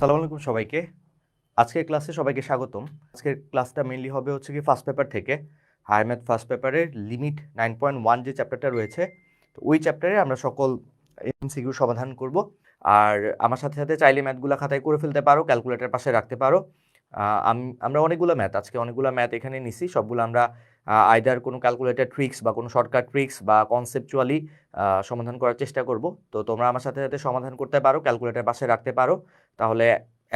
আসসালামু আলাইকুম সবাইকে। আজকের ক্লাসে সবাইকে স্বাগতম। আজকের ক্লাসটা মেইনলি হবে হচ্ছে কি ফার্স্ট পেপার থেকে, হায়ার ম্যাথ ফার্স্ট পেপারের লিমিট 9.1 যে চ্যাপ্টারটা রয়েছে, তো ওই চ্যাপ্টারে আমরা সকল এমসিকিউ সমাধান করব। আর আমার সাথে সাথে চাইলে ম্যাথগুলো খাতায় করে ফেলতে পারো, ক্যালকুলেটর পাশে রাখতে পারো। আমরা অনেকগুলো ম্যাথ এখানে নিছি, সবগুলো আমরা আইদার কোনো ক্যালকুলেটর ট্রিক্স বা কোনো শর্টকাট ট্রিক্স বা কনসেপচুয়ালি সমাধান করার চেষ্টা করব। তো তোমরা আমার সাথে সাথে সমাধান করতে পারো, ক্যালকুলেটর পাশে রাখতে পারো, তাহলে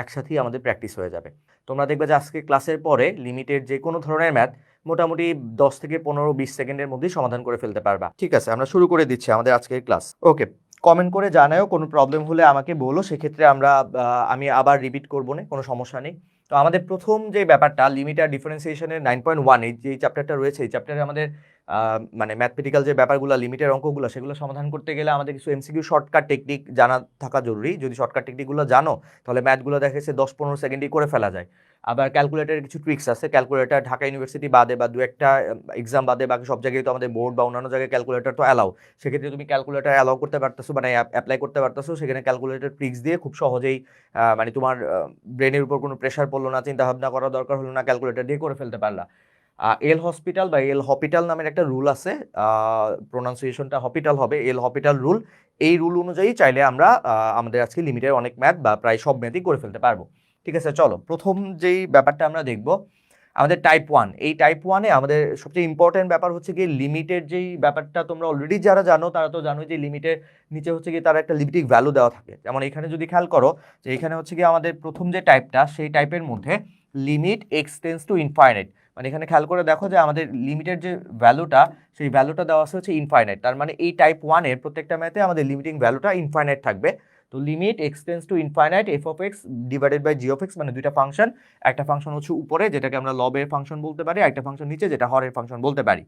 একসাথেই আমাদের প্র্যাকটিস হয়ে যাবে। তোমরা দেখবে যে আজকে ক্লাসের পরে লিমিটের যে কোনো ধরনের ম্যাথ মোটামুটি 10 থেকে 15-20 সেকেন্ডের মধ্যেই সমাধান করে ফেলতে পারবা। ঠিক আছে, আমরা শুরু করে দিচ্ছি আমাদের আজকের ক্লাস। ওকে, কমেন্ট করে জানাও, কোনো প্রবলেম হলে আমাকে বলো, সেক্ষেত্রে আমি আবার রিপিট করবো না, কোনো সমস্যা নেই। তো আমাদের প্রথম যে ব্যাপারটা লিমিট আর ডিফারেন্সিয়েশনের 9.1 এই যে চ্যাপ্টারটা রয়েছে, এই চ্যাপ্টারে আমাদের মানে ম্যাথমেটিক্যাল যে ব্যাপারগুলো, লিমিটের অঙ্কগুলো, সেগুলো সমাধান করতে গেলে আমাদের কিছু এমসিকিউ শর্টকাট টেকনিক জানা থাকা জরুরি। যদি শর্টকাট টেকনিকগুলো জানো তাহলে ম্যাথগুলো দেখেছে 10-15 সেকেন্ডেই করে ফেলা যায়। আবার ক্যালকুলেটারের কিছু ট্রিক্স আছে, ক্যালকুলেটার ঢাকা ইউনিভার্সিটি বাদে বা দু একটা এক্সাম বাদে বাকি সব জায়গায় তো আমাদের বোর্ড বা অন্যান্য জায়গায় ক্যালকুলেটার তো অ্যালাউ। সেক্ষেত্রে তুমি ক্যালকুলেটার অ্যালাউ করতে পারতেছো, মানে অ্যাপ্লাই করতে পারতেছো, সেখানে ক্যালকুলেটার ট্রিক্স দিয়ে খুব সহজেই মানে তোমার ব্রেনের উপর কোনো প্রেশার পড়লো না, চিন্তা ভাবনা করার দরকার হলো না, ক্যালকুলেটার দিয়ে করে ফেলতে পারলা। এল হসপিটাল বা এল হপিটাল নামের একটা রুল আছে, প্রোনাউন্সিয়েশনটা হপিটাল হবে, এল হপিটাল রুল। এই রুল অনুযায়ী চাইলে আমরা আমাদের আজকে লিমিটের অনেক ম্যাথ বা প্রায় সব ম্যাথই করে ফেলতে পারবো। ঠিক আছে, চলো প্রথম যেই ব্যাপারটা আমরা দেখব আমাদের টাইপ 1। এই টাইপ 1-এ আমাদের সবচেয়ে ইম্পর্টেন্ট ব্যাপার হচ্ছে কি লিমিটের যেই ব্যাপারটা তোমরা অলরেডি যারা জানো তারা তো জানো যে লিমিটের নিচে হচ্ছে কি তার একটা লিমিটিং ভ্যালু দেওয়া থাকে। যেমন এখানে যদি খেয়াল করো যে এখানে হচ্ছে কি আমাদের প্রথম যে টাইপটা, সেই টাইপের মধ্যে limit x tends to infinite, মানে এখানে খেয়াল করে দেখো যে আমাদের লিমিটের যে ভ্যালুটা, সেই ভ্যালুটা দেওয়া আছে হচ্ছে ইনফাইনাইট। তার মানে এই টাইপ 1-এর প্রত্যেকটা ম্যাথে আমাদের লিমিটিং ভ্যালুটা ইনফাইনাইট থাকবে। তো limit x tends to infinite f of x divided by g of x, মানে দুইটা ফাংশন, একটা ফাংশন হচ্ছে উপরে যেটাকে আমরা লবের ফাংশন বলতে পারি, একটা ফাংশন নিচে যেটা হরের ফাংশন বলতে পারি।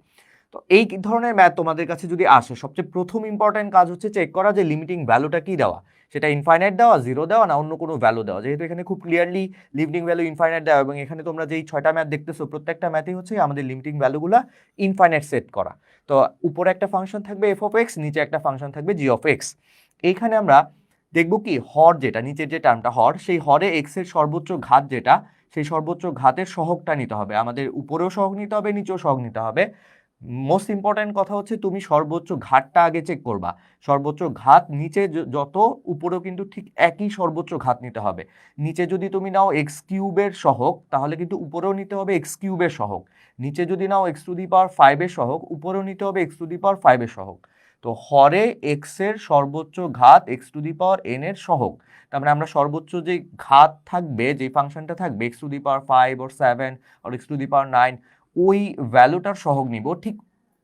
তো এই ধরনের ম্যাথ তোমাদের কাছে যদি আসে, সবচেয়ে প্রথম ইম্পর্টেন্ট কাজ হচ্ছে চেক করা যে লিমিটিং ভ্যালুটা কি দেওয়া, সেটা ইনফাইনাইট দেওয়া, জিরো দেওয়া, না অন্য কোনো ভ্যালু দেওয়া। যেহেতু এখানে খুব ক্লিয়ারলি লিমিটিং ভ্যালু ইনফাইনাইট দেওয়া, এবং এখানে তোমরা যেই 6টা ম্যাথ দেখতেছো প্রত্যেকটা ম্যাথই হচ্ছে আমাদের লিমিটিং ভ্যালুগুলা ইনফাইনাইট সেট করা। তো উপরে একটা ফাংশন থাকবে এফ অফ এক্স, নিচে একটা ফাংশন থাকবে জি অফ এক্স। এইখানে আমরা দেখব কি হর, যেটা নিচের যে টার্মটা হর, সেই হরে এক্স এর সর্বোচ্চ ঘাত যেটা, সেই সর্বোচ্চ ঘাতের সহগটা নিতে হবে। আমাদের উপরেও সহগ নিতে হবে, নিচেও সহগ নিতে হবে। মোস্ট ইম্পর্ট্যান্ট কথা হচ্ছে তুমি সর্বোচ্চ ঘাতটা আগে চেক করবা। সর্বোচ্চ ঘাত নিচে যত, উপরেও কিন্তু ঠিক একই সর্বোচ্চ ঘাত নিতে হবে। নিচে যদি তুমি নাও এক্স কিউবের সহগ, তাহলে কিন্তু উপরেও নিতে হবে এক্স কিউবের সহগ। নিচে যদি নাও এক্স টু দি পাওয়ার 5-এর সহগ, উপরেও নিতে হবে এক্স টু দি পাওয়ার 5-এর সহগ। তো হরে এক্স এর সর্বোচ্চ ঘাত x to the power N এর সহগ। তার মানে আমরা সর্বোচ্চ যে ঘাত থাকবে, যে ফাংশনটা থাকবে x to the power 5 or 7 or x to the power 9, ওই ভ্যালুটার সহগ নিব। ঠিক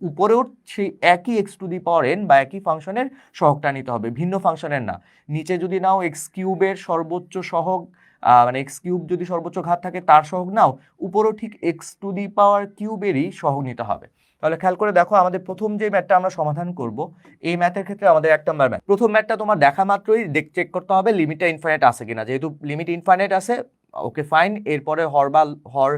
উপরেও সেই একই x to the power n বা একই ফাংশনের সহগটা নিতে হবে, ভিন্ন ফাংশনের না। নিচে যদি নাও এক্স কিউবের সর্বোচ্চ সহগ, মানে এক্স কিউব যদি সর্বোচ্চ ঘাত থাকে তার সহগ নাও, উপরেও ঠিক এক্স টু দি পাওয়ার কিউবেরই সহগ নিতে হবে। তাহলে খেয়াল করে দেখো আমাদের প্রথম যে ম্যাথটা আমরা সমাধান করব, এই ম্যাথের ক্ষেত্রে আমাদের 1 নম্বর ম্যাথ। প্রথম ম্যাথটা তোমার দেখা মাত্রই চেক করতে হবে লিমিটটা ইনফাইনাইট আছে কিনা। যেহেতু লিমিট ইনফাইনাইট আছে, ওকে ফাইন। এরপরে হর বা হর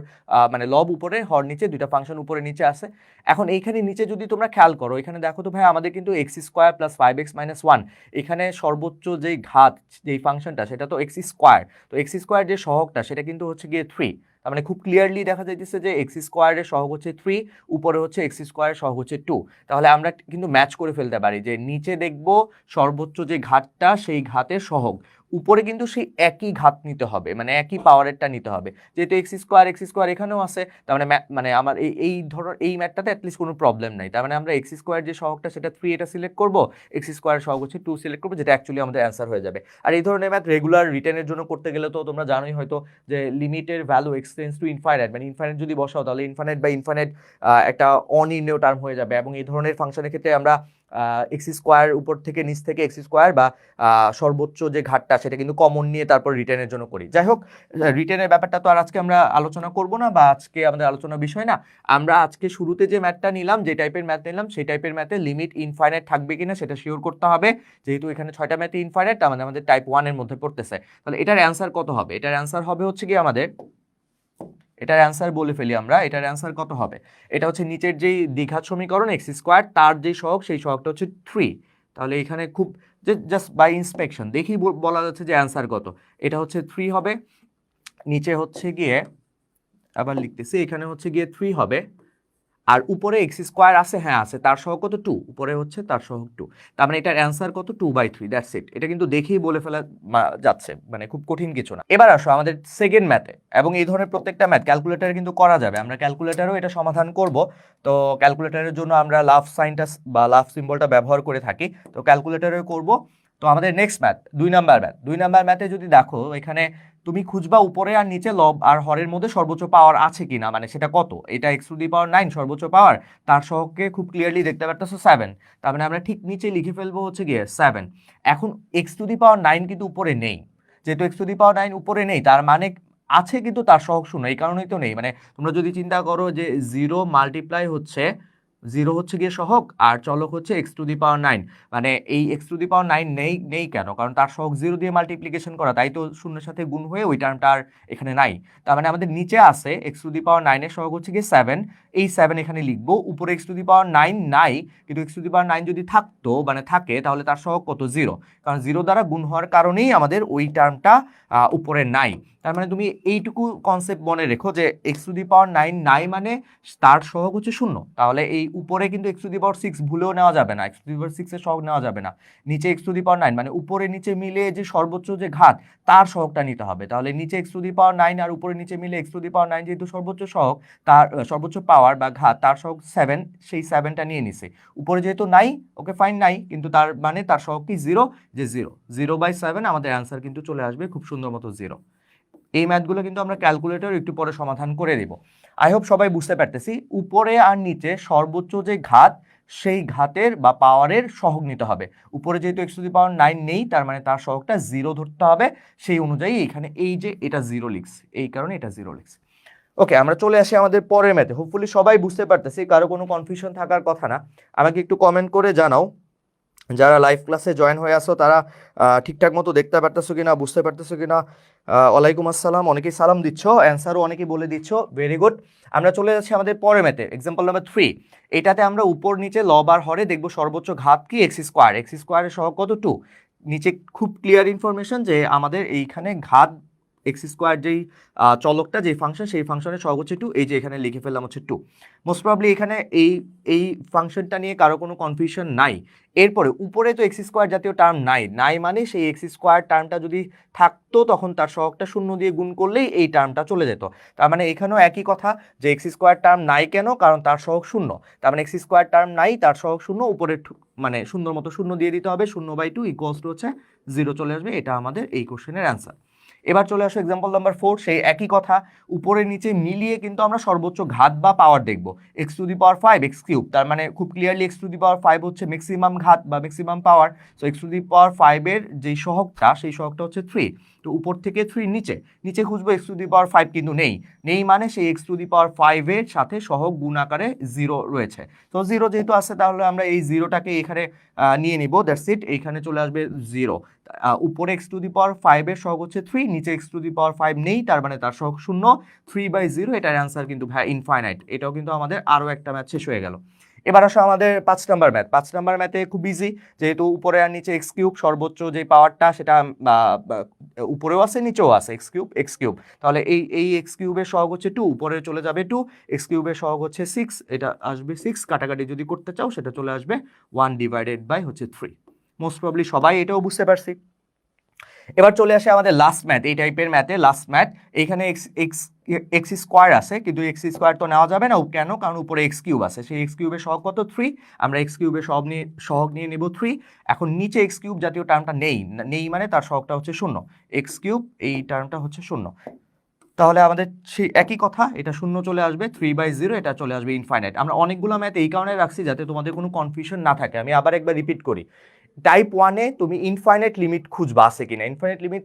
মানে লব উপরে, হর নিচে, দুইটা ফাংশন উপরে নিচে আছে। এখন এইখানে নিচে যদি তোমরা খেয়াল করো, এখানে দেখো তো ভাই আমাদের কিন্তু x square plus 5x minus 1, এখানে সর্বোচ্চ যেই ঘাত যেই ফাংশনটা সেটা তো এক্স স্কোয়ার। তো এক্স স্কোয়ার যে সহগটা সেটা কিন্তু হচ্ছে গিয়ে 3। তার মানে খুব ক্লিয়ারলি দেখা যাইতেছে যে এক্স স্কোয়ারের সহগ হচ্ছে 3, উপরে হচ্ছে এক্স স্কোয়ারের সহগ হচ্ছে 2। তাহলে আমরা কিন্তু ম্যাচ করে ফেলতে পারি যে নিচে দেখবো সর্বোচ্চ যে ঘাতটা সেই ঘাতের সহগ, উপরে কিন্তু সেই একই ঘাত নিতে হবে, মানে একই পাওয়ারেরটা নিতে হবে। যেহেতু এক্স স্কোয়ার এখানেও আছে, তার মানে মানে আমার এই ধরনের এই ম্যাথটাতে অ্যাটলিস্ট কোনো প্রবলেম নাই। তার মানে আমরা এক্স স্কোয়ার যে সহগটা সেটা 3 এটা সিলেক্ট করবো, এক্স স্কোয়ার সহগ হচ্ছে 2 সিলেক্ট করবো, যেটা অ্যাকচুয়ালি আমাদের অ্যান্সার হয়ে যাবে। আর এই ধরনের ম্যাথ রেগুলার রিটেনের জন্য করতে গেলে তো তোমরা জানোই হয়তো যে লিমিটের value x tends to infinite, মানে ইনফাইনাইট যদি বসাও তাহলে ইনফাইনাইট বাই ইনফাইনাইট একটা অনির্ণেয় টার্ম হয়ে যাবে। এবং এই ধরনের ফাংশনের ক্ষেত্রে আমরা এক্স স্কোয়ার উপর থেকে নিচ থেকে এক্স স্কোয়ার বা সর্বোচ্চ যে ঘাতটা সেটা কিন্তু কমন নিয়ে তারপর রিটেনের জন্য করি। যাই হোক, রিটেনের ব্যাপারটা তো আর আজকে আমরা আলোচনা করব না, বা আজকে আমাদের আলোচনার বিষয় না। আমরা আজকে শুরুতে যে ম্যাথটা নিলাম, যে টাইপের ম্যাথ নিলাম, সেই টাইপের ম্যাথে লিমিট ইনফাইনাইট থাকবে কিনা সেটা শিওর করতে হবে। যেহেতু এখানে 6টা ম্যাথই ইনফাইনাইট, তার মানে আমাদের টাইপ 1 এর মধ্যে পড়তেছে। তাহলে এটার অ্যান্সার কত হবে? এটার অ্যান্সার হবে হচ্ছে কি আমাদের এটার অ্যান্সার বলে ফেলি আমরা, এটার অ্যান্সার কত হবে? এটা হচ্ছে নিচের যেই দ্বিঘাত সমীকরণ এক্স স্কোয়ার, তার যে সহগ সেই সহগটা হচ্ছে 3। তাহলে এখানে খুব জাস্ট বাই ইন্সপেকশন দেখেই বলা যাচ্ছে যে অ্যান্সার কত। এটা হচ্ছে 3 হবে, নিচে হচ্ছে গিয়ে আবার লিখতেছি, এখানে হচ্ছে গিয়ে 3 হবে, আর উপরে এক্স স্কোয়ার আছে, হ্যাঁ আছে, তার সহগ কত 2, উপরে হচ্ছে তার সহগ 2। তার মানে এটার অ্যান্সার কত 2/3, দ্যাটস ইট। এটা কিন্তু দেখেই বলে ফেলা যাচ্ছে, মানে খুব কঠিন কিছু না। এবার আসো আমাদের সেকেন্ড ম্যাথে, এবং এই ধরনের প্রত্যেকটা ম্যাথ ক্যালকুলেটারে কিন্তু করা যাবে, আমরা ক্যালকুলেটারও এটা সমাধান করব। তো ক্যালকুলেটারের জন্য আমরা লাভ সাইনটা বা লাভ সিম্বলটা ব্যবহার করে থাকি, তো ক্যালকুলেটারে করব। তো আমাদের next math 2 number math. 2 number ম্যাথে যদি দেখো, এখানে তুমি খুঁজবা উপরে আর নিচে লব আর হরের মধ্যে সর্বোচ্চ পাওয়ার আছে কিনা, মানে সেটা কত। এটা x⁹ সর্বোচ্চ পাওয়ার, তার সহগকে খুব ক্লিয়ারলি দেখতে পারতেছো 7। তার মানে আমরা ঠিক নিচে লিখে ফেলবো হচ্ছে গিয়ে 7। এখন x⁹ কিন্তু উপরে নেই, যেহেতু x⁹ উপরে নেই তার মানে আছে কিন্তু তার সহগ শূন্য, এই কারণেই তো নেই। মানে তোমরা যদি চিন্তা করো যে 0 হচ্ছে গিয়ে সহগ আর চলক হচ্ছে x⁹, মানে এই x⁹ নেই নেই কেন? কারণ তার সহগ 0 দিয়ে মাল্টিপ্লিকেশন করা, তাই তো শূন্যের সাথে গুণ হয়ে ওই টার্মটা আর এখানে নাই। তার মানে আমাদের নিচে আছে x⁹ এর সহগ হচ্ছে গিয়ে 7, এই 7 এখানে লিখবো। উপরে x⁹ নাই, কিন্তু x⁹ যদি থাকতো, মানে থাকে, তাহলে তার সহগ কত 0, কারণ 0 দ্বারা গুণ হওয়ার কারণেই আমাদের ওই টার্মটা উপরে নাই। তার মানে তুমি এইটুকু কনসেপ্ট মনে রেখো যে x⁹ নাই মানে তার সহগ হচ্ছে 0। তাহলে এই উপরে কিন্তু x⁶ ভুলেও নেওয়া যাবে না, x⁶ এর সহগ নেওয়া যাবে না। নিচে x⁹ মানে উপরে নিচে মিলে যে সর্বোচ্চ যে ঘাত, তার সহগটা নিতে হবে। তাহলে নিচে x⁹ আর উপরে নিচে মিলে x⁹ যেহেতু সর্বোচ্চ সহগ, তার সর্বোচ্চ পাওয়ার বা ঘাত, তার সহগ 7, সেই 7টা নিয়ে নিছে। উপরে যেহেতু নাই, ওকে ফাইন নাই, কিন্তু তার মানে তার সহগ কি 0, যে 0/7 আমাদের অ্যান্সার কিন্তু চলে আসবে খুব সুন্দর মতো 0। এই ম্যাথগুলো কিন্তু আমরা ক্যালকুলেটর একটু পরে সমাধান করে দেব। আই হোপ সবাই বুঝতে পারতেছি। উপরে আর নিচে সর্বোচ্চ যে ঘাত, সেই ঘাতের বা পাওয়ারের সহগ নিতে হবে। উপরে যেহেতু x⁹ নেই, তার মানে তার সহগটা 0 ধরতে হবে। সেই অনুযায়ী এখানে এই যে এটা 0 লিখছি, এই কারণে এটা 0 লিখছি। ওকে, আমরা চলে আসি আমাদের পরের ম্যাথে। হোপফুলি সবাই বুঝতে পারতেছি, কারো কোনো কনফিউশন থাকার কথা না। আমাকে একটু কমেন্ট করে জানাও যারা লাইভ ক্লাসে জয়েন হয়ে আসো, তারা ঠিকঠাক মতো দেখতে পারতেছো কিনা, বুঝতে পারতেছো কিনা। ওয়ালাইকুম আসসালাম, অনেকেই সালাম দিচ্ছ, অ্যান্সারও অনেকেই বলে দিচ্ছ, ভেরি গুড। আমরা চলে যাচ্ছি আমাদের পরের ম্যাথে, এক্সাম্পল নাম্বার 3। এটাতে আমরা উপর নিচে লব আর হরে দেখবো সর্বোচ্চ ঘাত কি x², এর সহগ কত 2। নিচে খুব ক্লিয়ার ইনফরমেশন যে আমাদের এইখানে ঘাত x², যেই চলকটা, যেই ফাংশন, সেই ফাংশনের সহগ হচ্ছে 2। এই যে এখানে লিখে ফেললাম হচ্ছে 2। মোস্ট প্রবলি এখানে এই ফাংশনটা নিয়ে কারো কোনো কনফিউশন নাই। এরপরে উপরে তো x² জাতীয় টার্ম নাই মানে সেই x² টার্মটা যদি থাকতো, তখন তার সহগটা 0 দিয়ে গুণ করলেই এই টার্মটা চলে যেত। তার মানে এখানেও একই কথা যে x² টার্ম নাই কেন, কারণ তার সহগ 0। তার মানে x² টার্ম নাই, তার সহগ 0, উপরে মানে সুন্দর মতো 0 দিয়ে দিতে হবে, 0/2 ইকুয়ালস টু হচ্ছে 0 চলে আসবে। এটা আমাদের এই কোশ্চেনের অ্যান্সার। এবার চলে আসো এক্সাম্পল নাম্বার 4, সেই একই কথা, উপরে নিচে মিলিয়ে কিন্তু আমরা সর্বোচ্চ ঘাত বা পাওয়ার দেখব। x⁵ x³, তার মানে খুব ক্লিয়ারলি x⁵ হচ্ছে ম্যাক্সিমাম ঘাত বা ম্যাক্সিমাম পাওয়ার। সো x⁵ এর যেই সহগটা, সেই সহগটা হচ্ছে 3। তো উপর থেকে 3 নিচে খুঁজবো x⁵ কিন্তু নেই মানে সেই x⁵ এর সাথে সহগ গুণ আকারে 0 রয়েছে। তো 0 যেহেতু আছে, তাহলে আমরা এই 0টাকে এখানে নিয়ে নিব, দ্যাটস ইট। এইখানে চলে আসবে 0। উপরে x⁵ এর সহগ হচ্ছে 3, নিচে x⁵ নেই, তার মানে তার সহগ 0, 3/0। এটার অ্যান্সার কিন্তু ভাই ইনফাইনাইট। এটাও কিন্তু আমাদের আরও একটা ম্যাথ শেষ হয়ে গেল। এবার আসো আমাদের 5 নাম্বার ম্যাথ। 5 নাম্বার ম্যাথে খুব ইজি, যেহেতু উপরে আর নিচে x³ সর্বোচ্চ যে পাওয়ারটা, সেটা উপরেও আছে নিচেও আছে, x³, তাহলে এই x³ এর সহগ হচ্ছে 2, উপরে চলে যাবে 2, x³ এর সহগ হচ্ছে 6, এটা আসবে 6, কাটাকাটি যদি করতে চাও সেটা চলে আসবে 1/3। মোস্ট প্রবলি সবাই এটাও বুঝতে পারছি। এবার চলে আসে আমাদের লাস্ট ম্যাথ, এই টাইপের ম্যাথে লাস্ট ম্যাথ। এইখানে x² আছে, কিন্তু x² তো নেওয়া যাবে না, কেন? কারণ উপরে x³ আছে, সেই x³ এর সহগ কত 3, আমরা x³ এর সহগ নিয়ে নেব 3। এখন নিচে x³ জাতীয় টার্মটা নেই মানে তার সহগটা হচ্ছে 0, x³ এই টার্মটা হচ্ছে 0। তাহলে আমাদের সেই একই কথা, এটা 0 চলে আসবে, 3/0, এটা চলে আসবে ইনফাইনাইট। আমরা অনেকগুলো ম্যাথ এই কারণে রাখছি যাতে তোমাদের কোনো কনফিউশন না থাকে। আমি আবার একবার রিপিট করি, টাইপ 1-এ তুমি ইনফাইনাইট লিমিট খুঁজবা আছে কিনা। ইনফাইনাইট লিমিট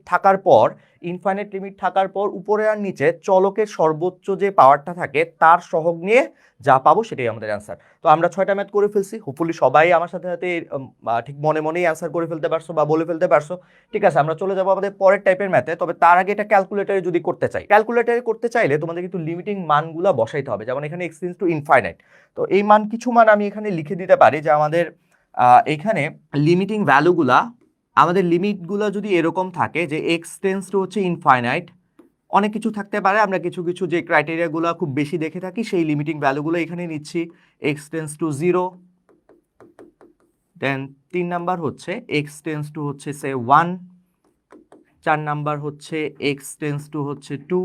থাকার পর উপরে আর নিচে চলকের সর্বোচ্চ যে পাওয়ারটা থাকে তার সহগ নিয়ে যা পাবো সেটাই আমাদের অ্যান্সার। তো আমরা 6টা ম্যাথ করে ফেলছি, হোপফুলি সবাই আমার সাথে সাথে ঠিক মনে মনেই অ্যান্সার করে ফেলতে পারছো বা বলে ফেলতে পারছো। ঠিক আছে, আমরা চলে যাবো আমাদের পরের টাইপের ম্যাথে। তবে তার আগে এটা ক্যালকুলেটরে যদি করতে চাই, ক্যালকুলেটরে করতে চাইলে তোমাদের কিন্তু লিমিটিং মানগুলা বসাইতে হবে। যেমন এখানে x টেন্ডস টু ইনফাইনাইট, তো এই মান কিছু মান আমি এখানে লিখে দিতে পারি যে আমাদের এখানে লিমিটিং ভ্যালুগুলা, আমাদের লিমিটগুলো যদি এরকম থাকে যে x টেন্ডস টু হচ্ছে ইনফাইনাইট, অনেক কিছু থাকতে পারে, আমরা কিছু কিছু যে ক্রাইটেরিয়াগুলো খুব বেশি দেখে থাকি সেই লিমিটিং ভ্যালুগুলো এখানে নিচ্ছি। x tends to 0, then 3 number হচ্ছে x টেন্ডস টু হচ্ছে সে 1, 4 নাম্বার হচ্ছে x টেন্ডস টু হচ্ছে 2।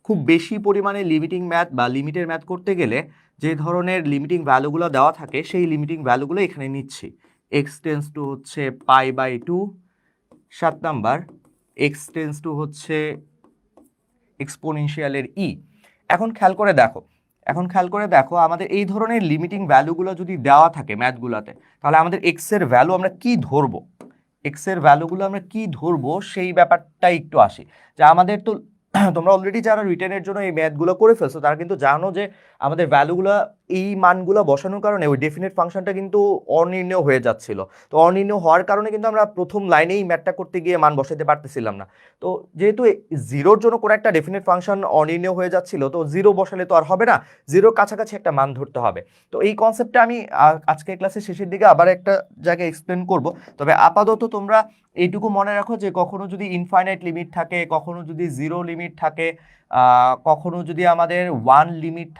খুব বেশি পরিমাণে লিমিটিং ম্যাথ বা লিমিটের ম্যাথ করতে গেলে যে ধরনের লিমিটিং ভ্যালুগুলো দেওয়া থাকে সেই লিমিটিং ভ্যালুগুলো এখানে নিচ্ছি। x টেন্ডস টু হচ্ছে π/2। 7 নাম্বার x টেন্ডস টু হচ্ছে এক্সপোনেনশিয়ালের e। এখন খেয়াল করে দেখো আমাদের এই ধরনের লিমিটিং ভ্যালুগুলো যদি দেওয়া থাকে ম্যাথগুলোতে, তাহলে আমাদের x এর ভ্যালু আমরা কি ধরবো, সেই ব্যাপারটা একটু আসি। যে আমাদের তো তোমরা অলরেডি যারা রিটেনের জন্য এই ম্যাথগুলো করে ফেলছো তারা কিন্তু জানো যে আমাদের ভ্যালুগুলো এই মানগুলো বসানোর কারণে ওই ডেফিনেট ফাংশনটা কিন্তু অনির্ণয় হয়ে যাচ্ছিল। তো অনির্ণয় হওয়ার কারণে কিন্তু আমরা প্রথম লাইনেই ম্যাথটা করতে গিয়ে মান বসাতে পারতেছিলাম না। তো যেহেতু জিরোর জন্য কোনো একটা ডেফিনেট ফাংশন অনির্ণয় হয়ে যাচ্ছিল, তো জিরো বসালে তো আর হবে না, জিরোর কাছাকাছি একটা মান ধরতে হবে। তো এই কনসেপ্টটা আমি আজকে ক্লাসের শেষের দিকে আবার একটা জায়গায় এক্সপ্লেন করব। তবে আপাতত তোমরা এইটুকু মনে রাখো যে কখনো যদি ইনফাইনাইট লিমিট থাকে, কখনো যদি জিরো লিমিট থাকে, কখনো যদি আমাদের ওয়ান লিমিট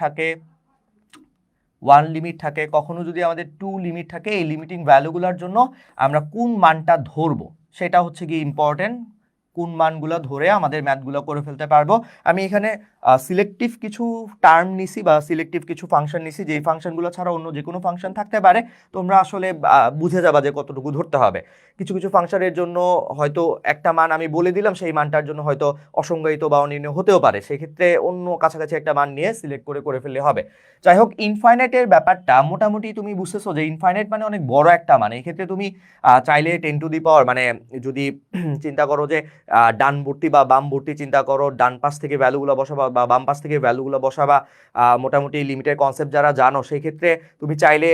থাকে, কখনো যদি আমাদের 2 লিমিট থাকে, এই লিমিটিং ভ্যালুগুলোর জন্য আমরা কোন মানটা ধরবো সেটা হচ্ছে কি ইম্পর্টেন্ট। কোন মানগুলো ধরে আমাদের ম্যাথগুলো করে ফেলতে পারবো। আমি এখানে সিলেক্টিভ কিছু টার্ম নিছি বা সিলেক্টিভ কিছু ফাংশন নিছি, যেই ফাংশনগুলো ছাড়া অন্য যে কোনো ফাংশন থাকতে পারে। তোমরা আসলে বুঝে যাবা যে কতটুকু ধরতে হবে। কিছু কিছু ফাংশনের জন্য হয়তো একটা মান আমি বলে দিলাম, সেই মানটার জন্য হয়তো অসংজ্ঞায়িত বা অনির্ণয় হতেও পারে, সেক্ষেত্রে অন্য কাছাকাছি একটা মান নিয়ে সিলেক্ট করে ফেললে হবে। যাই হোক, ইনফাইনাইটের ব্যাপারটা মোটামুটি তুমি বুঝতেছো যে ইনফাইনাইট মানে অনেক বড় একটা মান। এই ক্ষেত্রে তুমি চাইলে 10⁻, মানে যদি চিন্তা করো যে ডানবর্তী বা বামবর্তী চিন্তা করো, ডান পাশ থেকে ভ্যালুগুলো বসাবা বা বাম পাশ থেকে ভ্যালুগুলো বসাবা, মোটামুটি লিমিটের কনসেপ্ট যারা জানো সেই ক্ষেত্রে তুমি চাইলে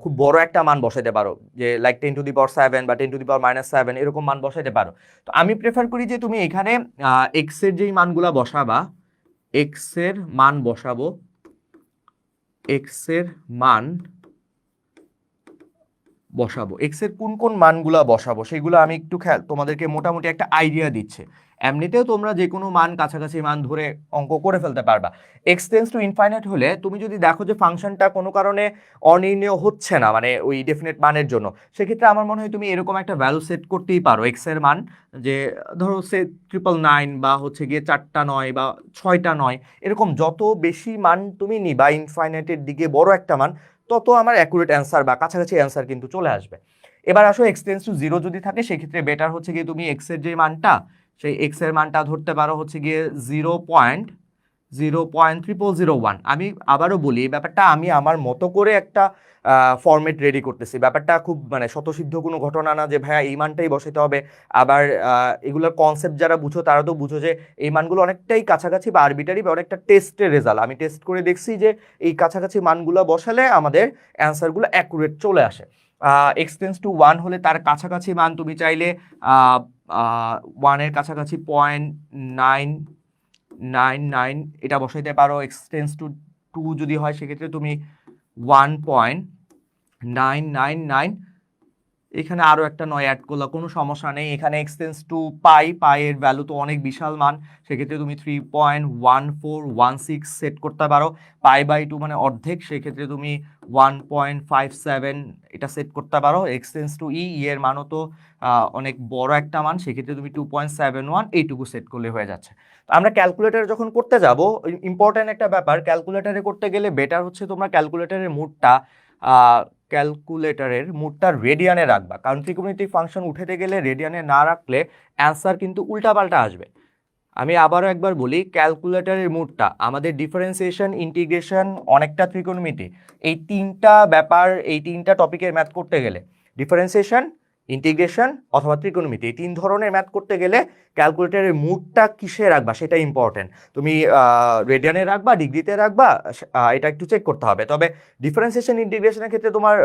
খুব বড় একটা মান বসাইতে পারো, যে লাইক 10⁻7 বা 10⁻⁷ এরকম মান বসাইতে পারো। তো আমি প্রেফার করি যে তুমি এখানে এক্স এর যেই মানগুলো বসাবা, এক্স এর মান বসাবো, এক্স এর কোন কোন মানগুলা বসাবো সেগুলো আমি একটু তোমাদেরকে মোটামুটি একটা আইডিয়া দিচ্ছে। এমনিতেও তোমরা যে কোনো মান কাছাকাছি মান ধরে অঙ্ক করে ফেলতে পারবা। এক্স টেন্ডস টু ইনফাইনাইট হলে তুমি যদি দেখো যে ফাংশনটা কোনো কারণে অনির্ণয় হচ্ছে না, মানে ওই ডেফিনেট মানের জন্য, সেক্ষেত্রে আমার মনে হয় তুমি এরকম একটা ভ্যালু সেট করতেই পারো এক্স এর মান, যে ধরো সে 999 বা হচ্ছে গিয়ে 4টা 9 বা 6টা 9, এরকম যত বেশি মান তুমি নিবা ইনফাইনাইটের দিকে বড় একটা মান, তত আমার অ্যাকুরেট অ্যান্সার বা কাছাকাছি অ্যান্সার কিন্তু চলে আসবে। এবার আসো x টেন্ডস টু 0 যদি থাকে সেক্ষেত্রে বেটার হচ্ছে গিয়ে তুমি x এর যে মানটা, সেই x এর মানটা ধরতে পারো হচ্ছে গিয়ে 0.00001। আমি আবারও বলি, এই ব্যাপারটা আমি আমার মতো করে একটা ফরম্যাট রেডি করতেছি। ব্যাপারটা খুব মানে স্বতঃসিদ্ধ কোনো ঘটনা না যে ভাইয়া এই মানটাই বসাতে হবে। আবার এগুলোর কনসেপ্ট যারা বুঝো তারা তো বুঝো যে এই মানগুলো অনেকটাই কাছাকাছি বা আরবিটারি বা অনেকটা টেস্টের রেজাল্ট। আমি টেস্ট করে দেখছি যে এই কাছাকাছি মানগুলো বসালে আমাদের অ্যান্সারগুলো অ্যাকুরেট চলে আসে। x টেন্ডস টু 1 হলে তার কাছাকাছি মান তুমি চাইলে 1-এর কাছাকাছি 0.999 এটা বসাইতে পারো। x টেন্ডস টু 2 যদি হয় সেক্ষেত্রে তুমি 1.999, এখানে আরো একটা 9 অ্যাড করলে কোনো সমস্যা নেই। এখানে x টেন্ডস টু পাই এর ভ্যালু তো অনেক বিশাল মান, সেক্ষেত্রে তুমি 3.1416 সেট করতে পারো। π/2 মানে অর্ধেক, সেক্ষেত্রে তুমি 1.57 এটা সেট করতে পারো। x টেন্ডস টু এর মানও তো অনেক বড় একটা মান, সেক্ষেত্রে তুমি 2.71 এইটুকু সেট করলে হয়ে যাচ্ছে। তো আমরা ক্যালকুলেটারে যখন করতে যাব, ইম্পর্টেন্ট একটা ব্যাপার, ক্যালকুলেটারে করতে গেলে বেটার হচ্ছে তোমরা ক্যালকুলেটারের মুডটা রেডিয়ানে রাখবা, কারণ ত্রিকোণমিতিক ফাংশন উঠাতে গেলে রেডিয়ানে না রাখলে অ্যান্সার কিন্তু উল্টাপাল্টা আসবে। আমি আবারও একবার বলি, ক্যালকুলেটরের মুডটা আমাদের ডিফারেন্সিয়েশন, ইন্টিগ্রেশন, অনেকটা ত্রিকোণমিতি, এই তিনটা ব্যাপার, এই তিনটা টপিকের ম্যাথ করতে গেলে ডিফারেন্সিয়েশন, ইন্টিগ্রেশন অথবা ত্রিকোণমিতি। এই 3 ধরনের ম্যাথ করতে গেলে ক্যালকুলেটরের মুডটা কিসে রাখবা সেটা ইম্পর্টেন্ট। তুমি রেডিয়ানে রাখবা, ডিগ্রিতে রাখবা, এটা একটু চেক করতে হবে। তবে ডিফারেন্সিয়েশন, ইন্টিগ্রেশনের ক্ষেত্রে তোমার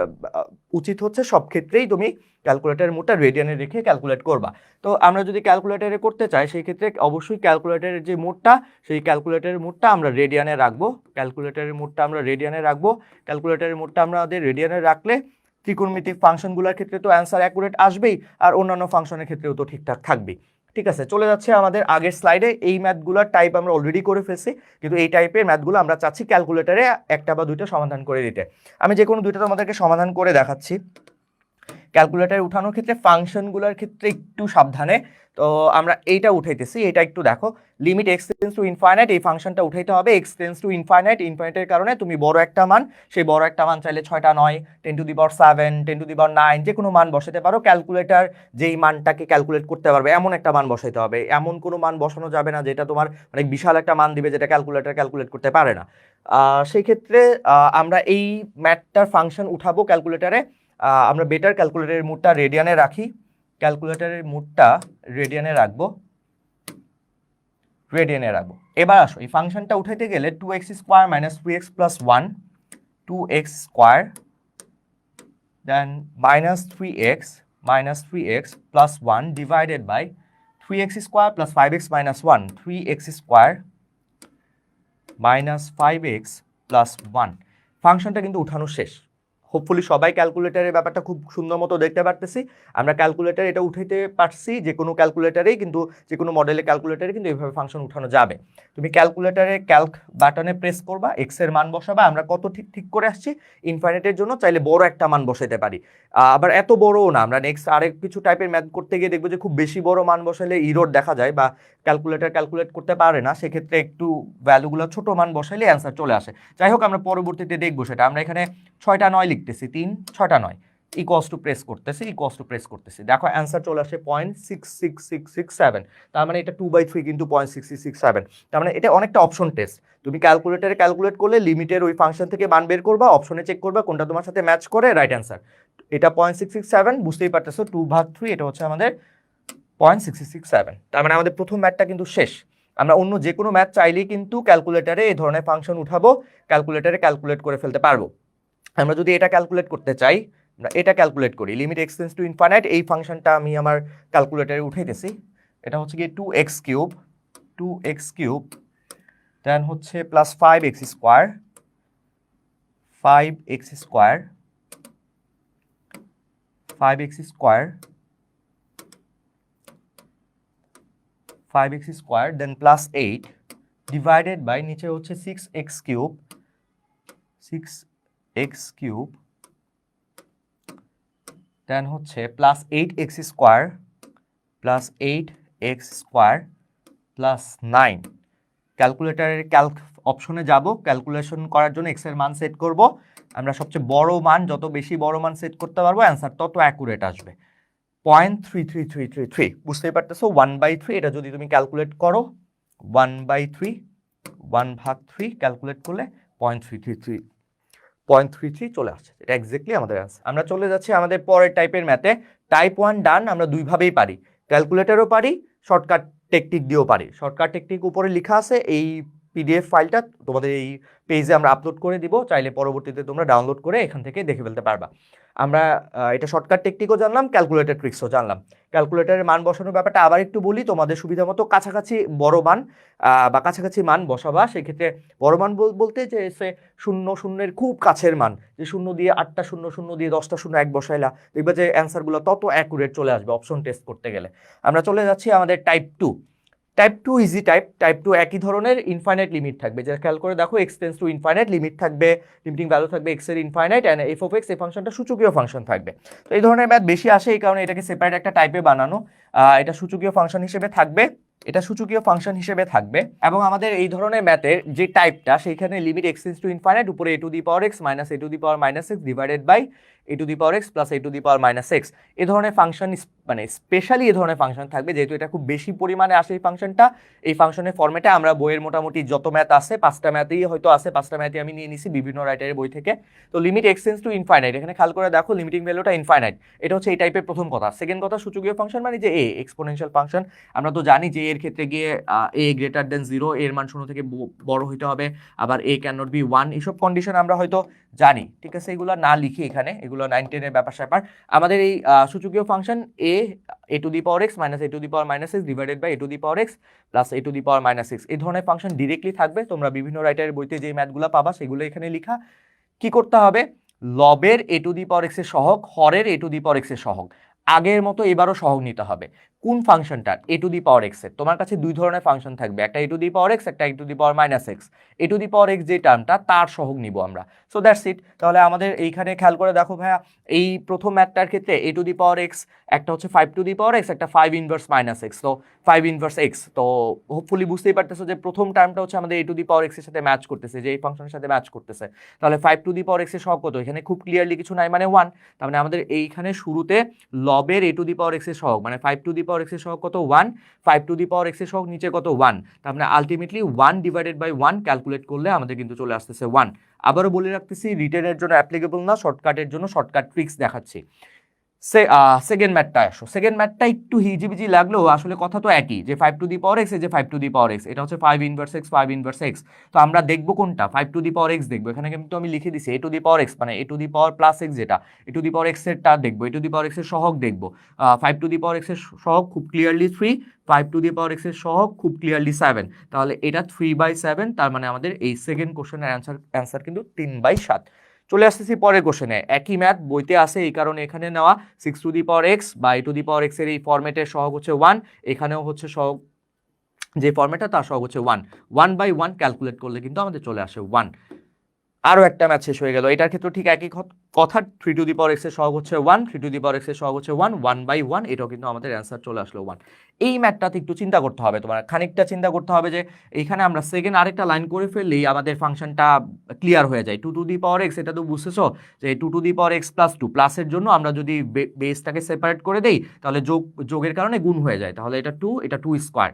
উচিত হচ্ছে সব ক্ষেত্রেই তুমি ক্যালকুলেটরের মুডটা রেডিয়ানে রেখে ক্যালকুলেট করবা। তো আমরা যদি ক্যালকুলেটরে করতে চাই সেই ক্ষেত্রে অবশ্যই ক্যালকুলেটরের যে মুডটা, সেই ক্যালকুলেটরের মুডটা আমরা রেডিয়ানে রাখবো। ক্যালকুলেটরের মুডটা আমরা রেডিয়ানে রাখবো। ক্যালকুলেটরের মুডটা আমাদের রেডিয়ানে রাখলে ত্রিকোণমিতিক ফাংশনগুলোর ক্ষেত্রে তো অ্যান্সার অ্যাকুরেট আসবেই, আর অন্যান্য ফাংশনের ক্ষেত্রেও তো ঠিকঠাক থাকবেই। ঠিক আছে, চলে যাচ্ছে আমাদের আগের স্লাইডে। এই ম্যাথগুলোর টাইপ আমরা অলরেডি করে ফেলছি, কিন্তু এই টাইপের ম্যাথগুলো আমরা চাচ্ছি ক্যালকুলেটরে একটা বা দুইটা সমাধান করে দিতে। আমি যে কোনো দুইটা তোমাদেরকে সমাধান করে দেখাচ্ছি। ক্যালকুলেটরে উঠানোর ক্ষেত্রে ফাংশনগুলোর ক্ষেত্রে একটু সাবধানে। তো আমরা এইটা উঠাইতেছি, এটা একটু দেখো। Limit x tends to infinite, এই ফাংশনটা উঠাইতে হবে। এক্স টেন্ডস টু ইনফাইনাইট, ইনফাইনাইটের কারণে তুমি বড় একটা মান, সেই বড় একটা মান চাইলে 6টা 9, 10⁻7, 10⁹, যে কোনো মান বসাতে পারো। ক্যালকুলেটর যেই মানটাকে ক্যালকুলেট করতে পারবে এমন একটা মান বসাইতে হবে। এমন কোনো মান বসানো যাবে না যেটা তোমার অনেক বিশাল একটা মান দিবে, যেটা ক্যালকুলেটর ক্যালকুলেট করতে পারে না। সেই ক্ষেত্রে আমরা এই ম্যাথটার ফাংশন উঠাবো ক্যালকুলেটরে। আমরা বেটার ক্যালকুলেটরের মুডটা রেডিয়ানে রাখি। ক্যালকুলেটরের মুডটা রেডিয়ানে রাখবো, এবার আসো এই ফাংশনটা উঠাইতে গেলে 2x² - 3x + 1, 2x square, then -3x + 1 divided by 3x² + 5x - 1, 3x square -5x + 1। ফাংশনটা কিন্তু উঠানো শেষ। হোপফুলি সবাই ক্যালকুলেটরের ব্যাপারটা খুব সুন্দর মতো দেখতে পারতেছি। আমরা ক্যালকুলেটর এটা উঠাইতে পারছি, যে কোনো ক্যালকুলেটারেই কিন্তু, যে কোনো মডেলের ক্যালকুলেটারে কিন্তু এইভাবে ফাংশন উঠানো যাবে। তুমি ক্যালকুলেটারে ক্যালক বাটনে প্রেস করবা, এক্স এর মান বসাবা। আমরা কত ঠিক করে আসছি, ইনফাইনাইটের জন্য চাইলে বড় একটা মান বসাইতে পারি, আবার এত বড়ও না। আমরা নেক্সট আরেক কিছু টাইপের ম্যাথ করতে গিয়ে দেখবো যে খুব বেশি বড় মান বসাইলে ইরর দেখা যায় বা ক্যালকুলেটর ক্যালকুলেট করতে পারে না। সেক্ষেত্রে একটু ভ্যালুগুলো ছোট মান বসাইলে অ্যান্সার চলে আসে। যাই হোক, আমরা পরবর্তীতে দেখবো সেটা। আমরা এখানে 6টা 9 লিখতেছি, 3 6টা 9 ইকুয়ালস টু প্রেস করতেছি, দেখো অ্যান্সার চলে আসে 0.66667। তার মানে এটা 2/3 কিন্তু 0.6667। তার মানে এটা অনেকটা অপশন টেস্ট। তুমি ক্যালকুলেটরে ক্যালকুলেট করলে লিমিটের ওই ফাংশন থেকে মান বের করবা, অপশনে চেক করবা কোনটা তোমার সাথে ম্যাচ করে, রাইট অ্যান্সার। এটা 0.667, বুঝতেই পারতেছো 2/3, এটা হচ্ছে আমাদের 0.667। তার মানে আমাদের প্রথম ম্যাথটা কিন্তু শেষ। আমরা অন্য যে কোনো ম্যাথ চাইলেই কিন্তু ক্যালকুলেটরে এই ধরনের ফাংশন উঠাবো, ক্যালকুলেটরে ক্যালকুলেট করে ফেলতে পারবো। আমরা যদি এটা ক্যালকুলেট করতে চাই, আমরা এটা ক্যালকুলেট করি, limit x tends to infinite. এই ফাংশনটা আমি আমার ক্যালকুলেটরে উঠাইতেছি। এটা হচ্ছে কি 2x কিউব, দেন হচ্ছে plus 5x square, 5x square, then plus 8 divided by নিচে হচ্ছে 6x কিউব, দেন হচ্ছে প্লাস 8x স্কোয়ার প্লাস 9। ক্যালকুলেটরের ক্যালক অপশনে যাব, ক্যালকুলেশন করার জন্য এক্স এর মান সেট করব। আমরা সবচেয়ে বড় মান, যত বেশি বড় মান সেট করতে পারবো অ্যান্সার তত অ্যাকুরেট আসবে। 0.33333, বুঝতেই পারতেছো 1/3। এটা যদি তুমি ক্যালকুলেট করো 1/3, 1/3 ক্যালকুলেট করলে 0.33 চলে আসছে। এটা এক্স্যাক্টলি আমাদের অ্যান্সার। আমরা চলে যাচ্ছি আমাদের পরের টাইপের ম্যাথে। টাইপ 1 ডান। আমরা দুইভাবেই পারি, ক্যালকুলেটরও পারি, শর্টকাট টেকনিক দিয়েও পারি। শর্টকাট টেকনিক উপরে লেখা আছে, এই পিডিএফ ফাইলটা তোমাদের এই পেজে আমরা আপলোড করে দিব, চাইলে পরবর্তীতে তোমরা ডাউনলোড করে এখান থেকে দেখে ফেলতে পারবা। আমরা এটা শর্টকাট টেকনিকও জানলাম, ক্যালকুলেটর ট্রিক্সও জানলাম। ক্যালকুলেটরের মান বসানোর ব্যাপারটা আবার একটু বলি, তোমাদের সুবিধা মতো কাছাকাছি বড় মান বা কাছাকাছি মান বসাবা। সেক্ষেত্রে বড় মান বলতে যে সে 0 0-এর খুব কাছের মান, যে 0 দিয়ে 8টা 0, 0 দিয়ে 10টা 0 এক বসাইলা, দেখবে যে অ্যান্সারগুলো তত অ্যাকুরেট চলে আসবে অপশন টেস্ট করতে গেলে। আমরা চলে যাচ্ছি আমাদের type 2। Type 2 easy type. Type 2 একই ধরনের, ইনফাইনাইট লিমিট থাকবে। যা খেয়াল করে দেখো, x tends to infinite, limit থাকবে, লিমিটিং ভ্যালু থাকবে এক্স এর infinite, and F of x, এই ফাংশনটা সূচকীয় ফাংশন থাকবে। তো এই ধরনের ম্যাথ বেশি আসে, এই কারণে এটাকে সেপারেট একটা টাইপে বানানো। এটা সূচকীয় ফাংশন হিসেবে থাকবে, এবং আমাদের এই ধরনের ম্যাথের যে টাইপটা, সেইখানে limit x tends to infinite, উপরে a to the power x minus a to the power minus x divided by a to the power x plus a to the power minus x। এই ধরনের function মানে specially এই ধরনের function থাকবে, যেহেতু এটা খুব বেশি পরিমাণে আসে এই ফাংশনটা। এই ফাংশনের ফর্মেটে আমরা বইয়ের মোটামুটি যত ম্যাথ আছে 5টা ম্যাথই হয়তো আছে, 5টা ম্যাথই আমি নিয়ে নিছি বিভিন্ন রাইটারের বই থেকে। তো লিমিট এক্সটেন্ডস টু ইনফাইনাইট, এখানে খেয়াল করে দেখো লিমিটিং ভ্যালুটা ইনফাইনাইট, এটা হচ্ছে এই টাইপের প্রথম কথা। সেকেন্ড কথা, সূচকীয় ফাংশন মানে যে এ এক্সপোনেনশিয়াল ফাংশন, আমরা তো জানি যে এর ক্ষেত্রে গিয়ে এ গ্রেটার দেন 0, এর মান 0 থেকে বড় হইতে হবে, আবার এ ক্যান নট বি 1, এইসব কন্ডিশন আমরা হয়তো জানি, ঠিক আছে? এগুলো না লিখি এখানে, এগুলো 9, 10 এর ব্যাপার স্যাপার। আমাদের এই সূচকীয় function a to the power x minus a to the power minus x divided by a to the power x plus a to the power minus x, এই ধরনের ফাংশন ডিরেক্টলি থাকবে। তোমরা বিভিন্ন রাইটারের বইতে যে ম্যাথগুলো পাবা সেগুলো এখানে লেখা। কি করতে হবে, লবের a to the power x এর সহগ, হরের a to the power x এর সহগ, আগের মতো এবারও সহগ নিতে হবে। কোন ফাংশনটার? a to the power x এর। তোমার কাছে দুই ধরনের ফাংশন থাকবে, একটা a to the power x, একটা a to the power minus x। a to the power x যে টার্মটা, তার সহগ নিব আমরা। So that's it. তাহলে আমাদের এইখানে খেয়াল করে দেখো ভাইয়া, এই প্রথম ম্যাথটার ক্ষেত্রে a to the power x একটা হচ্ছে 5 টু দি পাওয়ার x, একটা 5 ইনভার্স মাইনাস x, তো 5 ইনভার্স x। তো হোপফুলি বুঝতেই পারতেছো যে প্রথম টার্মটা হচ্ছে আমাদের a to the power x এর সাথে ম্যাচ করতেছে, যে এই ফাংশনের সাথে ম্যাচ করতেছে। তাহলে 5 টু দি পাওয়ার x এর সহগ কত? এখানে খুব ক্লিয়ারলি কিছু নাই, মানে 1। তার মানে আমাদের এইখানে শুরুতে লবের a to the power x এর সহগ মানে 5 টু দি পাওয়ার x এর সহগ কত? 1। 5 টু দি পাওয়ার x এর সহগ নিচে কত? 1। তার মানে আলটিমেটলি 1 ডিভাইডেড বাই 1 ক্যালকুলেট করলে আমাদের কিন্তু চলে আসতেছে 1। আবারও বলে রাখতেছি, রিটেনের জন্য অ্যাপ্লিকেবল না, শর্টকাটের জন্য শর্টকাট ট্রিক্স দেখাচ্ছি। সেকেন্ড ম্যাথটা আসো। সেকেন্ড ম্যাথটা একটু হিজিবিজি লাগলেও আসলে কথা তো একই, যে 5 টু দি পাওয়ার x, এই যে 5 টু দি পাওয়ার x, এটা হচ্ছে 5 ইনভার্স x, 5 ইনভার্স x। তো আমরা দেখবো কোনটা? 5 টু দি পাওয়ার x দেখবো। এখানে কিন্তু আমি লিখে দিছি a to the power x, মানে a to the power plus x, যেটা a to the power x এরটা দেখবো, a to the power x এর সহগ দেখবো। 5 টু দি পাওয়ার x এর সহগ খুব clearly 3, 5 to the power x এর সহগ খুব ক্লিয়ারলি 7। তাহলে এটা 3/7, তার মানে আমাদের এই সেকেন্ড কোশ্চেনের অ্যান্সার কিন্তু 3/7। চলে আসতেছি পরের কোশ্চেনে। একই ম্যাথ বইতে আছে, এই কারণে এখানে নেওয়া। 6 টু দি পাওয়ার x বা a to the power x এর এই ফরম্যাটের সহগ হচ্ছে 1, এখানেও হচ্ছে সহগ, যে ফরম্যাটটা তার সহগ হচ্ছে 1। 1/1 ক্যালকুলেট করলে কিন্তু আমাদের চলে আসে 1। আরও একটা ম্যাথ শেষ হয়ে গেল। এটার ক্ষেত্রে ঠিক একই কথা, 3 টু দি পাওয়ার x এর সহগ হচ্ছে 1, 3 টু দি পাওয়ার x এর সহগ হচ্ছে 1, 1/1, এটাও কিন্তু আমাদের অ্যান্সার চলে আসলো 1। এই ম্যাথটাতে একটু চিন্তা করতে হবে, তোমার খানিকটা চিন্তা করতে হবে, যে এইখানে আমরা সেকেন্ড আরেকটা লাইন করে ফেললেই আমাদের ফাংশনটা ক্লিয়ার হয়ে যায়। 2 টু দি পাওয়ার x, এটা তো বুঝতেছো যে 2 to the power x plus 2, প্লাসের জন্য আমরা যদি বেসটাকে সেপারেট করে দেই তাহলে যোগের কারণে গুণ হয়ে যায়, তাহলে এটা 2, এটা 2 স্কোয়ার।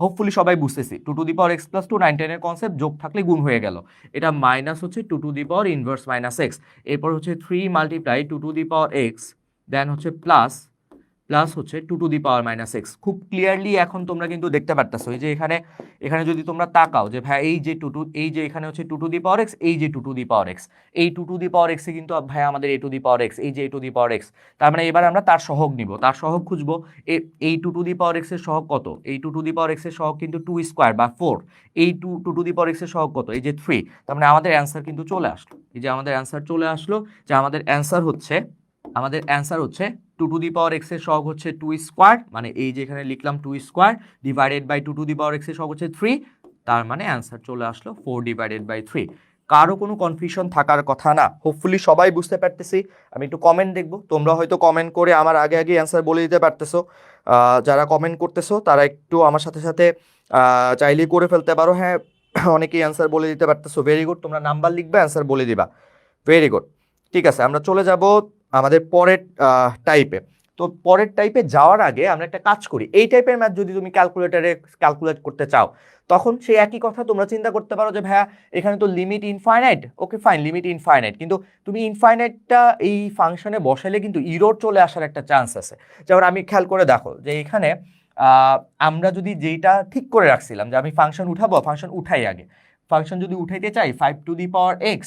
হোপফুলি সবাই বুঝতেছি, 2 to the power x plus 2, 9, 10 এর কনসেপ্ট, যোগ থাকলে গুণ হয়ে গেল। এটা মাইনাস হচ্ছে 2 to the power inverse minus x, এরপর হচ্ছে 3 multiply 2 to the power x, then হচ্ছে প্লাস হচ্ছে 2 to the power minus x। খুব ক্লিয়ারলি এখন তোমরা কিন্তু দেখতে পারতেছো, এই যে এখানে যদি তোমরা তাকাও, যে ভাই এই যে এই যে এখানে হচ্ছে 2 টু দি পাওয়ার x, এই যে 2 টু দি পাওয়ার x, এই 2 টু দি পাওয়ার x এ কিন্তু ভাই আমাদের a to the power x, এই যে a to the power x। তার মানে এবার আমরা তার সহগ নিব, তার সহগ খুঁজবো। এই 2 টু দি পাওয়ার x এর সহগ কত? এই 2 টু দি পাওয়ার x এর সহগ কিন্তু 2 স্কোয়ার বা 4। এই 2 টু দি পাওয়ার x এর সহগ কত? এই যে 3। তার মানে আমাদের অ্যান্সার কিন্তু চলে আসলো, এই যে আমাদের অ্যান্সার চলে আসলো, যে আমাদের অ্যান্সার হচ্ছে 2 টু দি পাওয়ার x এর সহগ হচ্ছে 2 স্কোয়ার, মানে এই যে এখানে লিখলাম 2 square divided by 2 to the power x এর সহগ হচ্ছে 3, তার মানে অ্যান্সার চলে আসলো 4 ডিভাইডেড বাই 3। কারো কোনো কনফিউশন থাকার কথা না, হোপফুলি সবাই বুঝতে পারতেছি। আমি একটু কমেন্ট দেখবো, তোমরা হয়তো কমেন্ট করে আমার আগে অ্যান্সার বলে দিতে পারতেছো। যারা কমেন্ট করতেছো তারা একটু আমার সাথে সাথে চাইলেই করে ফেলতে পারো। হ্যাঁ, অনেকেই অ্যান্সার বলে দিতে পারতেছো, ভেরি গুড। তোমরা নাম্বার লিখবে, অ্যান্সার বলে দিবা, ভেরি গুড। ঠিক আছে, আমরা চলে যাব আমাদের পরের টাইপে। তো পরের টাইপে যাওয়ার আগে আমরা একটা কাজ করি। এই টাইপের ম্যাথ যদি তুমি ক্যালকুলেটরে ক্যালকুলেট করতে চাও, তখন সেই একই কথা তোমরা চিন্তা করতে পারো, যে ভাইয়া এখানে তো limit infinite, okay fine, limit infinite, কিন্তু তুমি ইনফাইনাইটটা এই ফাংশনে বসালে কিন্তু ইরর চলে আসার একটা চান্স আছে। যেমন আমি খেয়াল করে দেখো, যে এখানে আমরা যদি যেটা ঠিক করে রাখছিলাম, যে আমি ফাংশন উঠাবো, ফাংশন উঠাই আগে। ফাংশন যদি উঠাইতে চাই 5 টু দি পাওয়ার x,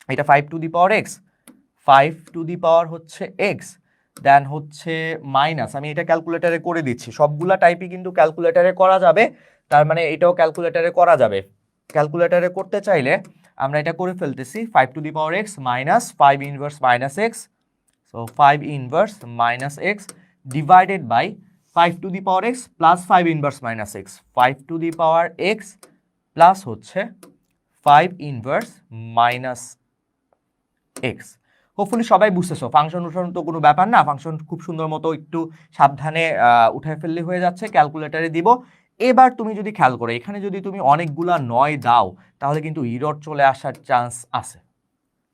এটা 5 to the power x, 5 to the power হচ্ছে x, দেন হচ্ছে মাইনাস, আমি এটা ক্যালকুলেটারে করে দিচ্ছি, সবগুলা টাইপই কিন্তু ক্যালকুলেটারে করা যাবে। তার মানে এটাও ক্যালকুলেটারে করা যাবে। ক্যালকুলেটারে করতে চাইলে আমরা এটা করে ফেলতেছি, 5 to the power x minus 5 inverse minus x, so 5 inverse minus x divided by 5 to the power x plus 5 inverse minus x, 5 to the power x plus হচ্ছে 5 ইনভার্স মাইনাস x। হোপফুলি সবাই বুঝতেছো, function উঠানো তো কোনো ব্যাপার না, function খুব সুন্দর মতো একটু সাবধানে উঠায় ফেললে হয়ে যাচ্ছে, ক্যালকুলেটারে দিব। এবার তুমি যদি খেয়াল করো, এখানে যদি তুমি অনেকগুলা 9 দাও, তাহলে কিন্তু ইরর চলে আসার চান্স আছে।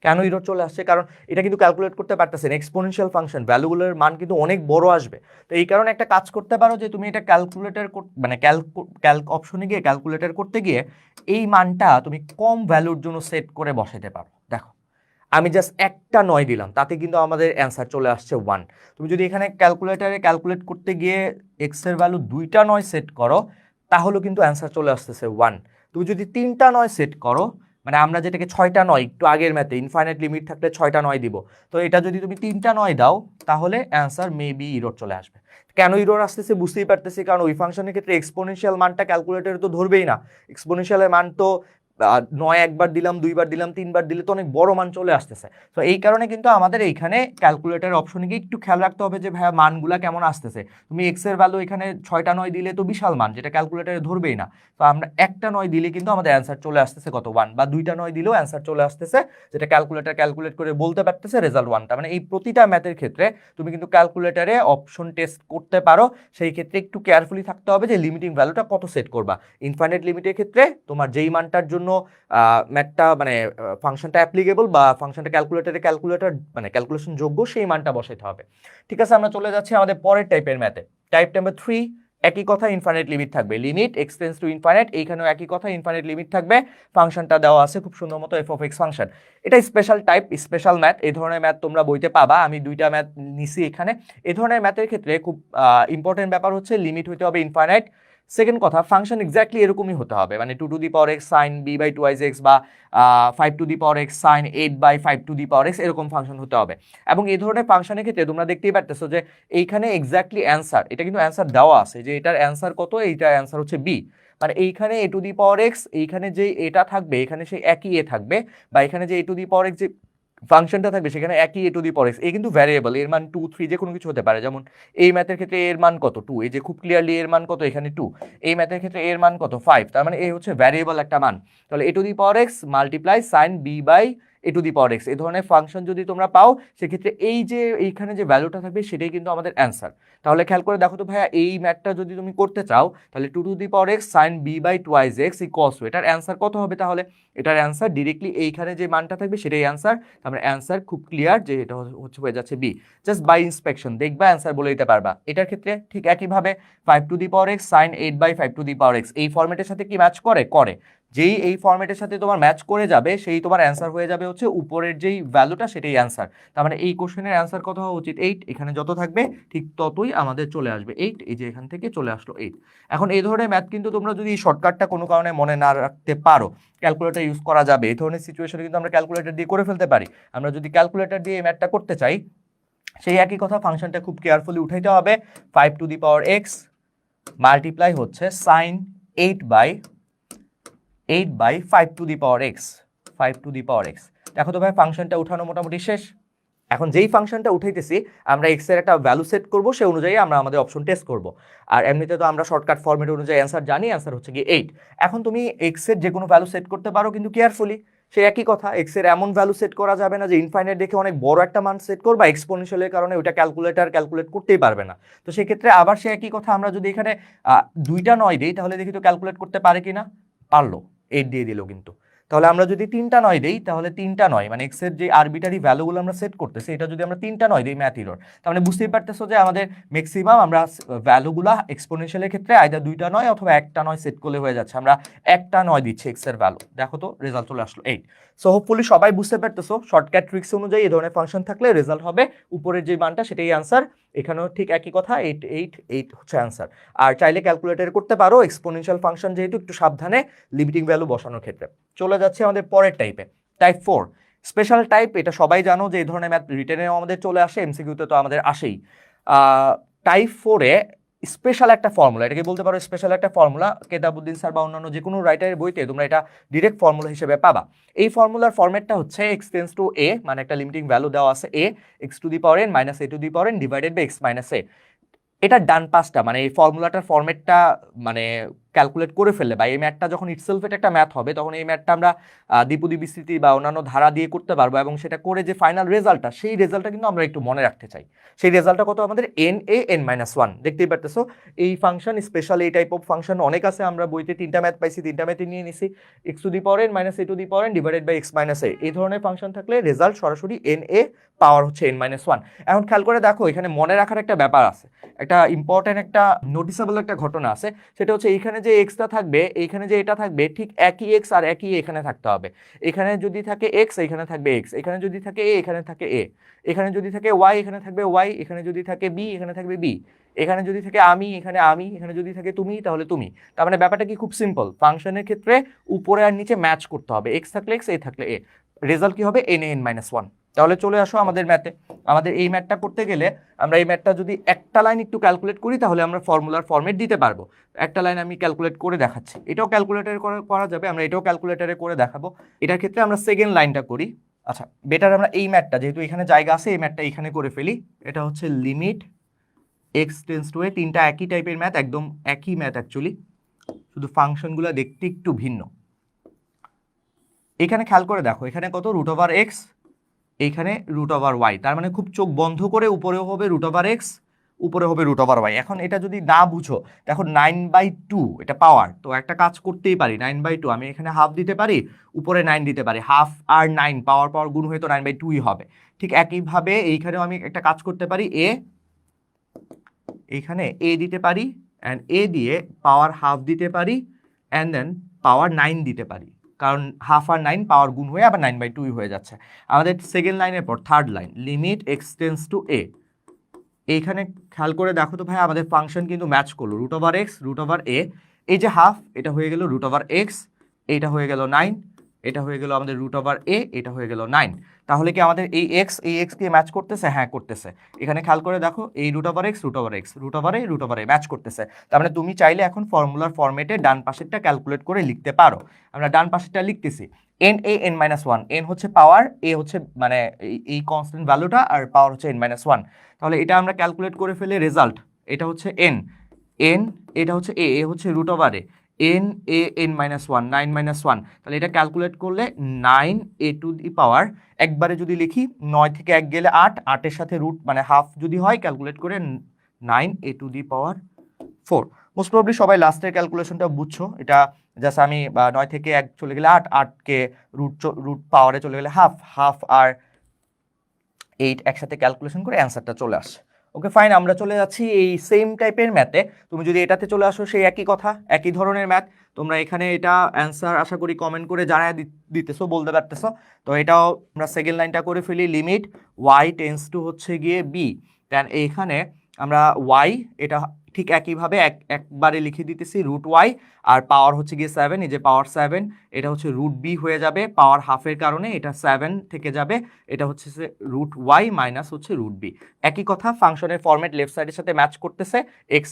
কেন ইরর চলে আসছে? কারণ এটা কিন্তু ক্যালকুলেট করতে পারতেছেন, এক্সপোনেনশিয়াল ফাংশন, ভ্যালুগুলোর মান কিন্তু অনেক বড় আসবে। তো এই কারণে একটা কাজ করতে পারো যে তুমি এটা ক্যালকুলেটর মানে ক্যালক অপশনে গিয়ে ক্যালকুলেটর করতে গিয়ে এই মানটা তুমি কম ভ্যালুর জন্য সেট করে বসাতে পারো। দেখো আমি জাস্ট একটা 9 দিলাম, তাতে কিন্তু আমাদের অ্যান্সার চলে আসছে 1। তুমি যদি এখানে ক্যালকুলেটরে ক্যালকুলেট করতে গিয়ে এক্স এর ভ্যালু 2টা 9 সেট করো, তাহলে কিন্তু অ্যান্সার চলে আসতেছে 1। তুমি যদি 3টা 9 সেট করো, মানে আমরা যেটাকে 6টা 9 একটু আগের ম্যাথে ইনফাইনাইট লিমিট থাকলে 6টা 9 দিব, তো এটা যদি তুমি 3টা 9 দাও তাহলে অ্যান্সার মেবি ইরর চলে আসবে। কেন ইরর আসতেছে বুঝতেই পারতেছি, কারণ ওই ফাংশনের ক্ষেত্রে এক্সপোনেনশিয়াল মানটা ক্যালকুলেটরে তো ধরবেই না। এক্সপোনেনশিয়ালের মান তো 9 একবার দিলাম, 2বার দিলাম, 3বার দিলে তো অনেক বড় মান চলে আসতেছে। তো এই কারণে কিন্তু আমাদের এইখানে ক্যালকুলেটর অপশনে গিয়ে একটু খেয়াল রাখতে হবে যে ভাইয়া মানগুলা কেমন আসতেছে। তুমি এক্স এর ভ্যালু এখানে 6টা 9 দিলে তো বিশাল মান, যেটা ক্যালকুলেটরে ধরবেই না। তো আমরা একটা 9 দিলে কিন্তু আমাদের অ্যান্সার চলে আসতেছে কত, 1, বা 2টা 9 দিলেও অ্যান্সার চলে আসতেছে, যেটা ক্যালকুলেটর ক্যালকুলেট করে বলতে পারতেছে রেজাল্ট 1। তার মানে এই প্রতিটা ম্যাথের ক্ষেত্রে তুমি কিন্তু ক্যালকুলেটরে অপশন টেস্ট করতে পারো। সেই ক্ষেত্রে একটু কেয়ারফুলি থাকতে হবে যে লিমিটিং ভ্যালুটা কত সেট করবা। ইনফাইনাইট লিমিটের ক্ষেত্রে তোমার যেই মানটার জন্য ম্যাথটা মানে ফাংশনটা অ্যাপ্লিকেবল বা ফাংশনটা ক্যালকুলেটর মানে ক্যালকুলেশন যোগ্য, সেই মানটা বসাইতে হবে। ঠিক আছে, আমরা চলে যাচ্ছি আমাদের পরের টাইপের ম্যাথে। টাইপ নাম্বার 3, একই কথা, ইনফাইনাইট লিমিট থাকবে, limit x tends to infinite. এইখানেও একই কথা, ইনফাইনাইট লিমিট থাকবে, ফাংশনটা দেওয়া আছে খুব সুন্দর মতো এফ অফ এক্স ফাংশন। এটা স্পেশাল টাইপ, স্পেশাল ম্যাথ। এই ধরনের ম্যাথ তোমরা বইতে পাবা, আমি 2টা ম্যাথ নিছি এখানে। এই ধরনের ম্যাথের ক্ষেত্রে খুব ইম্পর্টেন্ট ব্যাপার হচ্ছে লিমিট হইতে হবে ইনফাইনাইট। সেকেন্ড কথা, ফাংশন এক্স্যাক্টলি এরকমই হতে হবে, মানে 2 to the power x sine b by 2x বা 5 to the power x sine 8 by 5 to the power x, এরকম ফাংশন হতে হবে। এবং এই ধরনের ফাংশনের ক্ষেত্রে তোমরা দেখতেই পারতেছো যে এইখানে এক্স্যাক্টলি অ্যান্সার, এটা কিন্তু অ্যান্সার দেওয়া আছে যে এটার অ্যান্সার কত, এইটার অ্যান্সার হচ্ছে বি। মানে এইখানে এ টু দি পাওয়ার এক্স, এইখানে যে এটা থাকবে এখানে সেই একই এ থাকবে, বা এখানে যে এ টু দি পাওয়ার এক্স যে ফাংশনটা থাকবে সেখানে একই এ টু দি পাওয়ার এক্স। এ কিন্তু ভ্যারিয়েবল, এর মান 2, 3 যে কোনো কিছু হতে পারে। যেমন এই ম্যাথের ক্ষেত্রে এর মান কত 2, এই যে খুব ক্লিয়ারলি এর মান কত এখানে 2। এই ম্যাথের ক্ষেত্রে এর মান কত 5, তার মানে এ হচ্ছে ভ্যারিয়েবল একটা মান। তাহলে a to the power x multiply sine b by a to the power x, এই ধরনের ফাংশন যদি তোমরা পাও সেক্ষেত্রে এই যে এইখানে যে ভ্যালুটা থাকবে সেটাই কিন্তু আমাদের অ্যান্সার। তাহলে খেয়াল করে দেখো তো ভাইয়া, এই ম্যাথটা যদি তুমি করতে চাও তাহলে 2 to the power x sine b by 2x equals to, এটার অ্যান্সার কত হবে? তাহলে এটার অ্যান্সার ডিরেক্টলি এইখানে যে মানটা থাকবে সেটাই অ্যান্সার। তার অ্যান্সার খুব ক্লিয়ার যে এটা হচ্ছে হয়ে যাচ্ছে বি। জাস্ট বাই ইন্সপেকশন দেখবা অ্যান্সার বলে দিতে পারবা। এটার ক্ষেত্রে ঠিক একইভাবে 5 to the power x sine 8 by 5 to the power x, এই ফরম্যাটের সাথে কি ম্যাচ করে? করে। যেই এই ফরম্যাটের সাথে তোমার ম্যাচ করে যাবে সেই তোমার অ্যান্সার হয়ে যাবে হচ্ছে উপরের যেই ভ্যালুটা সেটাই অ্যান্সার। তার মানে এই কোশ্চেনের অ্যান্সার কত হওয়া উচিত? 8। এখানে যত থাকবে ঠিক ততই আমাদের চলে আসবে 8। এই যে এখান থেকে চলে আসলো 8। এখন এই ধরনের ম্যাথ কিন্তু তোমরা যদি শর্টকাটটা কোনো কারণে মনে না রাখতে পারো, ক্যালকুলেটর ইউজ করা যাবে। এই ধরনের সিচুয়েশনে কিন্তু আমরা ক্যালকুলেটর দিয়ে করে ফেলতে পারি। আমরা যদি ক্যালকুলেটর দিয়ে এই ম্যাথটা করতে চাই, সেই একই কথা, ফাংশনটা খুব কেয়ারফুলি উঠাইতে হবে। 5 to the power x multiply হচ্ছে sine 8 by 5 to the power x, 5 to the power x. দেখো তো ভাই, ফাংশনটা উঠানো মোটামুটি শেষ। এখন যেই ফাংশনটা উঠাইতেছি আমরা এক্স এর একটা ভ্যালু সেট করব, সেই অনুযায়ী আমরা আমাদের অপশন টেস্ট করব। আর এমনিতে তো আমরা শর্টকাট ফরম্যাট অনুযায়ী অ্যান্সার জানি, অ্যান্সার হচ্ছে কি 8। এখন তুমি এক্স এর যে কোনো ভ্যালু সেট করতে পারো, কিন্তু কেয়ারফুলি। সেই একই কথা, এক্স এর এমন ভ্যালু সেট করা যাবে না যে ইনফাইনাইট দেখে অনেক বড় একটা মান সেট করবা, এক্সপোনেনশিয়ালের কারণে ওইটা ক্যালকুলেট করতেই পারবে না। তো সেক্ষেত্রে আবার সেই একই কথা, আমরা যদি এখানে 2টা 9 দিই তাহলে দেখি তো ক্যালকুলেট করতে পারে কিনা। পারলো, 8 দিয়ে দিল কিন্তু। তাহলে আমরা যদি 3টা 9 দেই তাহলে 3টা 9 মানে এক্স এর যে আরবিটারি ভ্যালুগুলো আমরা সেট করতেছি, এটা যদি আমরা 3টা 9 দিই, ম্যাথ ইরর। তার মানে বুঝতেই পারতেছো যে আমাদের ম্যাক্সিমাম আমরা ভ্যালুগুলা এক্সপোনেনশিয়ালের ক্ষেত্রে আইদার 2টা 9 অথবা একটা 9 সেট করলে হয়ে যাচ্ছে। আমরা একটা 9 দিচ্ছি এক্স এর ভ্যালু, দেখো তো রেজাল্ট চলে আসলো 8। সো হোপফুলি সবাই বুঝতে পারতেছো শর্টকাট ট্রিক্স অনুযায়ী এই ধরনের ফাংশন থাকলে রেজাল্ট হবে উপরের যে মানটা সেটাই অ্যান্সার। এখানেও ঠিক একই কথা, 8 হচ্ছে অ্যান্সার। আর চাইলে ক্যালকুলেটর করতে পারো, এক্সপোনেনশিয়াল ফাংশন যেহেতু, একটু সাবধানে লিমিটিং ভ্যালু বসানোর ক্ষেত্রে। চলে যাচ্ছে আমাদের পরের টাইপে, টাইপ 4 স্পেশাল টাইপ। এটা সবাই জানো যে এই ধরনের ম্যাথ রিটেনেও আমাদের চলে আসে, এমসিকিউতে তো আমাদের আসেই। টাইপ 4-এ স্পেশাল একটা ফর্মুলা, এটাকে বলতে পারো স্পেশাল একটা ফর্মুলা। কেতাবুদ্দিন স্যার বা অন্যান্য যে কোনো রাইটারের বইতে তোমরা এটা ডিরেক্ট ফর্মুলা হিসেবে পাবা। এই ফর্মুলার ফরম্যাটটা হচ্ছে এক্স টেন্ডস টু এ, মানে একটা লিমিটিং ভ্যালু দেওয়া আছে a, x to the power n minus a to the power n divided by x minus a. এটার ডান পাশটা মানে এই ফর্মুলাটার ফরম্যাটটা মানে ক্যালকুলেট করে ফেললে বা এই ম্যাথটা যখন ইটসেলফ এটা একটা ম্যাথ হবে, তখন এই ম্যাথটা আমরা দ্বিপদী বিস্তৃতি বা অন্যান্য ধারা দিয়ে করতে পারবো, এবং সেটা করে যে ফাইনাল রেজাল্টটা, সেই রেজাল্টটা কিন্তু আমরা একটু মনে রাখতে চাই। সেই রেজাল্টটা কত আমাদের n(a)n-1, দেখতেই পারতেছো এই ফাংশন, স্পেশাল এই টাইপ অফ ফাংশন অনেক আছে, আমরা বইতে 3টা ম্যাথ পাইছি, 3টা ম্যাথে নিয়ে নিছি x⁻n - a⁻n divided by x - a, এই ধরনের ফাংশন থাকলে রেজাল্ট সরাসরি n(a) পাওয়ার হচ্ছে n-1। এখন খেয়াল করে দেখো এখানে মনে রাখার একটা ব্যাপার আছে, একটা ইম্পর্টেন্ট একটা নোটিসেবল একটা ঘটনা আছে, সেটা হচ্ছে এইখানে যে এক্সটা থাকবে, এইখানে যে এটা থাকবে, ঠিক একই এক্স আর একই এখানে থাকতে হবে। এখানে যদি থাকে এক্স, এখানে থাকবে এক্স, এখানে যদি থাকে এ, এখানে থাকে এ, এখানে যদি থাকে ওয়াই, এখানে থাকবে ওয়াই, এখানে যদি থাকে বি, এখানে থাকবে বি, এখানে যদি থাকে আমি, এখানে আমি, এখানে যদি থাকে তুমি, তাহলে তুমি। তার মানে ব্যাপারটা কি খুব সিম্পল, ফাংশনের ক্ষেত্রে উপরে আর নিচে ম্যাচ করতে হবে, এক্স থাকলে এক্স, এ থাকলে এ, রেজাল্ট কি হবে n(a)n-1। তাহলে চলে আসো আমাদের ম্যাথে। আমাদের এই ম্যাথটা করতে গেলে আমরা এই ম্যাথটা যদি একটা লাইন একটু ক্যালকুলেট করি, তাহলে আমরা ফর্মুলার ফরম্যাট দিতে পারবো। একটা লাইন আমি ক্যালকুলেট করে দেখাচ্ছি, এটাও ক্যালকুলেটারে করা যাবে, আমরা এটাও ক্যালকুলেটারে করে দেখাবো। এটার ক্ষেত্রে আমরা সেকেন্ড লাইনটা করি। আচ্ছা, বেটার আমরা এই ম্যাথটা, যেহেতু এখানে জায়গা আছে, এই ম্যাথটা এখানে করে ফেলি। এটা হচ্ছে লিমিট x→a, তিনটা একই টাইপের ম্যাথ, একদম একই ম্যাথ অ্যাকচুয়ালি, শুধু ফাংশনগুলো দেখতে একটু ভিন্ন। এখানে খেয়াল করে দেখো, এখানে কত √(x), এইখানে √(y), তার মানে খুব চোখ বন্ধ করে উপরেও হবে √(x), উপরে হবে √(y). এখন এটা যদি না বুঝো, দেখো 9/2 এটা পাওয়ার, তো একটা কাজ করতেই পারি, 9/2 আমি এখানে হাফ দিতে পারি, উপরে 9 দিতে পারি, হাফ আর 9 পাওয়ার পাওয়ার গুণ হয়ে তো 9/2ই হবে। ঠিক একইভাবে এইখানেও আমি একটা কাজ করতে পারি, এইখানে এ দিতে পারি, অ্যান্ড এ দিয়ে পাওয়ার হাফ দিতে পারি, অ্যান্ড দেন পাওয়ার 9 দিতে পারি, কারণ হাফ আর 9 পাওয়ার গুণ হয়ে আবার 9/2 হয়ে যাচ্ছে। আমাদের সেকেন্ড লাইনের পর থার্ড লাইন, লিমিট x→a, এইখানে খেয়াল করে দেখো তো ভাই, আমাদের ফাংশন কিন্তু ম্যাচ করলো, √(x, √(a), এই যে হাফ, এটা হয়ে গেল √(x), এইটা হয়ে গেল 9, এটা হয়ে গেল আমাদের √(a), এটা হয়ে গেল 9। তাহলে কি আমাদের এই x কে ম্যাচ করতেছে? হ্যাঁ করতেছে। এখানে খেয়াল করে দেখো, এই √(x, √(x, √(a) ম্যাচ করতেছে। তার মানে তুমি চাইলে এখন ফর্মুলার ফরম্যাটে ডান পাশেরটা ক্যালকুলেট করে লিখতে পারো। আমরা ডান পাশেরটা লিখতেছি, n(a)n-1, n হচ্ছে পাওয়ার, a হচ্ছে মানে এই কনস্ট্যান্ট ভ্যালুটা, আর পাওয়ার হচ্ছে n-1। তাহলে এটা আমরা ক্যালকুলেট করে ফেলে রেজাল্ট, এটা হচ্ছে n, এটা হচ্ছে a হচ্ছে √(a), n(a)n-1, 9-1, তাহলে এটা ক্যালকুলেট করলে 9a⁴, একবারে যদি লিখি 9 থেকে 1 গেলে 8, 8-এর সাথে রুট মানে হাফ যদি হয়, ক্যালকুলেট করে 9a⁴। মোস্ট প্রবাবলি সবাই লাস্টের ক্যালকুলেশনটা বুঝছো, এটা জাস্ট আমি 9 থেকে 1 চলে গেলে 8, 8কে রুট পাওয়ারে চলে গেলে হাফ, হাফ আর 8 একসাথে ক্যালকুলেশন করে অ্যান্সারটা চলে আসে। ওকে ফাইন, আমরা চলে যাচ্ছি এই সেম টাইপের ম্যাথে। তুমি যদি এটাতে চলে আসো, সেই একই কথা, একই ধরনের ম্যাথ। তোমরা এখানে এটা অ্যান্সার আশা করি কমেন্ট করে জানায় দিতেছো, বলতে পারতেছো। তো এটাও আমরা সেকেন্ড লাইনটা করে ফেলি, লিমিট y হচ্ছে গিয়ে b, দেন এইখানে আমরা y, এটা ঠিক একইভাবে একবারে লিখে দিতেছি √y, আর পাওয়ার হচ্ছে গিয়ে 7, এই যে পাওয়ার 7, এটা হচ্ছে √b হয়ে যাবে, পাওয়ার হাফের কারণে এটা 7 থেকে যাবে, এটা হচ্ছে √y মাইনাস হচ্ছে √b। একই কথা, ফাংশনের ফরম্যাট লেফট সাইডের সাথে ম্যাচ করতেছে, x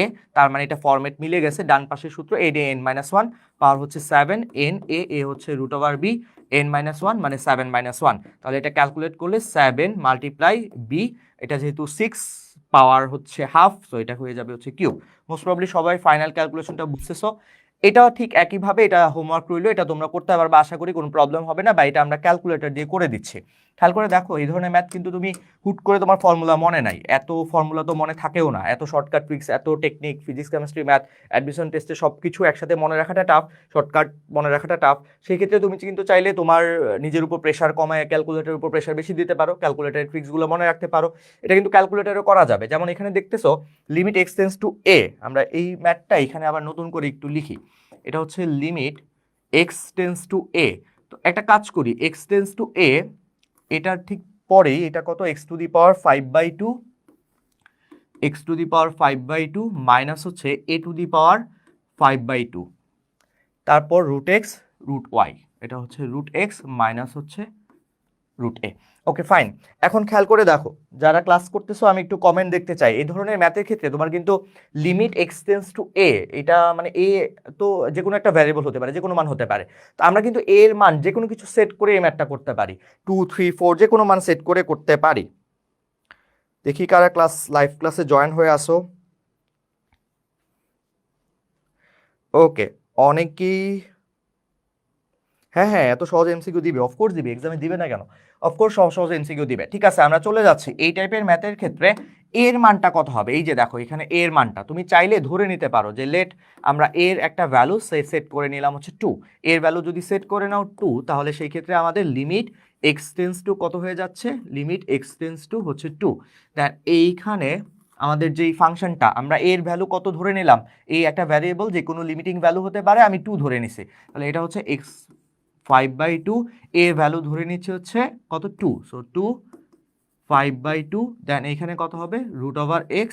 a, তার মানে এটা ফরম্যাট মিলে গেছে। ডান পাশের সূত্র n(a)n-1, পাওয়ার হচ্ছে 7, n হচ্ছে √b, n-1 মানে 7-1, তাহলে এটা ক্যালকুলেট করলে 7 মাল্টিপ্লাই b, এটা যেহেতু 6, পাওয়ার হচ্ছে হাফ, সো এটা হয়ে যাবে হচ্ছে কিউব। মোস্ট প্রবাবলি সবাই ফাইনাল ক্যালকুলেশনটা বুঝতেছো। এটাও ঠিক একইভাবে, এটা হোমওয়ার্ক রইলো, এটা তোমরা করতে পারবে, আশা করি কোনো প্রবলেম হবে না, বা এটা আমরা ক্যালকুলেটর দিয়ে করে দিচ্ছি। খেয়াল করে দেখো, এই ধরনের ম্যাথ কিন্তু তুমি হুট করে তোমার ফর্মুলা মনে নাই, এত ফর্মুলা তো মনে থাকেও না, এত শর্টকাট ট্রিক্স, এত technique, physics, chemistry, math, admission টেস্টে সব কিছু একসাথে মনে রাখাটা টাফ, শর্টকাট মনে রাখাটা টাফ। সেই ক্ষেত্রে তুমি কিন্তু চাইলে তোমার নিজের উপর প্রেশার কমায় ক্যালকুলেটরের উপর প্রেশার বেশি দিতে পারো, ক্যালকুলেটরের ট্রিক্সগুলো মনে রাখতে পারো। এটা কিন্তু ক্যালকুলেটরে করা যাবে। যেমন এখানে দেখতেছো লিমিট x→a, আমরা এই ম্যাথটা এখানে আবার নতুন করে একটু লিখি, এটা হচ্ছে লিমিট x→a। তো একটা কাজ করি, x→a, এটার ঠিক পরেই এটা কত, x⁵/2, x⁵/2 মাইনাস হচ্ছে a⁵/2, তারপর √x, √y, এটা হচ্ছে √x মাইনাস হচ্ছে √a। ওকে ফাইন, এখন খেয়াল করে দেখো, যারা ক্লাস করতেছো আমি একটু কমেন্ট দেখতে চাই। এই ধরনের ম্যাথের ক্ষেত্রে তোমার কিন্তু লিমিট x→a, এটা মানে a তো যে কোনো একটা ভ্যারিয়েবল হতে পারে, যে কোনো মান হতে পারে, তো আমরা কিন্তু a এর মান যে কোনো কিছু সেট করে এই ম্যাথটা করতে পারি, 2, 3, 4 যে কোনো মান সেট করে করতে পারি। দেখি কারা লাইভ ক্লাসে জয়েন হয়ে আসো। ওকে, অনেকেই হ্যাঁ, এত সহজ এমসিকিউ দিবে, অফকোর্স দিবে, এক্সামে দিবে না কেন? অফকোর্স সহজ সহজ এমসিকিউ দিবে। ঠিক আছে, আমরা চলে যাচ্ছি এই টাইপের ম্যাথের ক্ষেত্রে এর মানটা কত হবে। এই যে দেখো এখানে এর মানটা তুমি চাইলে ধরে নিতে পারো যে লেট আমরা এর একটা ভ্যালু সেট করে নিলাম হচ্ছে 2। এর ভ্যালু যদি সেট করে নাও 2, তাহলে সেই ক্ষেত্রে আমাদের লিমিট এক্সটেন্স টু কত হয়ে যাচ্ছে, লিমিট এক্সটেন্স টু হচ্ছে 2। দেন এইখানে আমাদের যেই ফাংশনটা আমরা এর ভ্যালু কত ধরে নিলাম, এই একটা ভ্যারিয়েবল যে কোনো লিমিটিং ভ্যালু হতে পারে, আমি 2 ধরে নিছি, তাহলে এটা হচ্ছে এক্স 5/2, এর ভ্যালু ধরে নিচ্ছে হচ্ছে কত 2, সো 2 5/2, দেন এখানে কত হবে √(x)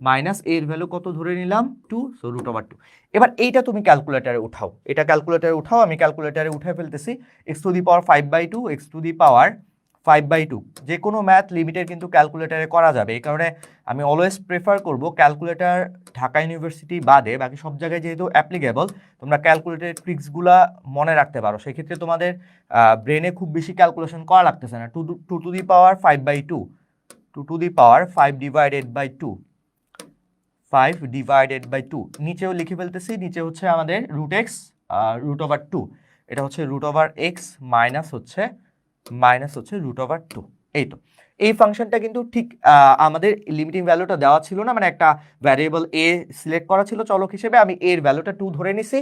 মাইনাস এর ভ্যালু কত ধরে নিলাম 2, সো √2। এবার এইটা তুমি ক্যালকুলেটারে উঠাও, এটা ক্যালকুলেটারে উঠাও, আমি ক্যালকুলেটারে উঠে ফেলতেছি। x⁵5/2, x⁵5/2, যে কোনো ম্যাথ লিমিটের কিন্তু ক্যালকুলেটারে করা যাবে। এই কারণে আমি অলওয়েজ প্রেফার করব ক্যালকুলেটার ঢাকা ইউনিভার্সিটি বাদে বাকি সব জায়গায় যেহেতু অ্যাপ্লিকেবল, তোমরা ক্যালকুলেটারের ট্রিক্সগুলা মনে রাখতে পারো। সেক্ষেত্রে তোমাদের ব্রেনে খুব বেশি ক্যালকুলেশন করা লাগতেছে না। 2^5/2, 2^5 5/2, নিচেও লিখে ফেলতেছি, নিচে হচ্ছে আমাদের √x √2, এটা হচ্ছে √x মাইনাস হচ্ছে √2। এই তো, এই ফাংশনটা কিন্তু ঠিক আমাদের লিমিটিং ভ্যালুটা দেওয়া ছিল না, মানে একটা ভ্যারিয়েবল এ সিলেক্ট করা ছিল চলক হিসেবে, আমি এর ভ্যালুটা 2 ধরে নিছি।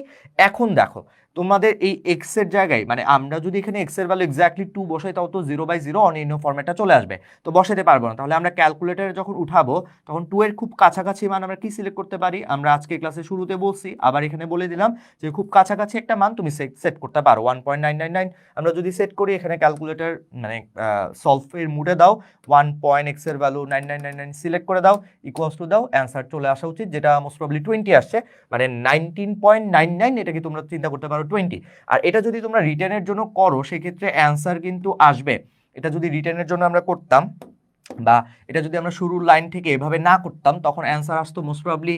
এখন দেখো তোমাদের এই এক্স এর জায়গায়, মানে আমরা যদি এখানে এক্স এর ভ্যালু এক্স্যাক্টলি 2 বসাই, তাও তো 0/0 অনির্ণ ফরম্যাটটা চলে আসবে, তো বসাতে পারবো না। তাহলে আমরা ক্যালকুলেটারে যখন উঠাবো তখন 2 এর খুব কাছাকাছি মান আমরা কি সিলেক্ট করতে পারি, আমরা আজকে ক্লাসে শুরুতে বলছি, আবার এখানে বলে দিলাম যে খুব কাছাকাছি একটা মান তুমি সেট করতে পারো 1.999। আমরা যদি সেট করি, এখানে ক্যালকুলেটর মানে সলভের মুডে দাও, 1.x এর ভ্যালু 9999 সিলেক্ট করে দাও, ইকুয়ালস টু দাও, অ্যান্সার চলে আসা উচিত, যেটা মোস্ট প্রবাবলি 20 আসছে, মানে 19.99, এটাকে তোমরা চিন্তা করতে পারো 20। আর এটা যদি তোমরা রিটার্নের জন্য করো, সেক্ষেত্রে অ্যান্সার কিন্তু আসবে, এটা যদি রিটার্নের জন্য আমরা করতাম, বা এটা যদি আমরা শুরুর লাইন থেকে এভাবে না করতাম, তখন অ্যান্সার আসতো মোস্ট প্রবাবলি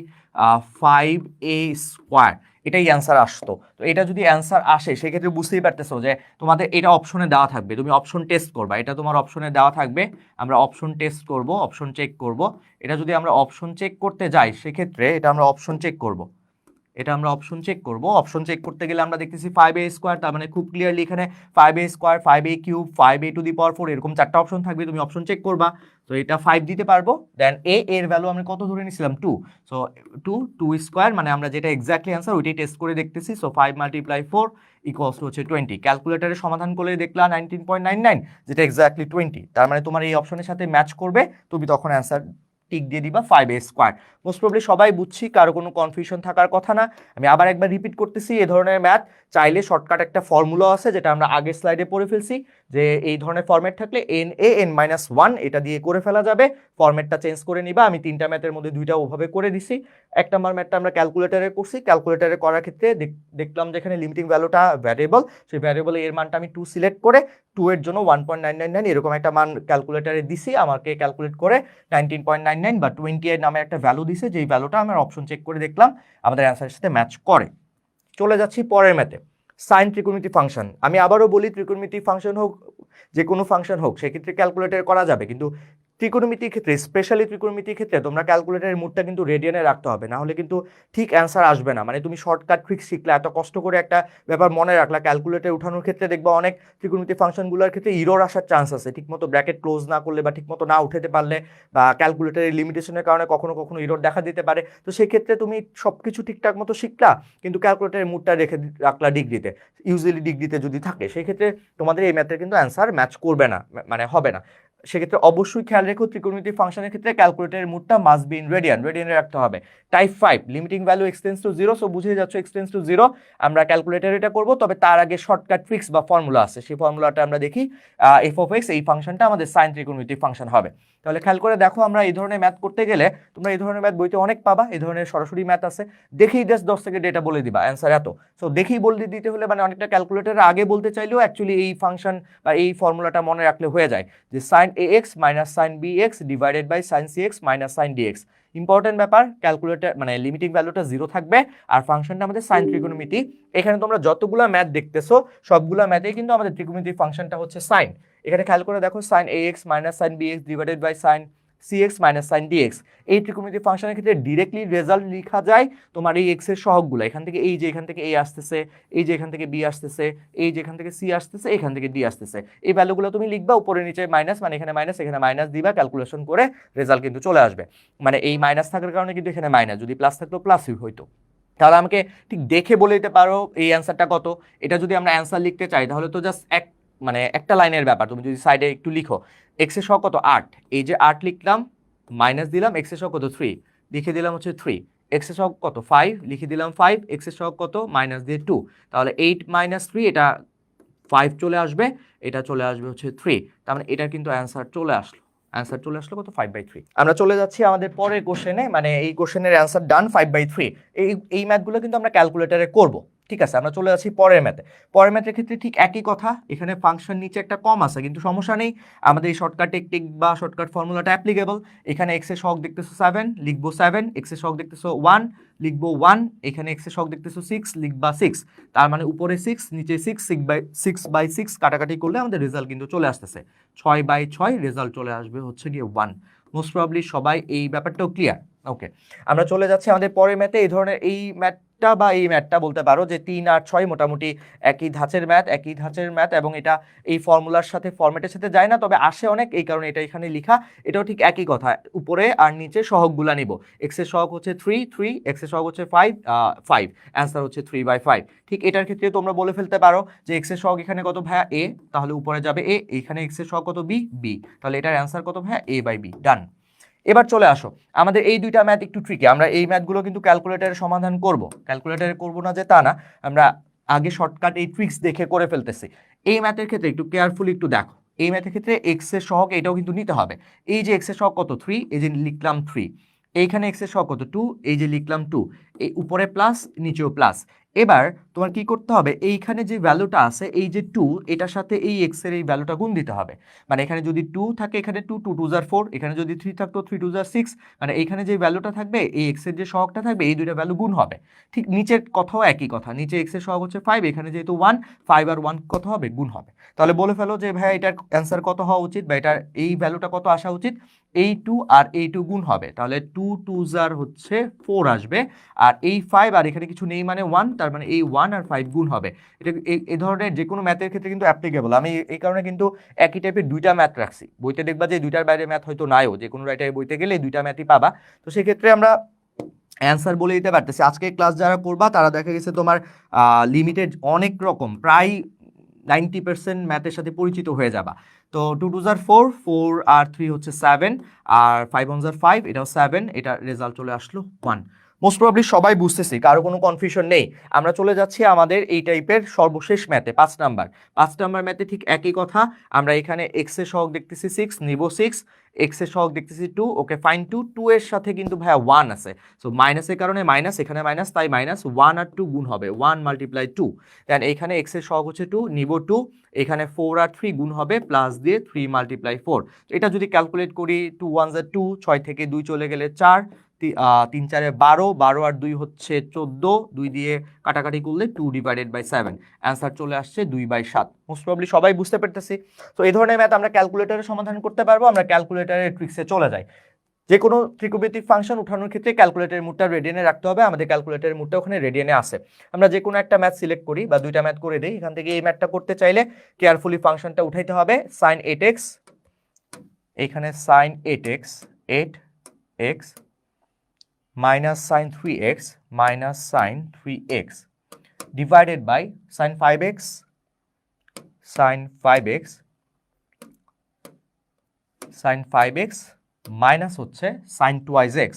5a², এটাই অ্যান্সার আসতো। তো এটা যদি অ্যান্সার আসে, সেক্ষেত্রে বুঝতেই পারতেছো যে তোমাদের এটা অপশনে দেওয়া থাকবে, তুমি অপশন টেস্ট করবা, এটা তোমার অপশনে দেওয়া থাকবে, আমরা অপশন টেস্ট করব, অপশন চেক করব। এটা যদি আমরা অপশন চেক করতে যাই, সেক্ষেত্রে এটা আমরা অপশন চেক করব, অপশন চেক করতে গেলে আমরা দেখতেছি 5a², তার মানে খুব ক্লিয়ারলি এখানে 5a², 5a³ 5a⁴ এরকম 4টা অপশন থাকবে, তুমি অপশন চেক করবা। তো এটা 5 দিতে পারবো। দেন এর ভ্যালু আমরা কত ধরে নিছিলাম 2, সো 2² মানে আমরা যেটা এক্স্যাক্টলি অ্যান্সার ওইটাই টেস্ট করে দেখতেছি। সো 5 × 4 = হচ্ছে 20। ক্যালকুলেটারে সমাধান করলে দেখলা 19.99, যেটা এক্স্যাক্টলি 20, তার মানে তোমার এই অপশনের সাথে ম্যাচ করবে, তুমি তখন অ্যান্সার টিক দিয়ে দিবা 5a²। মোস্ট প্রবলি সবাই বুঝছি, কারো কোনো কনফিউশন থাকার কথা না। আমি আবার একবার রিপিট করতেছি, এই ধরনের ম্যাথ চাইলে শর্টকাট একটা ফর্মুলা আছে, যেটা আমরা আগের স্লাইডে পড়ে ফেলছি, যে এই ধরনের ফরম্যাট থাকলে n এটা দিয়ে করে ফেলা যাবে। ফরম্যাটটা চেঞ্জ করে নিবা, আমি 3টা ম্যাথের মধ্যে 2টা ওভাবে করে দিছি। 1 নম্বর ম্যাথটা আমরা ক্যালকুলেটারে করছি, ক্যালকুলেটারে করার ক্ষেত্রে দেখলাম যেখানে লিমিটিং ভ্যালুটা ভ্যারিয়েবল, সেই ভ্যারিয়েবলে এর মানটা আমি 2 সিলেক্ট করে 2 এর জন্য 1.999 এরকম একটা মান ক্যালকুলেটারে দিছি, আমাকে ক্যালকুলেট করে 19.99 বা 28 নামে একটা ভ্যালু দিছে, যেই ভ্যালুটা আমরা অপশন চেক করে দেখলাম আমাদের অ্যান্সারের সাথে ম্যাচ করে। চলে যাচ্ছি পরের ম্যাথে, সাইন ত্রিকোণমিতি ফাংশন। আমি আবারও বলি, ত্রিকোণমিতি ফাংশন হোক, যে কোনো ফাংশন হোক, সেক্ষেত্রে ক্যালকুলেটর করা যাবে, কিন্তু ত্রিকোণমিতির ক্ষেত্রে, স্পেশালি ত্রিকোণমিতির ক্ষেত্রে তোমরা ক্যালকুলেটরের মুডটা কিন্তু রেডিয়ানে রাখতে হবে, না হলে কিন্তু ঠিক অ্যান্সার আসবে না। মানে তুমি শর্টকাট ট্রিক শিখলে, এত কষ্ট করে একটা ব্যাপার মনে রাখলা, ক্যালকুলেটর উঠানোর ক্ষেত্রে দেখবা অনেক ত্রিকোণমিতি ফাংশনগুলোর ক্ষেত্রে ইরর আসার চান্স আছে, ঠিকমতো ব্র্যাকেট ক্লোজ না করলে বা ঠিকমতো না উঠাতে পারলে, বা ক্যালকুলেটরের লিমিটেশনের কারণে কখনো কখনো ইরর দেখা দিতে পারে। তো সেক্ষেত্রে তুমি সব কিছু ঠিকঠাক মতো শিখলা, কিন্তু ক্যালকুলেটরের মুডটা রাখলা ডিগ্রিতে, ইউজুয়ালি ডিগ্রিতে যদি থাকে, সেক্ষেত্রে তোমাদের এই ম্যাথের কিন্তু অ্যান্সার ম্যাচ করবে না, মানে হবে না। সেক্ষেত্রে অবশ্যই খেয়াল রেখো, ত্রিকোণমিতিক ফাংশনের ক্ষেত্রে ক্যালকুলেটরের মুডটা মাস্ট বি ইন রেডিয়ানে রাখতে হবে। Type 5 limiting value এক্সটেন্স to 0, so বুঝে যাচ্ছ এক্সটেন্স টু 0 আমরা ক্যালকুলেটরে এটা করব। তবে তার আগে শর্টকাট ট্রিক্স বা ফর্মুলা আছে, সেই ফর্মুলাটা আমরা দেখি। f(x) এই ফাংশনটা আমাদের সাইন ত্রিকোণমিতিক ফাংশন হবে। তাহলে খেয়াল করে দেখো, আমরা এই ধরনের ম্যাথ করতে গেলে, তোমরা এই ধরনের ম্যাথ বইতে অনেক পাবা, এই ধরনের সরাসরি ম্যাথ আছে, দেখেই জাস্ট 10 সেকেন্ড এটা বলে দিবা অ্যান্সার এত। সো দেখেই বলে দিতে হলে, মানে অনেকটা ক্যালকুলেটরের আগে বলতে চাইলেও অ্যাকচুয়ালি এই ফাংশন বা এই ফর্মুলাটা মনে রাখলে হয়ে যায়, যে sine ax minus sine bx divided by sine cx minus sine dx। Important ব্যাপার, ক্যালকুলেটর মানে লিমিটিং ভ্যালুটা 0 থাকবে, আর ফাংশনটা আমাদের সাইন ত্রিকোণমিতি। এখানে তোমরা যতগুলা ম্যাথ দেখতেছো, সবগুলা ম্যাথেই কিন্তু আমাদের ত্রিকোণমিতিক ফাংশনটা হচ্ছে সাইন। এখানে খেয়াল করে দেখো, sine ax minus sine bx divided by sine cx minus sine dx। এই ত্রিকোণমিতিক ফাংশনের ক্ষেত্রে ডিরেক্টলি রেজাল্ট লেখা যায় তোমার এই x এর সহগগুলো, এখান থেকে এই যে এখান থেকে a আসতেছে, এই যে এখান থেকে b আসতেছে, এই যে এখান থেকে c আসতেছে, এখান থেকে d আসতেছে, এই ভ্যালুগুলো তুমি লিখবা, উপরে নিচে মাইনাস, মানে এখানে মাইনাস এখানে মাইনাস দিবা, ক্যালকুলেশন করে রেজাল্ট কিন্তু চলে আসবে। মানে এই মাইনাস থাকার কারণে কিন্তু এখানে মাইনাস, যদি প্লাস থাকতো প্লাসই হইতো। তাহলে আমাকে ঠিক দেখে বলে দিতে পারো এই অ্যান্সারটা কত। এটা যদি আমরা অ্যান্সার লিখতে চাই তাহলে তো জাস্ট মানে একটা লাইনের ব্যাপার, তুমি যদি সাইডে একটু লিখো x এর সহগ কত 8, এই যে 8 লিখলাম, মাইনাস দিলাম x এর সহগ কত 3, লিখে দিলাম হচ্ছে 3, x এর সহগ কত 5, লিখে দিলাম 5, x এর সহগ কত মাইনাস দিয়ে 2, তাহলে 8 মাইনাস 3, এটা 5 চলে আসবে, এটা চলে আসবে হচ্ছে 3, তার মানে এটা কিন্তু অ্যান্সার চলে আসলো। অ্যান্সার চলে আসলো কত 5/3। আমরা চলে যাচ্ছি আমাদের পরের কোশ্চেনে, মানে এই কোশ্চেনের অ্যান্সার ডান 5/3। এই ম্যাথগুলো কিন্তু আমরা ক্যালকুলেটরে করব, ঠিক আছে। আমরা চলে যাচ্ছি পরের ম্যাথে। পরের ম্যাথের ক্ষেত্রে ঠিক একই কথা, এখানে ফাংশন নিচে একটা কম আছে কিন্তু সমস্যা নেই, আমাদের এই শর্টকাট টেকনিক বা শর্টকাট ফর্মুলাটা অ্যাপ্লিকেবল। এখানে x এর সহগ দেখতেছো 7, লিখবো 7, x এর সহগ দেখতেছো 1, লিখবো 1, এখানে x এর সহগ দেখতেছো 6, লিখবা 6, তার মানে উপরে 6 নিচে 6/6 কাটাকাটি করলে আমাদের রেজাল্ট কিন্তু চলে আসতেছে 6/6, রেজাল্ট চলে আসবে হচ্ছে গিয়ে 1। মোস্ট প্রবাবলি সবাই এই ব্যাপারটাও ক্লিয়ার। ওকে, আমরা চলে যাচ্ছি আমাদের পরের ম্যাথে। এই ধরনের এই ম্যাথটা বা এই ম্যাথটা বলতে পারো যে 3 আর 6 মোটামুটি একই ধাঁচের ম্যাথ, এবং এটা এই ফর্মুলার সাথে ফরম্যাটের সাথে যায় না, তবে আসে অনেক, এই কারণে এটা এখানে লেখা। এটাও ঠিক একই কথা, উপরে আর নিচে সহগগুলা নিব। x এর সহগ হচ্ছে 3, x এর সহগ হচ্ছে 5, অ্যান্সার হচ্ছে 3/5। ঠিক এটার ক্ষেত্রে তোমরা বলে ফেলতে পারো যে x এর সহগ এখানে কত ভাইয়া a, তাহলে উপরে যাবে a, এখানে x এর সহগ কত b, তাহলে এটার অ্যান্সার কত ভাইয়া a/b, ডান। এবার চলে আসো, আমাদের এই দুইটা ম্যাথ একটু ট্রিকি, আমরা এই ম্যাথগুলো কিন্তু ক্যালকুলেটরে সমাধান করব, ক্যালকুলেটরে করব না যে তা না, আমরা আগে শর্টকাট এই ট্রিক্স দেখে করে ফেলতেছি। এই ম্যাথের ক্ষেত্রে একটু কেয়ারফুলি একটু দেখো, এই ম্যাথের ক্ষেত্রে x এর সহগ এটাও কিন্তু নিতে হবে। এই যে x এর সহগ কত 3, এই যে লিখলাম 3, এইখানে x এর সহগ কত 2, এই যে লিখলাম 2, এই উপরে প্লাস নিচেও প্লাস। এবার তোমার কি করতে হবে, এইখানে যে ভ্যালুটা আছে এই যে 2, এটার সাথে এই x এর এই ভ্যালুটা গুণ দিতে হবে। মানে এখানে যদি 2 থাকে, এখানে 2, 2 2 4, এখানে যদি 3 থাকতো 3 2 6, মানে এইখানে যে ভ্যালুটা থাকবে এই x এর যে সহগটা থাকবে এই দুইটা ভ্যালু গুণ হবে। ঠিক নিচের কথাও একই কথা, নিচে x এর সহগ হচ্ছে 5, এখানে যেহেতু 1, 5 আর 1 কত হবে, গুণ হবে। তাহলে বলে ফেলো যে ভাই এটার অ্যান্সার কত হওয়া উচিত, বা এটার এই ভ্যালুটা কত আসা উচিত, এই 2 আর এই 2 গুণ হবে, তাহলে 2 2 হচ্ছে 4 আসবে, আর এই 5 আর এখানে কিছু নেই মানে 1, তার মানে এই 1 আর 5 গুণ হবে। এটা এই ধরনের যে কোনো ম্যাথের ক্ষেত্রে কিন্তু অ্যাপ্লিকেবল। আমি এই কারণে কিন্তু একই টাইপের দুইটা ম্যাথ রাখছি, বইতে দেখবা যে দুইটার বাইরে ম্যাথ হয়তো নাইও, যে কোনো রাইটারের বইতে গেলে দুইটা ম্যাথই পাবা। তো সেক্ষেত্রে আমরা অ্যান্সার বলে দিতে পারতেছি। আজকে ক্লাস যারা করবা তারা দেখা গেছে তোমার লিমিটেড অনেক রকম প্রায় 90% ম্যাথের সাথে পরিচিত হয়ে যাবা। তো 2 2 4, 4 আর 3 হচ্ছে 7, আর 5 1 5, এটাও 7, এটা রেজাল্ট চলে আসলো 1। মোস্ট প্রবাবলি সবাই বুঝতেছি, কারো কোনো কনফিউশন নেই। আমরা চলে যাচ্ছি আমাদের এই টাইপের সর্বশেষ ম্যাথে, 5 নাম্বার ম্যাথে ঠিক একই কথা। আমরা এখানে x এর সহগ দেখতেছি 6, নিব 6, x এর সহগ দেখতেছি 2, ওকে ফাইন 2 এর সাথে কিন্তু ভাইয়া 1 আছে, সো মাইনাসের কারণে মাইনাস, এখানে মাইনাস, তাই মাইনাস 1 আর 2 গুণ হবে, 1 মাল্টিপ্লাই 2, দেন এখানে x এর সহগ হচ্ছে 2, নিব 2, এখানে 4 আর 3 গুণ হবে, প্লাস দিয়ে 3 মাল্টিপ্লাই 4। এটা যদি ক্যালকুলেট করি 2 1 2, 6 থেকে 2 চলে গেলে 4, 3 4 12, 12 আর 2 হচ্ছে 14, 2 দিয়ে কাটাকাটি করলে 2/7, অ্যান্সার চলে আসছে 2/7। মোস্ট প্রবাবলি সবাই বুঝতে পারতেছি। তো এই ধরনের ম্যাথ আমরা ক্যালকুলেটরে সমাধান করতে পারবো। আমরা ক্যালকুলেটরের ট্রিক্সে চলে যাই। যে কোনো ত্রিকোণমিতিক ফাংশন উঠানোর ক্ষেত্রে ক্যালকুলেটরের মুডটা রেডিয়ানে রাখতে হবে, আমাদের ক্যালকুলেটরের মুডটা ওখানে রেডিয়ানে আছে। আমরা যে কোনো একটা ম্যাথ সিলেক্ট করি বা দুইটা ম্যাথ করে দিই, এখান থেকে এই ম্যাথটা করতে চাইলে কেয়ারফুলি ফাংশনটা উঠাইতে হবে, sin 8x, এখানে sin 8x, 8x minus sin 3x minus sin 3x divided by sin 5x, sin 5x, sin 5x minus হচ্ছে sin twice x,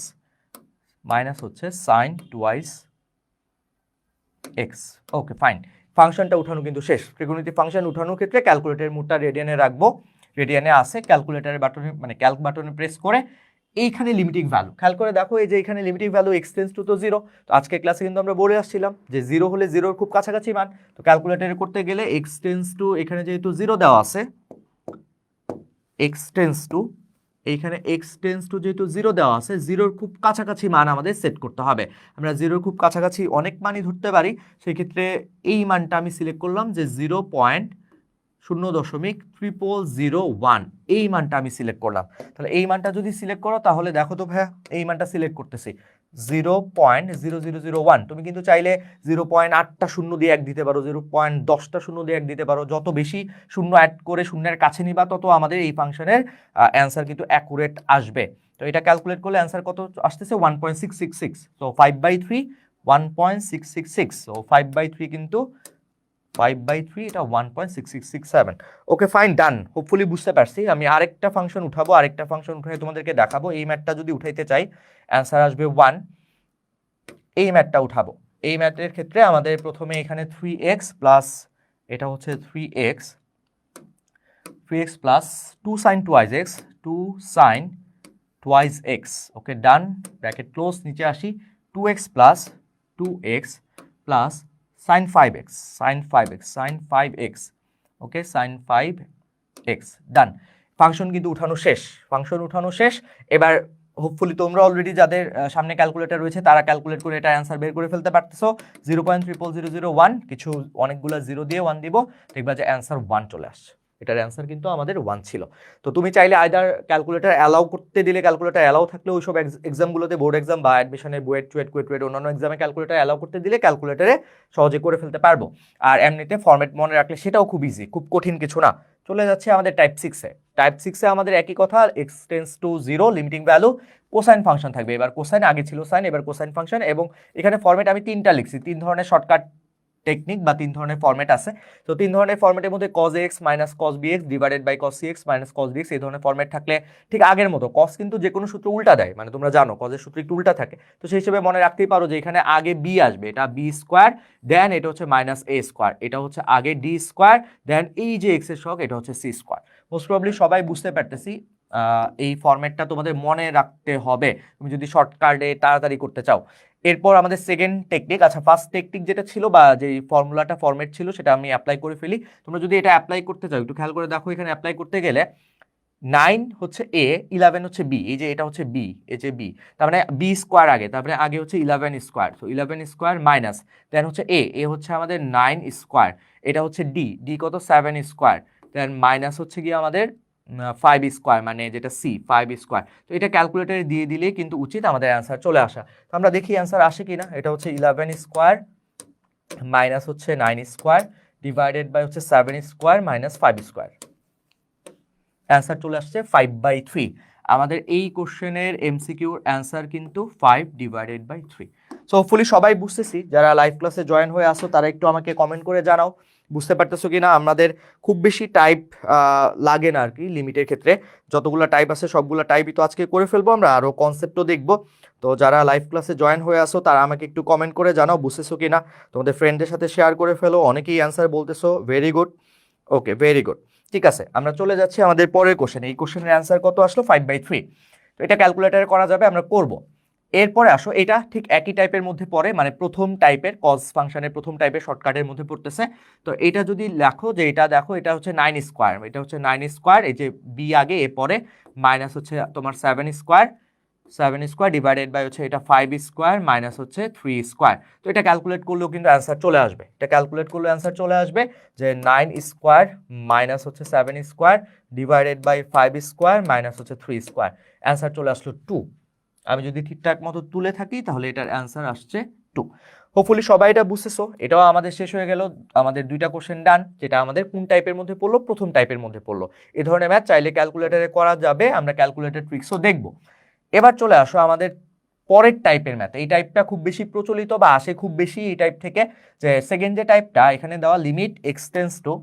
মাইনাস হচ্ছে sin twice x। Okay fine, ফাংশনটা উঠানো কিন্তু শেষ। ত্রিকোণমিতিক ফাংশন উঠানোর ক্ষেত্রে ক্যালকুলেটরের মুডটা রেডিয়ানে রাখবো, রেডিয়ানে আছে, ক্যালকুলেটরের বাটনে মানে ক্যালক বাটনে প্রেস করে এইখানে লিমিটিং ভ্যালু খেয়াল করে দেখো, এই যে এখানে limiting value x tends two তো 0। তো আজকে ক্লাসে কিন্তু আমরা বলে আসছিলাম যে 0 হলে 0-র খুব কাছাকাছি মান। তো ক্যালকুলেটরে করতে গেলে x টেন্ডস টু, এখানে যেহেতু 0 দেওয়া আছে, x টেন্ডস টু, এইখানে x টেন্ডস টু যেহেতু 0 দেওয়া আছে, 0-র খুব কাছাকাছি মান আমাদের সেট করতে হবে। আমরা 0-র খুব কাছাকাছি অনেক মানই ধরতে পারি, সেক্ষেত্রে এই মানটা আমি সিলেক্ট করলাম যে 0.0001 এই মানটা আমি সিলেক্ট করলাম। তাহলে এই মানটা যদি সিলেক্ট করো তাহলে দেখো তো ভাইয়া এই মানটা সিলেক্ট করতেছি 0.0001। তুমি কিন্তু চাইলে 0.8টা শূন্য দিয়ে 1 দিতে পারো, 0.10টা শূন্য দিয়ে 1 দিতে পারো। যত বেশি শূন্য অ্যাড করে শূন্যের কাছে নিবা তত আমাদের এই ফাংশনের অ্যান্সার কিন্তু অ্যাকুরেট আসবে। তো এটা ক্যালকুলেট করলে অ্যান্সার কত আসতেছে 1.666। তো 5/3 1.666। সো 5/3 কিন্তু 5/3 এটা 1.6667। ওকে ফাইন, ডান। হোপফুলি বুঝতে পারছি। আমি আরেকটা ফাংশন উঠাবো, আরেকটা ফাংশন উঠাই তোমাদেরকে দেখাবো। এই ম্যাথটা যদি উঠাইতে চাই অ্যান্সার আসবে 1। এই ম্যাথটা উঠাবো। এই ম্যাথের ক্ষেত্রে আমাদের প্রথমে এখানে 3x প্লাস এটা হচ্ছে 3x plus 2 sin twice x 2 sin twice x। ওকে ডান, ব্র্যাকেট ক্লোজ, নিচে আসি 2x plus 2x plus sin 5x ওকে sin 5x ডান। ফাংশন কিন্তু উঠানো শেষ, এবার হোপফুলি তোমরা অলরেডি যাদের সামনে ক্যালকুলেটর রয়েছে তারা ক্যালকুলেট করে এটা অ্যান্সার বের করে ফেলতে পারতেছো। 0.0001 কিছু অনেকগুলো জিরো দিয়ে 1 দিব, দেখবা যে অ্যান্সার 1 চলে আসছে। এটার অ্যান্সার কিন্তু আমাদের 1 ছিল। তো তুমি চাইলে আইদার ক্যালকুলেটর অ্যালাউ করতে দিলে, ক্যালকুলেটর অ্যালাউ থাকলে ওইসব এক্সামগুলোতে, বোর্ড এক্সাম বা অ্যাডমিশনের বুয়েট কুয়েট অন্যান্য এক্সামে ক্যালকুলেটর অ্যালাউ করতে দিলে ক্যালকুলেটরে সহজে করে ফেলতে পারবো। আর এমনিতে ফরম্যাট মনে রাখলে সেটাও খুব ইজি, খুব কঠিন কিছু না। চলে যাচ্ছে আমাদের টাইপ 6-এ আমাদের একই কথা, x tends to 0 limiting value cosine function থাকবে। এবার কোসাইন, আগে ছিল সাইন, এবার কোসাইন ফাংশন। এবং এখানে ফরম্যাট আমি 3টা লিখছি, 3 ধরনের শর্টকাট টেকনিক বা 3 ধরনের ফরম্যাট আছে। তো 3 ধরনের ফরম্যাটের মধ্যে cos x minus cos bx divided by cos cx minus cos bx এই ধরনের ফরম্যাট থাকলে ঠিক আগের মতো cos কিন্তু যে কোনো সূত্র উল্টা দেয়, মানে তোমরা জানো cos এর সূত্র একটু উল্টা থাকে। তো সেই হিসেবে মনে রাখতেই পারো যে এখানে আগে b আসবে, এটা b স্কয়ার, দেন এটা হচ্ছে মাইনাস a স্কয়ার, এটা হচ্ছে আগে d স্কয়ার, দেন এই যে x এর সহগ এটা হচ্ছে c স্কয়ার। মোস্ট প্রবাবলি সবাই বুঝতে পারতেছি এই ফরম্যাটটা তোমাদের মনে রাখতে হবে তুমি যদি শর্টকাটে তাড়াতাড়ি করতে চাও। এরপর আমাদের সেকেন্ড টেকনিক, আচ্ছা ফার্স্ট টেকনিক যেটা ছিল বা যে ফর্মুলাটা ফরম্যাট ছিল সেটা আমি অ্যাপ্লাই করে ফেলি। তোমরা যদি এটা অ্যাপ্লাই করতে চাও একটু খেয়াল করে দেখো, এখানে অ্যাপ্লাই করতে গেলে 9 হচ্ছে a, 11 হচ্ছে b, এই যে এটা হচ্ছে b, এই যে b, তার মানে b স্কোয়ার আগে, তারপরে আগে হচ্ছে 11 স্কোয়ার, তো 11 স্কোয়ার মাইনাস দেন হচ্ছে a হচ্ছে আমাদের 9 স্কোয়ার, এটা হচ্ছে d কত 7 স্কোয়ার, দেন মাইনাস হচ্ছে গিয়ে আমাদের 5 স্কোয়ার মানে যেটা c 5 স্কোয়ার। তো এটা ক্যালকুলেটরে দিয়ে দিলে কিন্তু উচিত আমাদের অ্যান্সার চলে আসা। তো আমরা দেখি অ্যান্সার আসে কিনা। এটা হচ্ছে 11 স্কোয়ার মাইনাস হচ্ছে 9 স্কোয়ার ডিভাইডেড বাই হচ্ছে 7 স্কোয়ার মাইনাস 5 স্কোয়ার। অ্যান্সার চলে আসছে 5/3। আমাদের এই কোশ্চেনের এমসিকিউর অ্যান্সার কিন্তু 5/3। সো হোপফুলি সবাই বুঝতেছি। যারা লাইভ ক্লাসে জয়েন হয়ে আসো তারা একটু আমাকে কমেন্ট করে জানাও বুঝতে পারতেছো কিনা। আমাদের খুব বেশি টাইপ লাগে না আর কি লিমিটের ক্ষেত্রে, যতগুলো টাইপ আছে সবগুলো টাইপই তো আজকে করে ফেলবো আমরা, আরও কনসেপ্টও দেখবো। তো যারা লাইভ ক্লাসে জয়েন হয়ে আসো তারা আমাকে একটু কমেন্ট করে জানাও বুঝতেছো কিনা, তোমাদের ফ্রেন্ডদের সাথে শেয়ার করে ফেলো। অনেকেই অ্যান্সার বলতেছো, ভেরি গুড। ওকে, ভেরি গুড, ঠিক আছে। আমরা চলে যাচ্ছি আমাদের পরের কোশ্চেন। এই কোশ্চেনের অ্যান্সার কত আসলো 5/3। তো এটা ক্যালকুলেটারে করা যাবে, আমরা করব। এরপরে আসো, এটা ঠিক একই টাইপের মধ্যে পড়ে, মানে প্রথম টাইপের কজ ফাংশনের প্রথম টাইপের শর্টকাটের মধ্যে পড়তেছে। তো এটা যদি লেখো যে এটা দেখো এটা হচ্ছে 9 স্কোয়ার, এটা হচ্ছে 9 স্কোয়ার, এই যে বি আগে এ পরে মাইনাস হচ্ছে তোমার 7 স্কোয়ার ডিভাইডেড বাই হচ্ছে এটা 5 স্কোয়ার মাইনাস হচ্ছে 3 স্কোয়ার। তো এটা ক্যালকুলেট করলেও কিন্তু অ্যান্সার চলে আসবে, যে 9 স্কোয়ার মাইনাস হচ্ছে 7 square divided by 5 square minus হচ্ছে 3 স্কোয়ার। অ্যান্সার চলে আসলো 2। আমি যদি ঠিকঠাক মতো তুলে থাকি তাহলে এটার অ্যান্সার আসছে 2। হোপফুলি সবাই এটা বুঝতেছো। এটাও আমাদের শেষ হয়ে গেল, আমাদের 2টা কোশ্চেন ডান। যেটা আমাদের কোন টাইপের মধ্যে পড়লো, প্রথম টাইপের মধ্যে পড়লো। এই ধরনের ম্যাথ চাইলে ক্যালকুলেটরে করা যাবে, আমরা ক্যালকুলেটর ট্রিক্সও দেখব। এবার চলে আসো আমাদের পরের টাইপের ম্যাথ। এই টাইপটা খুব বেশি প্রচলিত বা আসে খুব বেশি এই টাইপ থেকে, যে সেকেন্ড যে টাইপটা এখানে দেওয়া লিমিট এক্সটেন্স টু,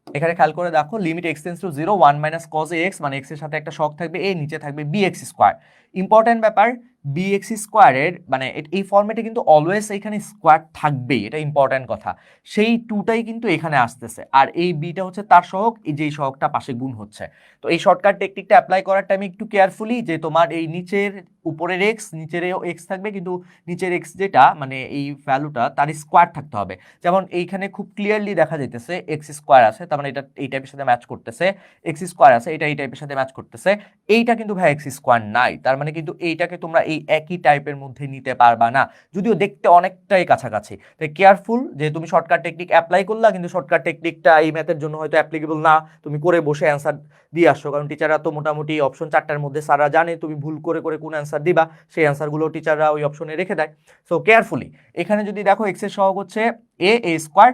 এখানে খেয়াল করে দেখো limit x tends to 0 1 minus cos x, মানে এক্স এর সাথে একটা শক থাকবে, এ নিচে থাকবে বি এক্স স্কোয়ার। ইম্পর্টেন্ট ব্যাপার, বি এক্স স্কোয়ারের মানে এই ফর্মেটে কিন্তু অলওয়েজ এখানে স্কোয়ার থাকবেই, এটা ইম্পর্টেন্ট কথা। সেই 2টাই কিন্তু এখানে আসতেছে, আর এই বিটা হচ্ছে তার সহগ, এই যে সহগটা পাশে গুণ হচ্ছে। তো এই শর্টকাট টেকনিকটা অ্যাপ্লাই করার টাইমে একটু কেয়ারফুলি, যে তোমার এই নিচের উপরের এক্স নিচেরও এক্স থাকবে, কিন্তু নিচের এক্স যেটা মানে এই ভ্যালুটা তার স্কোয়ার থাকতে হবে। যেমন এইখানে খুব ক্লিয়ারলি দেখা যাইতেছে এক্স স্কোয়ার আছে, তার মানে এটা এই টাইপের সাথে ম্যাচ করতেছে, এক্স স্কোয়ার আছে এটা এই টাইপের সাথে ম্যাচ করতেছে, এইটা কিন্তু ভাই এক্স স্কোয়ার নাই, তার মানে কিন্তু এইটাকে তোমরা এই একই টাইপের মধ্যে নিতে পারবা না, যদিও দেখতে অনেকটাই কাছাকাছি। তাই কেয়ারফুল যে তুমি শর্টকাট টেকনিক অ্যাপ্লাই করলা, কিন্তু শর্টকাট টেকনিকটা এই ম্যাথের জন্য হয়তো অ্যাপ্লিকেবল না, তুমি করে বসে অ্যান্সার দিয়ে আসছো, কারণ টিচাররা তো মোটামুটি অপশন 4টার মধ্যে সারা জানে তুমি ভুল করে করে কোন অ্যান্সার দিবা, সেই অ্যান্সারগুলো টিচাররা ওই অপশনে রেখে দেয়। সো কেয়ারফুলি এখানে যদি দেখো এক্স এর সহগ হচ্ছে এ স্কোয়ার,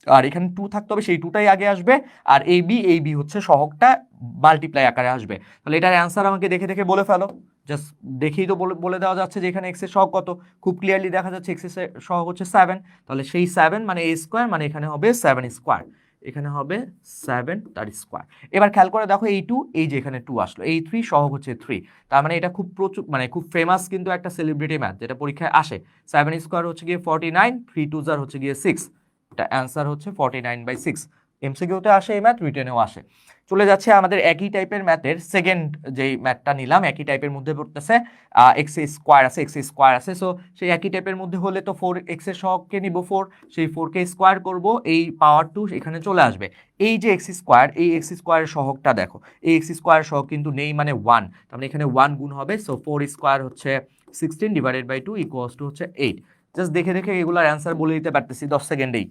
আর এখানে 2 থাকতে হবে, সেই 2টাই আগে আসবে, আর এই বি হচ্ছে সহগটা মাল্টিপ্লাই আকারে আসবে। তাহলে এটার অ্যান্সার আমাকে দেখে দেখে বলে ফেলো, জাস্ট দেখেই তো বলে দেওয়া যাচ্ছে যে এখানে এক্স এর সহগ কত, খুব ক্লিয়ারলি দেখা যাচ্ছে এক্স এর সহগ হচ্ছে 7, তাহলে সেই 7 মানে এ স্কোয়ার, মানে এখানে হবে 7 স্কোয়ার, এখানে হবে 7 তার স্কোয়ার। এবার খেয়াল করে দেখো এই 2, এই যে এখানে 2 আসলো, এই 3 সহগ হচ্ছে 3, তার মানে এটা খুব প্রচুর মানে খুব ফেমাস কিন্তু একটা সেলিব্রিটি ম্যাথ যেটা পরীক্ষায় আসে। 7 স্কোয়ার হচ্ছে গিয়ে 49, 3 2 হচ্ছে গিয়ে 6, এটা অ্যান্সার হচ্ছে 49/6। এমসিকিউতে আসে এই ম্যাথ, রিটেনেও আসে। চলে যাচ্ছে আমাদের একই টাইপের ম্যাথের সেকেন্ড যেই ম্যাথটা নিলাম, একই টাইপের মধ্যে পড়তেছে, এক্স স্কোয়ার আছে, সো সেই একই টাইপের মধ্যে হলে তো 4x এর সহগকে নিব 4, সেই 4কে স্কোয়ার করব, এই পাওয়ার 2 এখানে চলে আসবে। এই যে এক্স স্কোয়ার, এই এক্স স্কোয়ারের সহগটা দেখো, এই এক্স স্কোয়ারের সহগ কিন্তু নেই মানে 1, তার মানে এখানে 1 গুণ হবে, সো 4 স্কোয়ার হচ্ছে 16/2 ইকুয়ালস টু হচ্ছে 8। জাস্ট দেখে দেখে এগুলোর অ্যান্সার বলে দিতে পারতেছি 10 সেকেন্ডেই।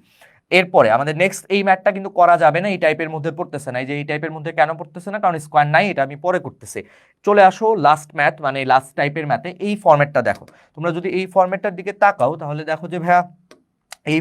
এরপরে আমাদের নেক্সট এই ম্যাথটা কিন্তু করা যাবে না, এই টাইপের মধ্যে পড়তেছে না। এই যে এই টাইপের মধ্যে কেন পড়তেছে না, কারণ স্কোয়ার নাই, এটা আমি পরে করতেছি। চলে আসো লাস্ট ম্যাথ, মানে লাস্ট টাইপের ম্যাথে এই ফরম্যাটটা দেখো। তোমরা যদি এই ফরম্যাটটার দিকে তাকাও তাহলে দেখো যে ভাইয়া এই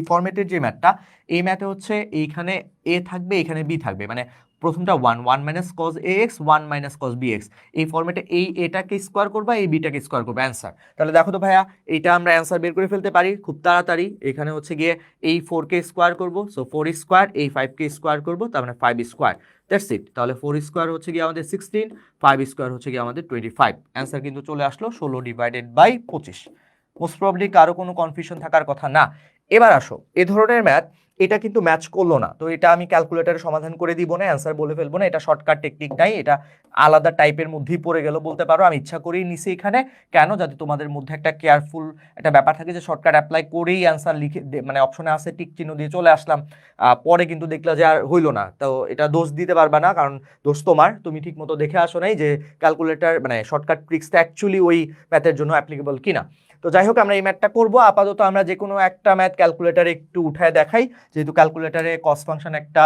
ফরম্যাটের যে ম্যাথটা, এই ম্যাথে হচ্ছে এইখানে এ থাকবে, এখানে বি থাকবে, মানে প্রথমটা 1 minus cos a x, 1 minus cos b x, এই ফরম্যাটে এই এটাকে স্কোয়ার করবা, এই বিটাকে স্কোয়ার করবা, অ্যান্সার। তাহলে দেখো তো ভাইয়া এইটা আমরা অ্যান্সার বের করে ফেলতে পারি খুব তাড়াতাড়ি। এখানে হচ্ছে গিয়ে এই 4কে স্কোয়ার করবো, সো 4 স্কোয়ার, এই 5কে স্কোয়ার করবো, তার মানে 5 স্কোয়ার, দ্যাটস ইট। তাহলে 4 স্কোয়ার হচ্ছে গিয়ে আমাদের 16, 5 স্কোয়ার হচ্ছে গিয়ে আমাদের 25, অ্যান্সার কিন্তু চলে আসলো 16/25। মোস্ট প্রবলি কারো কোনো কনফিউশন থাকার কথা না। এবার আসো এ ধরনের ম্যাথ, এটা কিন্তু ম্যাচ করলো না, তো এটা আমি ক্যালকুলেটারে সমাধান করে দিব না, অ্যান্সার বলে ফেলবো না, এটা শর্টকাট টেকনিক নাই, এটা আলাদা টাইপের মধ্যেই পড়ে গেল বলতে পারো। আমি ইচ্ছা করেই নিছি এখানে, কেন, যাতে তোমাদের মধ্যে একটা কেয়ারফুল একটা ব্যাপার থাকে যে শর্টকাট অ্যাপ্লাই করেই অ্যান্সার লিখে মানে অপশনে আসে টিক চিহ্ন দিয়ে চলে আসলাম, পরে কিন্তু দেখলা যে আর হইলো না, তো এটা দোষ দিতে পারবা না, কারণ দোষ তোমার, তুমি ঠিক মতো দেখে আসো নাই যে ক্যালকুলেটার মানে শর্টকাট ট্রিক্সটা অ্যাকচুয়ালি ওই ম্যাথের জন্য অ্যাপ্লিকেবল কিনা। তো যাই হোক আমরা এই ম্যাথটা করবো, আপাতত আমরা যে কোনো একটা ম্যাথ ক্যালকুলেটারে একটু উঠায় দেখাই, যেহেতু ক্যালকুলেটারে কস ফাংশন একটা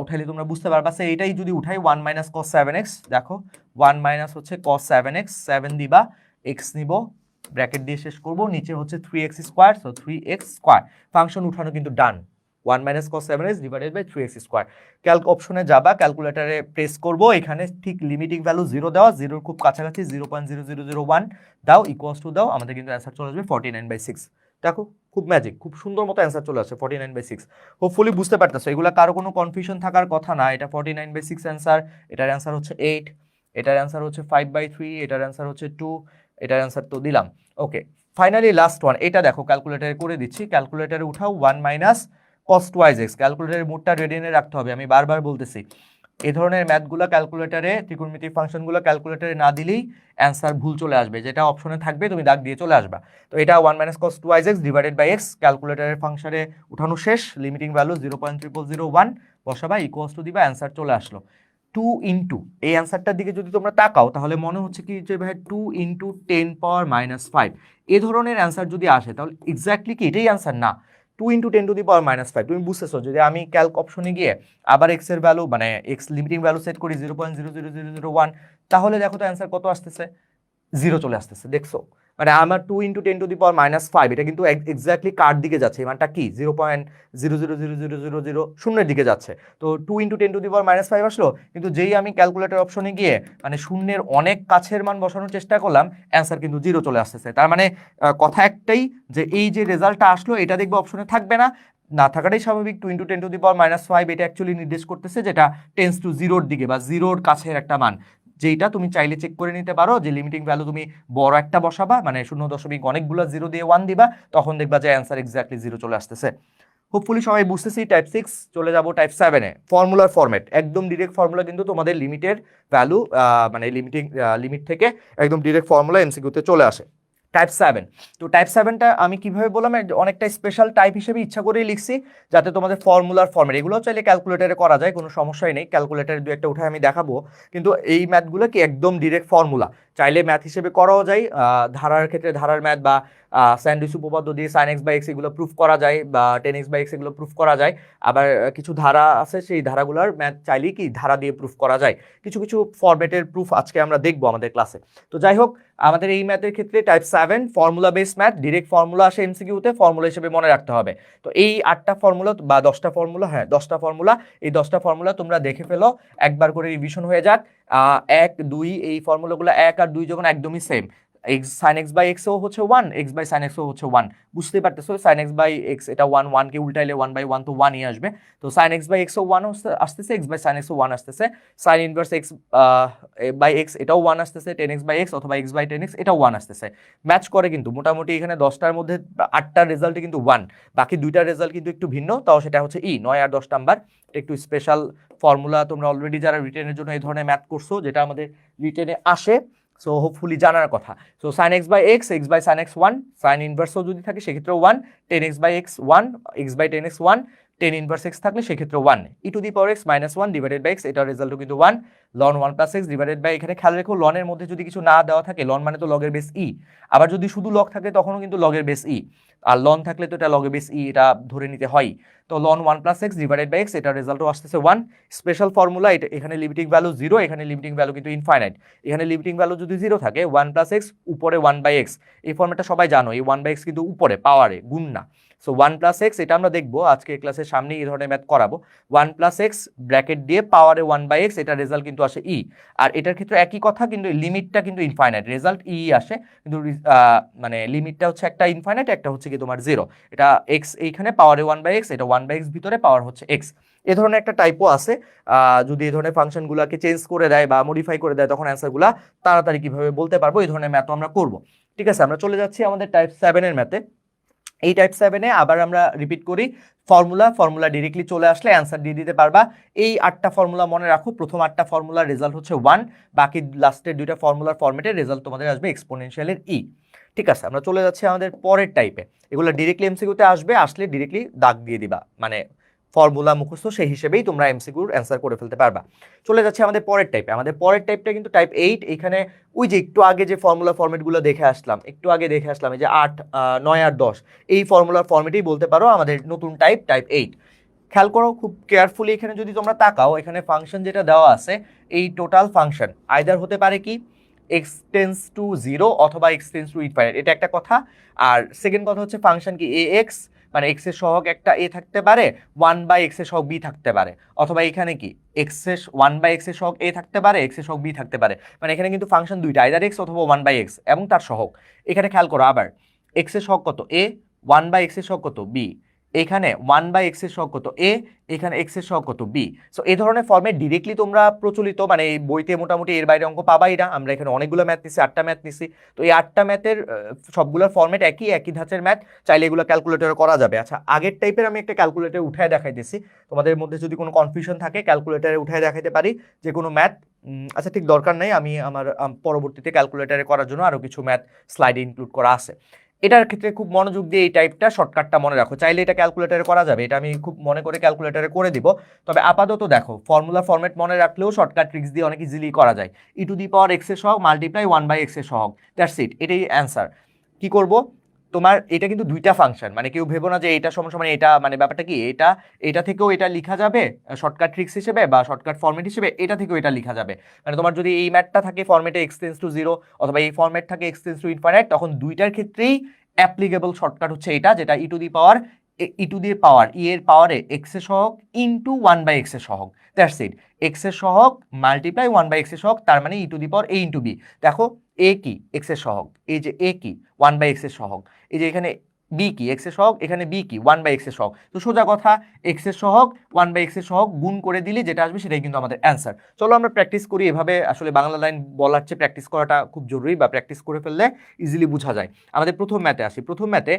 উঠাইলে তোমরা বুঝতে পারবা। সে এইটাই যদি উঠাই 1 মাইনাস কস 7x, দেখো 1 মাইনাস হচ্ছে কস 7x, 7 দিবা, এক্স নিব, ব্র্যাকেট দিয়ে শেষ করবো, নিচে হচ্ছে 3x square, so 3x square, function উঠানো কিন্তু done. 1 minus cos 7x divided by 3x square, calc অপশনে যাবা, ক্যালকুলেটারে প্রেস করবো, এখানে ঠিক লিমিটিং ভ্যালু 0 দেওয়া, 0-র খুব কাছাকাছি 0.0001 দাও, ইকুয়ালস টু দাও, আমাদের কিন্তু অ্যান্সার চলে আসবে 49/6। দেখো খুব ম্যাজিক, খুব সুন্দর মতো অ্যান্সার চলে আসছে 49/6। হোপফুলি বুঝতে পারতেছো, এগুলো কারো কোনো কনফিউশন থাকার কথা না। এটা 49/6 অ্যান্সার, এটার অ্যান্সার হচ্ছে 8, এটার অ্যান্সার হচ্ছে 5/3, এটার অ্যান্সার হচ্ছে 2, এটার অ্যান্সার তো দিলাম। ওকে, ফাইনালি লাস্ট ওয়ান, এটা দেখো ক্যালকুলেটারে করে দিচ্ছি, ক্যালকুলেটারে উঠাও 1 মাইনাস কস টুয়াইজ এক্স, ক্যালকুলেটারের মোডটা রেডিয়ানে রাখতে হবে, আমি বারবার বলতেছি। এই ধরনের ম্যাথগুলো ক্যালকুলেটারে, ত্রিকোণমিতিক ফাংশনগুলো ক্যালকুলেটারে না দিলেই অ্যান্সার ভুল চলে আসবে, যেটা অপশনে থাকবে তুমি দাগ দিয়ে চলে আসবা। তো এটা 1 minus cos twice x divided by x, ক্যালকুলেটারের ফাংশনে উঠানো শেষ, লিমিটিং ভ্যালু 0.0001 বসাবা, ইকুয়ালস টু দিবা, অ্যান্সার চলে আসলো 2 ইন্টু, এই অ্যান্সারটার দিকে যদি তোমরা তাকাও তাহলে মনে হচ্ছে কি যে ভাই 2 ইন্টু 10⁻⁵, এ ধরনের অ্যান্সার যদি আসে তাহলে এক্স্যাক্টলি কি এটাই অ্যান্সার না। 2 ইন্টু 10⁻⁵, তুমি বুঝতেছো, যদি আমি ক্যালক অপশনে গিয়ে আবার এক্স এর ভ্যালু মানে এক্স লিমিটিং ভ্যালু সেট করি 0.00001, তাহলে দেখো তো অ্যান্সার কত আসতেছে, 0 চলে আসতেছে, দেখছো? মানে আমার 2 ইন্টু 10⁻⁵, এটা কিন্তু এক্স্যাক্টলি কার দিকে যাচ্ছে, এই মানটা কি 0.000000 শূন্যের দিকে যাচ্ছে। তো 2 ইন্টু 10⁻⁵ আসলো, কিন্তু যেই আমি ক্যালকুলেটর অপশনে গিয়ে মানে শূন্যের অনেক কাছের মান বসানোর চেষ্টা করলাম, অ্যান্সার কিন্তু 0 চলে আসতেছে। তার মানে কথা একটাই, যে এই যে রেজাল্টটা আসলো এটা দেখবে অপশনে থাকবে না, না থাকাটাই স্বাভাবিক। 2 ইন্টু 10⁻⁵ এটা অ্যাকচুয়ালি নির্দেশ করতেছে যেটা টেন্স টু 0-র দিকে বা 0-র কাছের একটা মান, যেটা তুমি চাইলে চেক করে নিতে পারো যে লিমিটিং ভ্যালু তুমি বড় একটা বসাবা, মানে 0 অনেকগুলো 0 দিয়ে 1 দিবা, তখন দেখবা যে অ্যান্সার এক্স্যাক্টলি 0 চলে আসতেছে। হোপফুলি সবাই বুঝতেছি। টাইপ 6 চলে যাব টাইপ 7-এ, ফর্মুলার ফরম্যাট, একদম ডিরেক্ট ফর্মুলা, কিন্তু তোমাদের লিমিটের ভ্যালু মানে লিমিট থেকে একদম ডিরেক্ট ফর্মুলা এমসিকিউতে চলে আসে। টাইপ 7, তো টাইপ 7টা আমি কিভাবে বললাম, অনেকটা স্পেশাল টাইপ হিসেবে ইচ্ছা করেই লিখছি, যাতে তোমাদের ফর্মুলার ফর্মেট, এগুলো চাইলে ক্যালকুলেটারে করা যায়, কোনো সমস্যাই নেই, ক্যালকুলেটারে দু একটা উঠে আমি দেখাবো, কিন্তু এই ম্যাথগুলো কি একদম ডিরেক্ট ফর্মুলা, চাইলে ম্যাথ হিসেবে করাও যায়, ধারার ক্ষেত্রে ধারার ম্যাথ বা স্যান্ডউইচ উপপাদ্য দিয়ে sin x বাই x এগুলো প্রুফ করা যায় বা tan x বাই x এগুলো প্রুফ করা যায়। আবার কিছু ধারা আছে, সেই ধারাগুলোর ম্যাথ চাইলেই কি ধারা দিয়ে প্রুফ করা যায়। কিছু কিছু ফরম্যাটের প্রুফ আজকে আমরা দেখবো আমাদের ক্লাসে। তো যাই হোক, আমাদের এই ম্যাথের ক্ষেত্রে type 7 formula base math, direct formula আসে এমসিকিউতে, ফর্মুলা হিসেবে মনে রাখতে হবে। তো এই 8টা ফর্মুলা বা 10টা ফর্মুলা, হ্যাঁ 10টা ফর্মুলা, এই 10টা ফর্মুলা তোমরা দেখে ফেলো, একবার করে রিভিশন হয়ে যাক। 1 2 এই ফর্মুলাগুলো 1 আর 2 যখন একদমই same, sin x by x ও হচ্ছে 1, x বাই sin x ও হচ্ছে 1, বুঝতেই পারতেছো sin x বাই x এটা 1, 1 কে উল্টাইলে 1 বাই 1 তো 1ই আসবে। তো sin x বাই x ও 1 আসতেছে, x বাই sin x ও 1 আসতেছে, sin inverse x by x এটাও 1 আসতেছে, tan x বাই x অথবা x বাই tan x এটাও 1 আসতেছে। ম্যাচ করে কিন্তু মোটামুটি এখানে 10টার মধ্যে 8টার রেজাল্ট কিন্তু 1, বাকি 2টার রেজাল্ট কিন্তু একটু ভিন্ন, তাও সেটা হচ্ছে 9 আর 10 নাম্বার। একটু স্পেশাল ফর্মুলা, তোমরা অলরেডি যারা রিটেনের জন্য এই ধরনের ম্যাথ করছো, যেটা আমাদের রিটেনে আসে, সো হোপফুলি জানার কথা। So sin x by x, x by sin x 1, sin ইনভার্সও যদি থাকে সেক্ষেত্রেও 1, tan x by x 1, x by tan x 1, tan inverse x থাকলে সেক্ষেত্রে 1, e to the power x minus 1 divided by x, এটার রেজাল্টও কিন্তু 1, ln 1 plus x divided by, এখানে খেয়াল রেখো ln এর মধ্যে যদি কিছু না দেওয়া থাকে, ln মানে তো লগের বেস e, আবার যদি শুধু লগ থাকে তখনও কিন্তু লগের বেস e, আর ln থাকলে তো এটা লগের বেস e, এটা ধরে নিতে হয়। তো ln 1 plus x divided by x, এটার রেজাল্টও আসতেছে 1। স্পেশাল ফর্মুলা, এটা এখানে লিমিটিং ভ্যালু 0, এখানে লিমিটিং ভ্যালু কিন্তু ইনফাইনাইট। এখানে লিমিটিং ভ্যালু যদি 0 থাকে, 1 প্লাস x উপরে 1 বাই x, এই ফর্মেটটা সবাই জানো, এই 1 বাই x কিন্তু উপরে পাওয়ারে, গুণ না। সো 1 প্লাস x, এটা আমরা দেখবো আজকে ক্লাসের সামনে, এই ধরনের ম্যাথ করাবো। 1 প্লাস x ব্র্যাকেট দিয়ে পাওয়ারে 1 বাই x, এটা রেজাল্ট কিন্তু আসে e। আর এটার ক্ষেত্রে একই কথা, কিন্তু লিমিটটা কিন্তু ইনফাইনাইট, রেজাল্ট e আসে, কিন্তু মানে লিমিটটা হচ্ছে একটা ইনফাইনাইট, একটা হচ্ছে কি তোমার 0। এটা x এইখানে পাওয়ারে 1 বাই x, এটা 1 বাই x ভিতরে পাওয়ার হচ্ছে x। এ ধরনের একটা টাইপও আছে, যদি এই ধরনের ফাংশনগুলোকে চেঞ্জ করে দেয় বা মডিফাই করে দেয়, তখন অ্যান্সারগুলো তাড়াতাড়ি কিভাবে বলতে পারবো, এই ধরনের ম্যাথও আমরা করব। ঠিক আছে, আমরা চলে যাচ্ছি আমাদের টাইপ 7 এর ম্যাথে। এই টাইপ 7-এ আবার আমরা রিপিট করি, ফর্মুলা ডিরেক্টলি চলে আসলে অ্যান্সার দিয়ে দিতে পারবা। এই 8টা ফর্মুলা মনে রাখো, প্রথম 8টা ফর্মুলার রেজাল্ট হচ্ছে 1, বাকি লাস্টের 2টা ফর্মুলার ফরম্যাটের রেজাল্ট তোমাদের আসবে এক্সপোনেনশিয়ালের e। ঠিক আছে, আমরা চলে যাচ্ছি আমাদের পরের টাইপে। এগুলো ডিরেক্টলি এমসিকিউতে আসবে, আসলে ডিরেক্টলি দাগ দিয়ে দিবা, মানে ফর্মুলা মুখস্থ সেই হিসেবেই তোমরা এমসিকিউর অ্যান্সার করে ফেলতে পারবা। চলে যাচ্ছে আমাদের পরের টাইপে। আমাদের পরের টাইপটা কিন্তু টাইপ 8। এখানে ওই যে একটু আগে যে ফর্মুলা ফরম্যাটগুলো দেখে আসলাম, এই যে 8, 9 আর 10, এই ফর্মুলার ফরম্যাটেই বলতে পারো আমাদের নতুন টাইপ 8। খেয়াল করো খুব কেয়ারফুলি, এখানে যদি তোমরা তাকাও, এখানে ফাংশন যেটা দেওয়া আছে, এই টোটাল ফাংশন আইদার হতে পারে কি x টেন্স টু 0 অথবা x টেন্স টু ইনফাইনাইট, এটা একটা কথা। আর সেকেন্ড কথা হচ্ছে ফাংশন কি ax, মানে x এর সহগ একটা a থাকতে পারে, 1 বাই x এর সহগ b থাকতে পারে, অথবা এখানে কি x এর 1 বাই x এর সহগ a থাকতে পারে, x এর সহগ b থাকতে পারে। মানে এখানে কিন্তু ফাংশন দুইটা, আইদার x অথবা 1 বাই x এবং তার সহগ। এখানে খেয়াল করো আবার, x এর সহগ কত a, 1 বাই x এর সহগ কত b, এখানে 1 বাই x এর সহগ কত a, এখানে x এর সহগ কত b। সো এই ধরনের ফর্মেট ডিরেক্টলি তোমরা প্রচলিত, মানে এই বইতে মোটামুটি এর বাইরে অঙ্ক পাবাই না। আমরা এখানে অনেকগুলো ম্যাথ নিছি, 8টা ম্যাথ নিছি। তো এই 8টা ম্যাথের সবগুলোর ফর্মেট একই ধাঁচের ম্যাথ, চাইলে এগুলো ক্যালকুলেটরে করা যাবে। আচ্ছা, আগের টাইপের আমি একটা ক্যালকুলেটরে উঠায় দেখাইতেছি, তোমাদের মধ্যে যদি কোনো কনফিউশন থাকে ক্যালকুলেটরে উঠায় দেখাইতে পারি যে কোনো ম্যাথ। আচ্ছা, ঠিক দরকার নেই, আমি আমার পরবর্তীতে ক্যালকুলেটরে করার জন্য আরও কিছু ম্যাথ স্লাইডে ইনক্লুড করা আছে। এটার ক্ষেট্রে খুব মনোযোগ দিয়ে এই টাইপটা শর্টকাটটা মনে রাখো, চাইলে এটা ক্যালকুলেটরে করা যাবে, এটা আমি খুব মনে করে ক্যালকুলেটরে করে দিব। তবে আপাতত দেখো, ফর্মুলা ফরম্যাট মনে রাখলেও শর্টকাট ট্রিক্স দিয়ে অনেক ইজিলি করা যায়। ই টু দি পাওয়ার এক্স এর সহগ মাল্টিপ্লাই 1 বাই এক্স এর সহগ, দ্যাটস ইট, এটাই অ্যান্সার। কি করব, তোমার এটা কিন্তু দুইটা ফাংশন, মানে কেউ ভেবো না যে এটা সমান এটা, মানে ব্যাপারটা কি, এটা থেকেও এটা লেখা যাবে শর্টকাট ট্রিক্স হিসেবে বা শর্টকাট ফরম্যাট হিসেবে, এটা থেকেও এটা লেখা যাবে। মানে তোমার যদি এই ম্যাথটা থাকে ফরম্যাটে x টেন্স টু 0 অথবা এই ফরম্যাট থাকে x টেন্স টু ইনফাইনাইট, তখন দুইটার ক্ষেত্রেই অ্যাপ্লিকেবল শর্টকাট হচ্ছে এটা, যেটা ই টু দি পাওয়ার ই এর পাওয়ারে এক্স এর সহগ ইনটু 1 বাই এক্স এর সহগ, দ্যাটস ইট। এক্স এর সহগ মাল্টিপ্লাই 1 বাই এক্স এর সহগ, তার মানে e to the power a into b. দেখো a কি, এক্স এর সহগ, এই যে a কি 1 বাই এক্স এর সহগ, এই যে এখানে b কি, এক্স এর সহগ, এখানে b কি 1 বাই এক্স এর সহগ। তো সোজা কথা, এক্স এর সহগ 1 বাই এক্স এর সহগ গুণ করে দিলে যেটা আসবে সেটাই কিন্তু আমাদের অ্যান্সার। চলো আমরা প্র্যাকটিস করি। এভাবে আসলে বাংলা লাইন বলার চেয়ে প্র্যাকটিস করাটা খুব জরুরি, বা প্র্যাকটিস করে ফেললে ইজিলি বোঝা যায়। আমাদের প্রথম ম্যাথে আসি। প্রথম ম্যাথে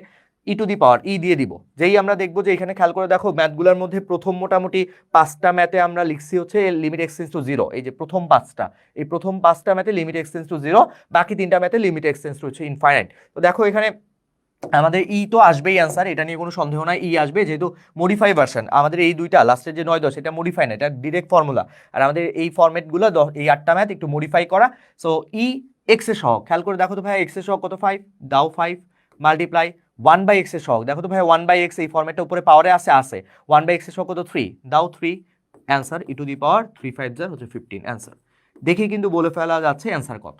ই টু দি পাওয়ার ই দিয়ে দিব, যেই আমরা দেখবো যে এখানে খেয়াল করে দেখো, ম্যাথগুলোর মধ্যে প্রথম মোটামুটি 5টা ম্যাথে আমরা লিখছি হচ্ছে লিমিট এক্স টেন্স টু 0, এই যে প্রথম 5টা, এই প্রথম 5টা ম্যাথে লিমিট এক্স টেন্স টু 0, বাকি 3টা ম্যাথে লিমিট এক্স টেন্স টু হচ্ছে ইনফাইনাইট। তো দেখো এখানে আমাদের ই তো আসবেই অ্যান্সার, এটা নিয়ে কোনো সন্দেহ নাই, ই আসবে, যেহেতু মডিফাই ভার্সন আমাদের এই দুইটা, লাস্টের যে 9 10 এটা মডিফাই না, এটা ডিরেক্ট ফর্মুলা। আর আমাদের এই ফরম্যাটগুলো এই 8টা ম্যাথ একটু মডিফাই করা, সো ই এক্স এর সহগ, খেয়াল করে দেখো তো ভাই এক্স এর সহগ কত 5, দাও 5 মাল্টিপ্লাই 1 বাই এক্স এর সহগ, দেখো তো ভাই 1/x এই ফরম্যাটে উপরে পাওয়ারে আছে 1/x এর সহগ কত 3, দাও 3, অ্যান্সার e টু দি পাওয়ার 3 5 যা হচ্ছে 15 অ্যান্সার। দেখি কিন্তু বলে ফেলা যাচ্ছে অ্যান্সার কত।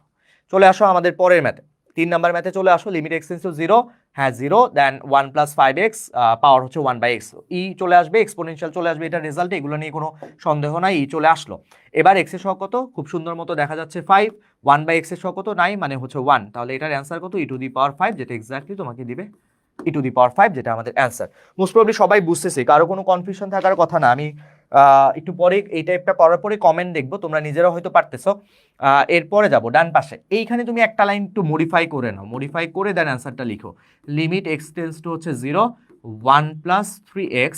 চলে আসো আমাদের পরের ম্যাথে, 3 নাম্বার ম্যাথে চলে আসো। লিমিট x টেন্ডস টু 0, হ্যাঁ 0, দেন 1 + 5x পাওয়ার হচ্ছে 1/x, ই চলে আসবে, এক্সপোনেনশিয়াল চলে আসবে, এটা রেজাল্ট, এগুলো নিয়ে কোনো সন্দেহ নাই, ই চলে আসলো। এবার x এর সহগ কত, খুব সুন্দর মতো দেখা যাচ্ছে 5, 1/x এর সহগ কত 9, মানে হচ্ছে 1, তাহলে এটার অ্যান্সার কত e টু দি পাওয়ার 5, যেটা এক্স্যাক্টলি তোমাকে দিবে e টু দি পাওয়ার 5, যেটা আমাদের অ্যান্সার। মোস্ট প্রবাবলি সবাই বুঝতেছে, কারো কোনো কনফিউশন থাকার কথা না। আমি একটু পরে এই টাইপটা করার পরে কমেন্ট দেখবো, তোমরা নিজেরাও হয়তো পারতেছো। এরপরে যাব ডান পাশে, এইখানে তুমি একটা লাইন একটু মডিফাই করে নাও, মডিফাই করে দেন অ্যান্সারটা লিখো। লিমিট x টেন্ডস টু হচ্ছে 0, 1 + 3x,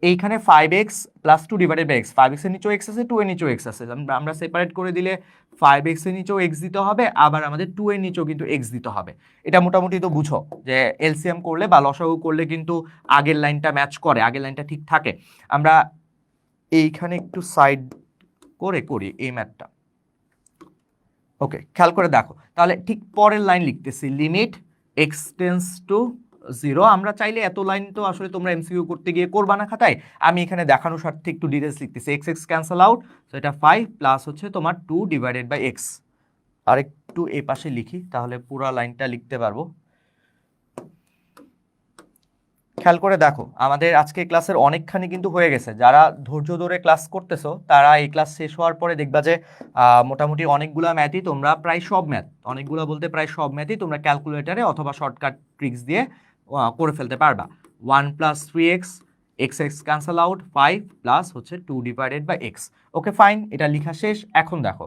এইখানে 5x + 2 divided by x, 5x এর নিচেও x আছে, 2 এর নিচেও x আছে, আমরা সেপারেট করে দিলে 5x এর নিচেও x দিতে হবে, আবার আমাদের 2 এর নিচেও কিন্তু x দিতে হবে। এটা মোটামুটি তো বুঝো যে এলসিএম করলে বা লসাগু করলে কিন্তু আগের লাইনটা ম্যাচ করে, আগের লাইনটা ঠিক থাকে। আমরা এইখানে একটু সাইড করে করি এই ম্যাথটা। ওকে, খেয়াল করে দেখো, তাহলে ঠিক পরের লাইন লিখতেছি, লিমিট x টেন্ডস টু 0। আমরা চাইলে এত লাইন তো আসলে তোমরা এমসিকিউ করতে গিয়ে করবা না খাতায়, আমি এখানে দেখানোর স্বার্থে একটু ডিটেলস লিখতেছি। x ক্যান্সেল আউট, তো এটা 5 প্লাস হচ্ছে তোমার 2 ডিভাইডেড বাই x। আর একটু এই পাশে লিখি, তাহলে পুরো লাইনটা লিখতে পারবো। খেয়াল করে দেখো, আমাদের আজকে ক্লাসের অনেকখানি কিন্তু হয়ে গেছে। যারা ধৈর্য ধরে ক্লাস করতেছো তারা এই ক্লাস শেষ হওয়ার পরে দেখবা যে মোটামুটি অনেকগুলা ম্যাথই তোমরা, প্রায় সব ম্যাথ, অনেকগুলো বলতে প্রায় সব ম্যাথই তোমরা ক্যালকুলেটারে অথবা শর্টকাট ট্রিক্স দিয়ে করে ফেলতে পারবা। 1 + 3x, x cancel out, 5 plus হচ্ছে 2 divided by x। Okay fine, এটা লেখা শেষ। এখন দেখো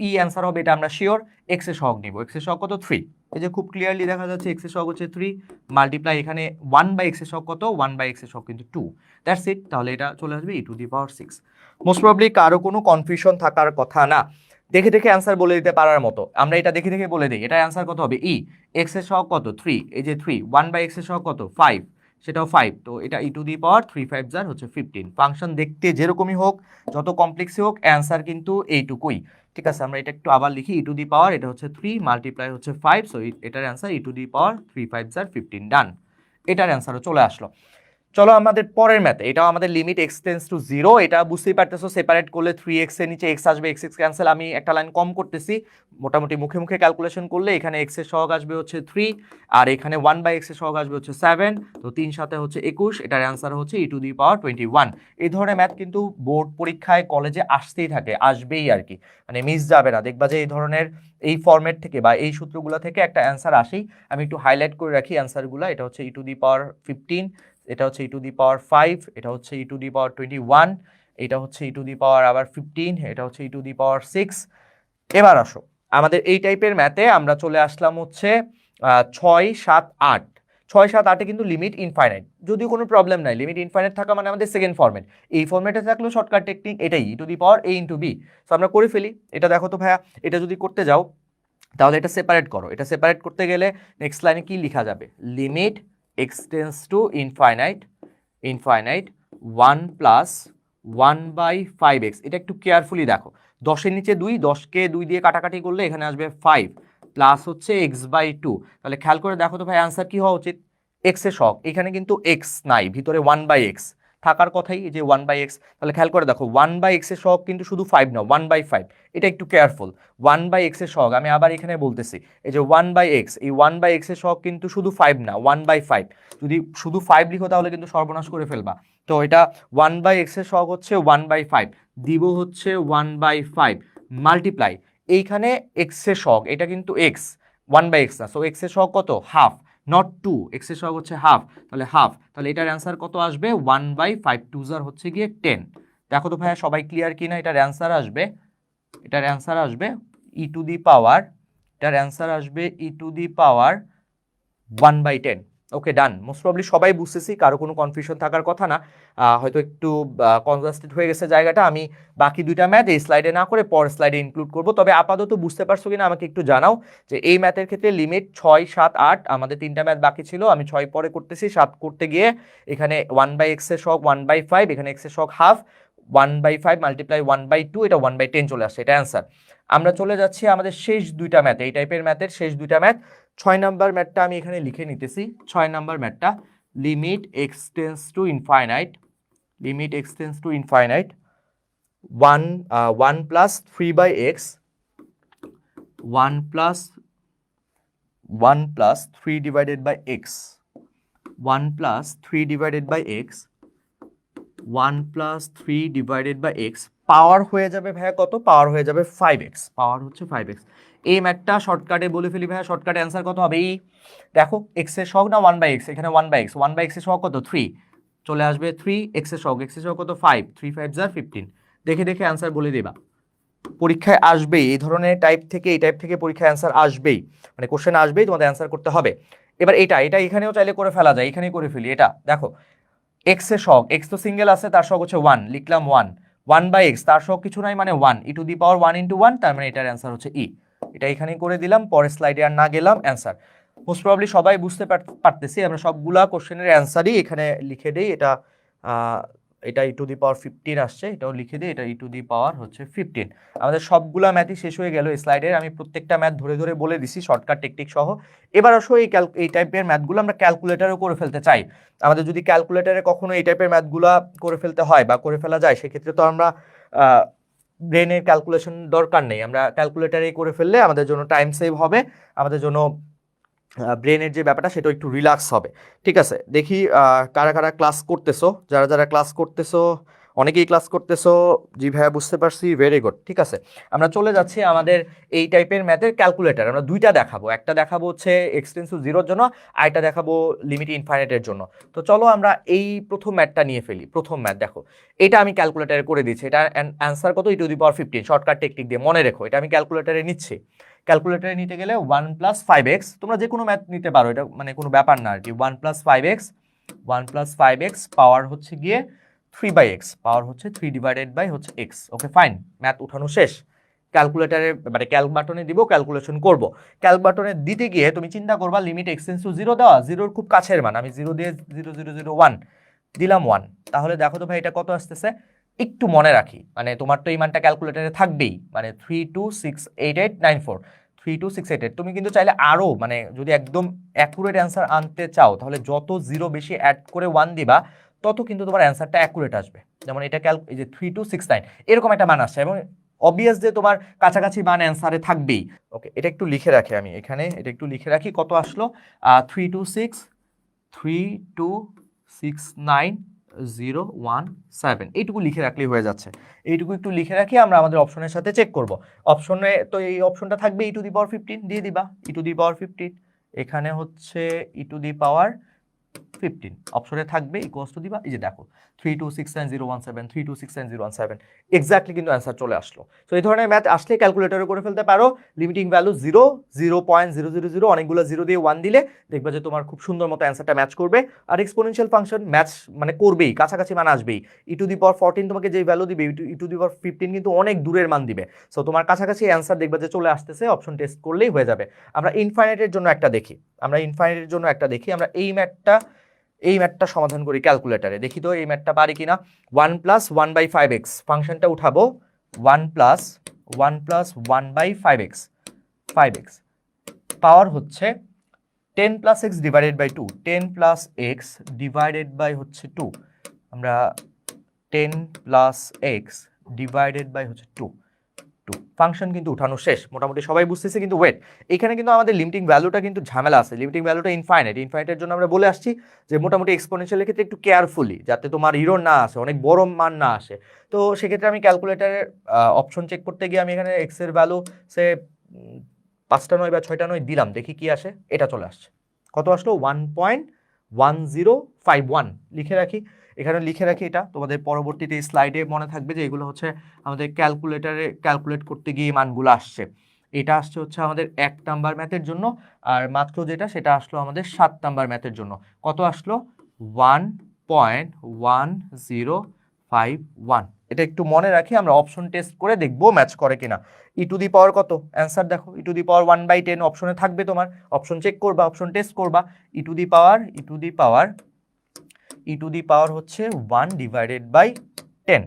ই অ্যান্সার হবে, এটা আমরা শিওর। x এর সহগ নিব, x এর সহগ কত 3, এই যে খুব ক্লিয়ারলি দেখা যাচ্ছে x এর সহগ হচ্ছে 3, মাল্টিপ্লাই এখানে 1/x এর সহগ কত, 1/x এর সহগ কিন্তু 2, দ্যাটস ইট। তাহলে এটা চলে আসবে e to the power 6। Most probably কারো কোনো কনফিউশন থাকার কথা না, দেখে দেখে অ্যান্সার বলে দিতে পারার মতো। আমরা এটা দেখে দেখে বলে দিই, এটা অ্যান্সার কত হবে, x এর সহগ কত 3, এই যে 3, 1/x এর সহগ কত 5, সেটাও 5, তো এটা e টু দি পাওয়ার 3 5 যার হচ্ছে 15। ফাংশন দেখতে যেরকমই হোক, যত কমপ্লেক্সই হোক, অ্যান্সার কিন্তু এইটুকুই। ঠিক আছে, আমরা এটা একটু আবার লিখি, e টু দি পাওয়ার, এটা হচ্ছে 3 মাল্টিপ্লাই হচ্ছে 5, সো এটার অ্যান্সার e টু দি পাওয়ার 3 5 যার 15, ডান। এটার অ্যান্সারও চলে আসলো। চলো আমাদের পরের ম্যাথে, এটাও আমাদের লিমিট x টেন্ডস টু 0। এটা বুঝতেই পারতেছো, সেপারেট করলে 3x এর নিচে x আসবে, x ক্যান্সেল, আমি একটা লাইন কম করতেছি। মোটামুটি মুখে মুখে ক্যালকুলেশন করলে এখানে x এর সহগ আসবে হচ্ছে 3, আর এখানে 1/x এর সহগ আসবে হচ্ছে 7, তো 3 সাথে হচ্ছে 21, এটার অ্যান্সার হচ্ছে e টু দি পাওয়ার 21। এই ধরনের ম্যাথ কিন্তু বোর্ড পরীক্ষায় কলেজে আসতেই থাকে, আসবেই আর কি, মানে মিস যাবে না। দেখবা যে এই ধরনের এই ফরম্যাট থেকে বা এই সূত্রগুলো থেকে একটা অ্যান্সার আসেই। আমি একটু হাইলাইট করে রাখি অ্যান্সারগুলো। এটা হচ্ছে e টু দি পাওয়ার 15, এটা হচ্ছে e টু দি পাওয়ার 5, এটা হচ্ছে e টু দি পাওয়ার 21, এটা হচ্ছে e টু দি পাওয়ার আবার 15, এটা হচ্ছে e টু দি পাওয়ার 6। এবার আসো আমাদের এই টাইপের ম্যাথে আমরা চলে আসলাম হচ্ছে 6 7 8। 6 7 8 কিন্তু লিমিট ইনফাইনাইট, যদিও কোনো প্রবলেম নাই, লিমিট ইনফাইনাইট থাকা মানে আমাদের সেকেন্ড ফরম্যাট। এই ফরম্যাটে থাকলেও শর্টকাট টেকনিক এটাই, e to the power a into b। So আমরা করে ফেলি। এটা দেখো তো ভাইয়া, এটা যদি করতে যাও তাহলে এটা সেপারেট করো। এটা সেপারেট করতে গেলে নেক্সট লাইনে কি লেখা যাবে, limit x tends to infinite 1 plus 1/5x। এটা একটু কেয়ারফুলি দেখো, 10-এর নিচে 2, 10কে 2 দিয়ে কাটাকাটি করলে এখানে আসবে 5 প্লাস হচ্ছে x/2। তাহলে খেয়াল করে দেখো তো ভাই অ্যান্সার কি হওয়া উচিত, x এর সহগ, এখানে কিন্তু x নাই, ভিতরে 1/x থাকার কথাই, এই যে 1/x। তাহলে খেয়াল করে দেখো 1/x এর সহগ কিন্তু শুধু 5 না, 1/5। এটা একটু কেয়ারফুল, 1/x এর সহগ আমি আবার এখানে বলতেছি, এই যে 1/x, এই 1/x এর সহগ কিন্তু শুধু 5 না, 1/5। যদি শুধু 5 লিখো তাহলে কিন্তু সর্বনাশ করে ফেলবা। তো এটা 1/x এর সহগ হচ্ছে 1/5, দিব হচ্ছে 1/5 মাল্টিপ্লাই এইখানে x এর সহগ, এটা কিন্তু x, 1/x না, সো x এর সহগ কত, হাফ, নট 2, x এর সহগ হচ্ছে হাফ, তাহলে হাফ, তাহলে এটার অ্যান্সার কত আসবে, 1/5 2 হচ্ছে গিয়ে 10। দেখো তো ভাইয়া সবাই ক্লিয়ার কিনা, এটার অ্যান্সার আসবে, এটার অ্যান্সার আসবে e টু দি পাওয়ার, এটার অ্যান্সার আসবে e to the power 1/10। Okay done, most probably সবাই বুঝতেছি, কারো কোনো কনফিউশন থাকার কথা না। হয়তো একটু কনজাস্টেড হয়ে গেছে জায়গাটা, আমি বাকি দুইটা ম্যাথ এই স্লাইডে না করে পরের স্লাইডে ইনক্লুড করব। তবে আপাতত বুঝতে পারছো কিনা আমাকে একটু জানাও, যে এই ম্যাথের ক্ষেত্রে লিমিট 6 7 8, আমাদের 3টা ম্যাথ বাকি ছিল, আমি 6 পরে করতেছি, 7 করতে গিয়ে এখানে 1/x এর সহগ 1/5, এখানে x এর সহগ হাফ, 1/5 মাল্টিপ্লাই 1/2, এটা 1/10 চলে আসছে, এটা অ্যান্সার। আমরা চলে যাচ্ছি আমাদের শেষ দুইটা ম্যাথ, এই টাইপের ম্যাথের শেষ দুইটা ম্যাথ। 6 নাম্বার ম্যাথটা আমি এখানে লিখে নিতেছি। 6 নাম্বার ম্যাথটা, limit x tends to infinite, limit x tends to infinite 1 plus 3/x 1 plus 3 divided by x 1 plus 3 divided by x 1 plus 3 divided by x power হয়ে যাবে ভাইয়া কত? পাওয়ার হয়ে যাবে 5x, পাওয়ার হচ্ছে 5x। এই ম্যাথটা শর্টকাটে বলে ফেলি ভাইয়া, শর্টকাটে অ্যান্সার কত হবে? এই দেখো x এর সহগ না 1/x, এখানে 1/x, 1/x এর সহগ কত? 3, চলে আসবে 3, x এর সহগ কত? 5, 3 5 যা 15। দেখে দেখে অ্যান্সার বলে দেবা, পরীক্ষায় আসবেই এই ধরনের টাইপ থেকে, এই টাইপ থেকে পরীক্ষায় অ্যান্সার আসবেই, মানে কোশ্চেন আসবেই, তোমাদের অ্যান্সার করতে হবে। এবার এটা এখানেও চাইলে করে ফেলা যায়, এখানেই করে ফেলি। এটা দেখো x এর সহগ, x তো সিঙ্গেল আছে, তার সহগ হচ্ছে 1, লিখলাম 1/x, তার সহগ কিছু নাই মানে 1, e to the power 1 into 1, তার মানে এটার অ্যান্সার হচ্ছে e। এটা এখানেই করে দিলাম, পরের স্লাইডে আর না গেলাম, অ্যান্সার। মোস্ট প্রবাবলি সবাই বুঝতে পারতেছি, আমরা সবগুলা কোশ্চেনের অ্যান্সারই এখানে লিখে দিই। এটা ই টু দি পাওয়ার 15 আসছে, এটাও লিখে দিই, এটা ই টু দি পাওয়ার হচ্ছে 15। আমাদের সবগুলা ম্যাথই শেষ হয়ে গেল এই স্লাইডের, আমি প্রত্যেকটা ম্যাথ ধরে ধরে বলে দিছি শর্টকাট টেকনিক সহ। এবার আসো এই টাইপের ম্যাথগুলো আমরা ক্যালকুলেটারেও করে ফেলতে চাই। আমাদের যদি ক্যালকুলেটারে কখনো এই টাইপের ম্যাথগুলা করে ফেলতে হয় বা করে ফেলা যায়, সেক্ষেত্রে তো আমরা ব্রেনের ক্যালকুলেশন দরকার নেই, আমরা ক্যালকুলেটারেই করে ফেললে আমাদের জন্য টাইম সেভ হবে, আমাদের জন্য ব্রেনের যে ব্যাপারটা সেটা একটু রিল্যাক্স হবে। ঠিক আছে, দেখি কারা কারা ক্লাস করতেছো, যারা যারা ক্লাস করতেছো, অনেকেই ক্লাস করতেছো, জি ভাইয়া বুঝতে পারছি, ভেরি গুড। ঠিক আছে, আমরা চলে যাচ্ছি আমাদের এই টাইপের ম্যাথের ক্যালকুলেটার। আমরা দুইটা দেখাবো, একটা দেখাবো হচ্ছে এক্সটেন্স টু জিরোর জন্য, আর একটা দেখাবো লিমিট ইনফাইনাইটের জন্য। তো চলো আমরা এই প্রথম ম্যাথটা নিয়ে ফেলি। প্রথম ম্যাথ দেখো, এটা আমি ক্যালকুলেটারে করে দিচ্ছি, এটা অ্যান্সার কত? E to the power 15, shortcut technique দিয়ে মনে রেখো, এটা আমি ক্যালকুলেটারে নিচ্ছি। ক্যালকুলেটারে নিতে গেলে 1 প্লাস 5x, তোমরা যে কোনো ম্যাথ নিতে পারো, এটা মানে কোনো ব্যাপার না আর কি। 1 প্লাস 5x পাওয়ার হচ্ছে গিয়ে 3/x, পাওয়ার হচ্ছে 3 ডিভাইডেড বাই হচ্ছে x। ওকে ফাইন, ম্যাথ উঠানো শেষ। ক্যালকুলেটারে মানে ক্যালক বাটনে দিব, ক্যালকুলেশন করব। ক্যালক বাটনে দিতে গিয়ে তুমি চিন্তা করবা লিমিট x টেন্ডস টু 0 দেওয়া, 0-র খুব কাছের মান, আমি 0 দিয়ে 0.001 দিলাম 1, তাহলে দেখো তো ভাই এটা কত আসতেছে। একটু মনে রাখি, মানে তোমার তো এই মানটা ক্যালকুলেটারে থাকবেই, মানে 32688894, 326888। তুমি কিন্তু চাইলে আরো, মানে যদি একদম অ্যাকুরেট অ্যান্সার আনতে চাও, তাহলে যত জিরো বেশি অ্যাড করে 1 দিবা, তত কিন্তু তোমার অ্যান্সারটা অ্যাকুরেট আসবে। যেমন এটা এই যে 3269 এরকম একটা মান আসছে, এবং অবভিয়াস যে তোমার কাছাকাছি মান অ্যান্সারে থাকবেই। ওকে, এটা একটু লিখে রাখি আমি এখানে, এটা একটু লিখে রাখি, কত আসলো 326017, এইটুকু লিখে রাখলেই হয়ে যাচ্ছে। এইটুকু একটু লিখে রাখি, আমরা আমাদের অপশনের সাথে চেক করব। অপশনে তো এই অপশনটা থাকবে ই টু দি পাওয়ার 15, দিয়ে দিবা ই টু দি পাওয়ার 15, এখানে হচ্ছে ই টু দি পাওয়ার 15 অপশনে থাকবে, ইকুয়ালস টু দিবা, এই যে দেখো 32690170, 32690170, এক্স্যাক্টলি কিন্তু অ্যান্সার চলে আসলো। তো এই ধরনের ম্যাথ আসলে ক্যালকুলেটরে করে ফেলতে পারো। লিমিটিং ভ্যালু 0, 0.000, অনেকগুলো 0 দিয়ে 1 দিলে দেখবা যে তোমার খুব সুন্দর মতো অ্যান্সারটা ম্যাচ করবে। আর এক্সপোনেনশিয়াল ফাংশন ম্যাচ মানে করবেই, কাছাকাছি মান আসবেই। ই টু দি পাওয়ার 14 তোমাকে যে ভ্যালু দিবে, ই টু দি পাওয়ার 15 কিন্তু অনেক দূরের মান দিবে। সো তোমার কাছাকাছি অ্যান্সার দেখবা যে চলে আসতেছে, অপশন টেস্ট করলেই হয়ে যাবে। আমরা ইনফাইনাইটের জন্য একটা দেখি, আমরা এই ম্যাথটা সমাধান করি ক্যালকুলেটারে, দেখি তো এই ম্যাথটা পারি কিনা। 1 প্লাস 1/5x ফাংশনটা উঠাবো, 1 প্লাস 1/5x, 5x পাওয়ার হচ্ছে 10 plus x divided by 2, 10 plus x divided by হচ্ছে 2, আমরা 10 প্লাস x ডিভাইডেড বাই হচ্ছে 2 ফাংশন কিন্তু উঠানো শেষ, মোটামুটি সবাই বুঝতেছে। কিন্তু ওয়েট, এখানে কিন্তু আমাদের লিমিটিং ভ্যালুটা কিন্তু ঝামেলা আছে। লিমিটিং ভ্যালুটা ইনফাইনাইটের জন্য আমরা বলে আসছি যে মোটামুটি এক্সপোনেনশিয়ালের ক্ষেত্রে একটু কেয়ারফুলি, যাতে তোমার ইরর না আসে, অনেক বড় মান না আসে। তো সেক্ষেত্রে আমি ক্যালকুলেটারের অপশন চেক করতে গিয়ে আমি এখানে এক্স এর ভ্যালু সে 5টা 9 বা 6টা 9 দিলাম, দেখি কি আসে। এটা চলে আসছে, কত আসলো 1.1051 লিখে রাখি, এখানে লিখে রাখি। এটা তোমাদের পরবর্তীতে স্লাইডে মনে থাকবে যে এগুলো হচ্ছে আমাদের ক্যালকুলেটারে ক্যালকুলেট করতে গিয়ে মানগুলো আসছে। এটা আসছে হচ্ছে আমাদের 1 নাম্বার ম্যাথের জন্য, আর মাত্র যেটা সেটা আসলো আমাদের 7 নাম্বার ম্যাথের জন্য। কত আসলো 1.1051। এটা একটু মনে রাখি, আমরা অপশন টেস্ট করে দেখবো ম্যাচ করে কিনা। ই টু দি পাওয়ার কত, অ্যান্সার দেখো, ই টু দি পাওয়ার 1/10 অপশনে থাকবে, তোমার অপশন চেক করবা, অপশন টেস্ট করবা। ই টু দি পাওয়ার হচ্ছে 1 ডিভাইডেড বাই 10,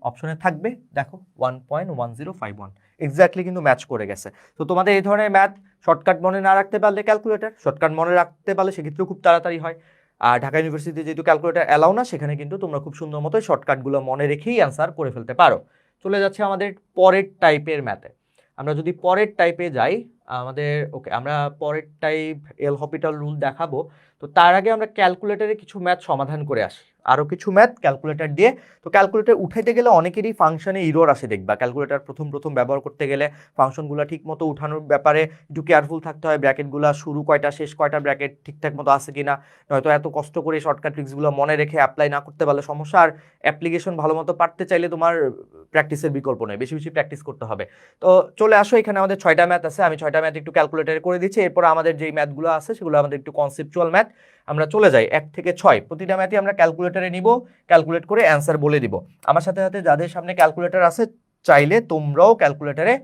অপশনে থাকবে, দেখো 1.1051 এক্স্যাক্টলি কিন্তু ম্যাচ করে গেছে। তো তোমাদের এই ধরনের ম্যাথ শর্টকাট মনে না রাখতে পারলে ক্যালকুলেটর, শর্টকাট মনে রাখতে পারলে সেক্ষেত্রেও খুব তাড়াতাড়ি হয়। আর ঢাকা ইউনিভার্সিটিতে যেহেতু ক্যালকুলেটর অ্যালাউ না, সেখানে কিন্তু তোমরা খুব সুন্দর মতো শর্টকাটগুলো মনে রেখেই অ্যান্সার করে ফেলতে পারো। চলে যাচ্ছে আমাদের পরের টাইপের ম্যাথে। আমরা যদি পরের টাইপে যাই, আমাদের ওকে আমরা পরের টাইপ এল হপিটাল রুল দেখাবো। তো তার আগে আমরা ক্যালকুলেটরে কিছু ম্যাথ সমাধান করে আসি, আরও কিছু ম্যাথ ক্যালকুলেটর দিয়ে। তো ক্যালকুলেটর উঠাইতে গেলে অনেকেরই ফাংশনে ইরর আসে দেখবা, ক্যালকুলেটর প্রথম ব্যবহার করতে গেলে ফাংশনগুলো ঠিক মতো উঠানোর ব্যাপারে একটু কেয়ারফুল থাকতে হয়, ব্র্যাকেটগুলো শুরু কয়টা শেষ কয়টা ব্র্যাকেট ঠিকঠাক মতো আছে কিনা, নয়তো এত কষ্ট করে শর্টকাট ট্রিক্সগুলো মনে রেখে অ্যাপ্লাই না করতে পারলে সমস্যা। আর অ্যাপ্লিকেশন ভালো মতো পারতে চাইলে তোমার প্র্যাকটিসের বিকল্প নেই, বেশি বেশি প্র্যাকটিস করতে হবে। তো চলে আসো, এখানে আমাদের 6টা ম্যাথ আছে, আমি 6টা ম্যাথ একটু ক্যালকুলেটরে করে দিচ্ছি। এরপর আমাদের যেই ম্যাথগুলো আছে সেগুলো আমাদের একটু কনসেপচুয়াল ম্যাথ। আমরা চলে যাই 1 থেকে 6, প্রতিটা ম্যাথই আমরা ক্যালকুলেটরে নিব, ক্যালকুলেট করে অ্যান্সার বলে দিব। আমার সাথে সাথে যাদের সামনে ক্যালকুলেটর আছে, চাইলে তোমরাও ক্যালকুলেটরে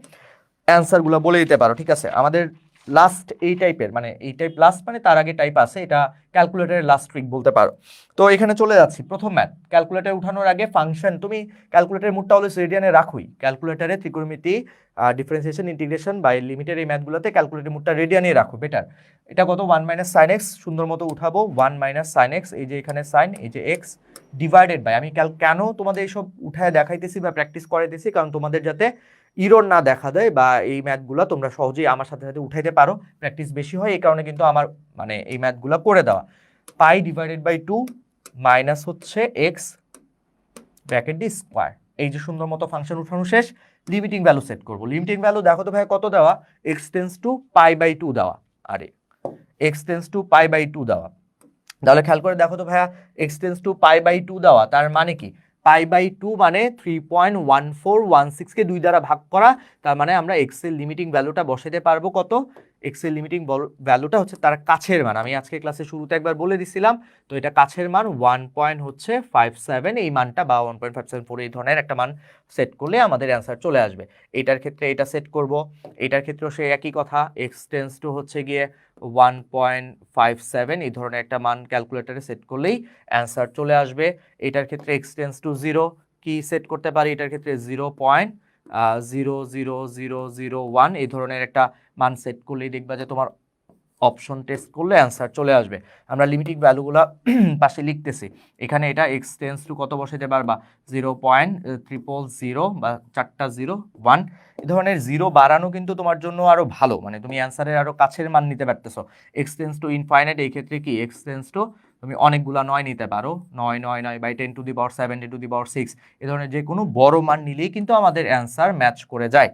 অ্যান্সারগুলো বলে দিতে পারো, ঠিক আছে? আমাদের লাস্ট এই টাইপের, মানে এই টাইপ লাস্ট মানে তার আগে টাইপ আছে, এটা ক্যালকুলেটরের লাস্ট ট্রিক বলতে পারো। তো এখানে চলে যাচ্ছি প্রথম ম্যাথ। ক্যালকুলেটর উঠানোর আগে ফাংশন, তুমি ক্যালকুলেটরের মুডটা অলওয়েজ রেডিয়ানে রাখোই। ক্যালকুলেটরে ত্রিকোণমিতি, ডিফারেন্সিয়েশন, ইন্টিগ্রেশন বা লিমিটের এই ম্যাথগুলোতে ক্যালকুলেটরের মুডটা রেডিয়ানে রাখো, বেটার। এটা কত? 1 মাইনাস সাইন এক্স, সুন্দর মতো উঠাবো 1 মাইনাস সাইন এক্স, এই যে এখানে সাইন, এই যে এক্স ডিভাইডেড বাই, আমি কেন তোমাদের এইসব উঠায় দেখাইতেছি বা প্র্যাকটিস করাইতেছি, কারণ তোমাদের যাতে ইরর না দেখা দেয় বা এই ম্যাথগুলো তোমরা সহজেই আমার সাথে সাথে উঠাইতে পারো, প্র্যাকটিস বেশি হয়, এই কারণে কিন্তু আমার মানে এই ম্যাথগুলো করে দেওয়া। পাই ডিভাইডেড বাই 2 মাইনাস হচ্ছে এক্স ব্র্যাকেট ডি স্কোয়ার, এই যে সুন্দর মতো ফাংশন উঠানো শেষ। লিমিটিং ভ্যালু সেট করবো। লিমিটিং ভ্যালু দেখো তো ভাই কত দেওয়া, x tends to pi by 2 দেওয়া, আরে x tends to pi by 2 দেওয়া। তাহলে খেয়াল করে দেখো তো ভাইয়া, x tends to pi by 2 দেওয়া, তার মানে কি? পাই বাই 2 মানে 3.1416 কে 2 দ্বারা ভাগ করা, তার মানে আমরা এক্স এর লিমিটিং ভ্যালুটা বসাতে পারবো কত? এক্স এর লিমিটিং ভ্যালুটা হচ্ছে তার কাছের মান, আমি আজকে ক্লাসে শুরুতে একবার বলে দিছিলাম। তো এটা কাছের মান 1.57, এই মানটা বা 1.574 এই ধরনের একটা মান সেট করলে আমাদের অ্যান্সার চলে আসবে। এটার ক্ষেত্রে এটা সেট করব, এটার ক্ষেত্রেও সে একই কথা, এক্স টেন্স টু হচ্ছে গিয়ে 1.57 এই ধরনের একটা মান ক্যালকুলেটরে সেট করলেই অ্যান্সার চলে আসবে। এটার ক্ষেত্রে এক্স টেন্স টু 0 কি সেট করতে পারি? এটার ক্ষেত্রে 0.00001 এই ধরনের একটা মান সেট করলেই দেখবা যে তোমার অপশন টেস্ট করলে অ্যান্সার চলে আসবে। আমরা লিমিটিং ভ্যালুগুলো পাশে লিখতেছি। এখানে এটা এক্স টেন্স টু কত বসাইতে পারবা? 0.000 বা 4টা 0 1, এই ধরনের জিরো বাড়ানো কিন্তু তোমার জন্য আরো ভালো, মানে তুমি অ্যান্সারের আরো কাছের মান নিতে পারতেছো। এক্স টেন্স টু ইনফাইনাইট, এই ক্ষেত্রে কি এক্স টেন্স টু তুমি অনেকগুলা 9 নিতে পারো, 9 by 10 to the power 7 10 to the power 6, এই ধরনের যে কোনো বড় মান নিলেই কিন্তু আমাদের অ্যান্সার ম্যাচ করে যায়।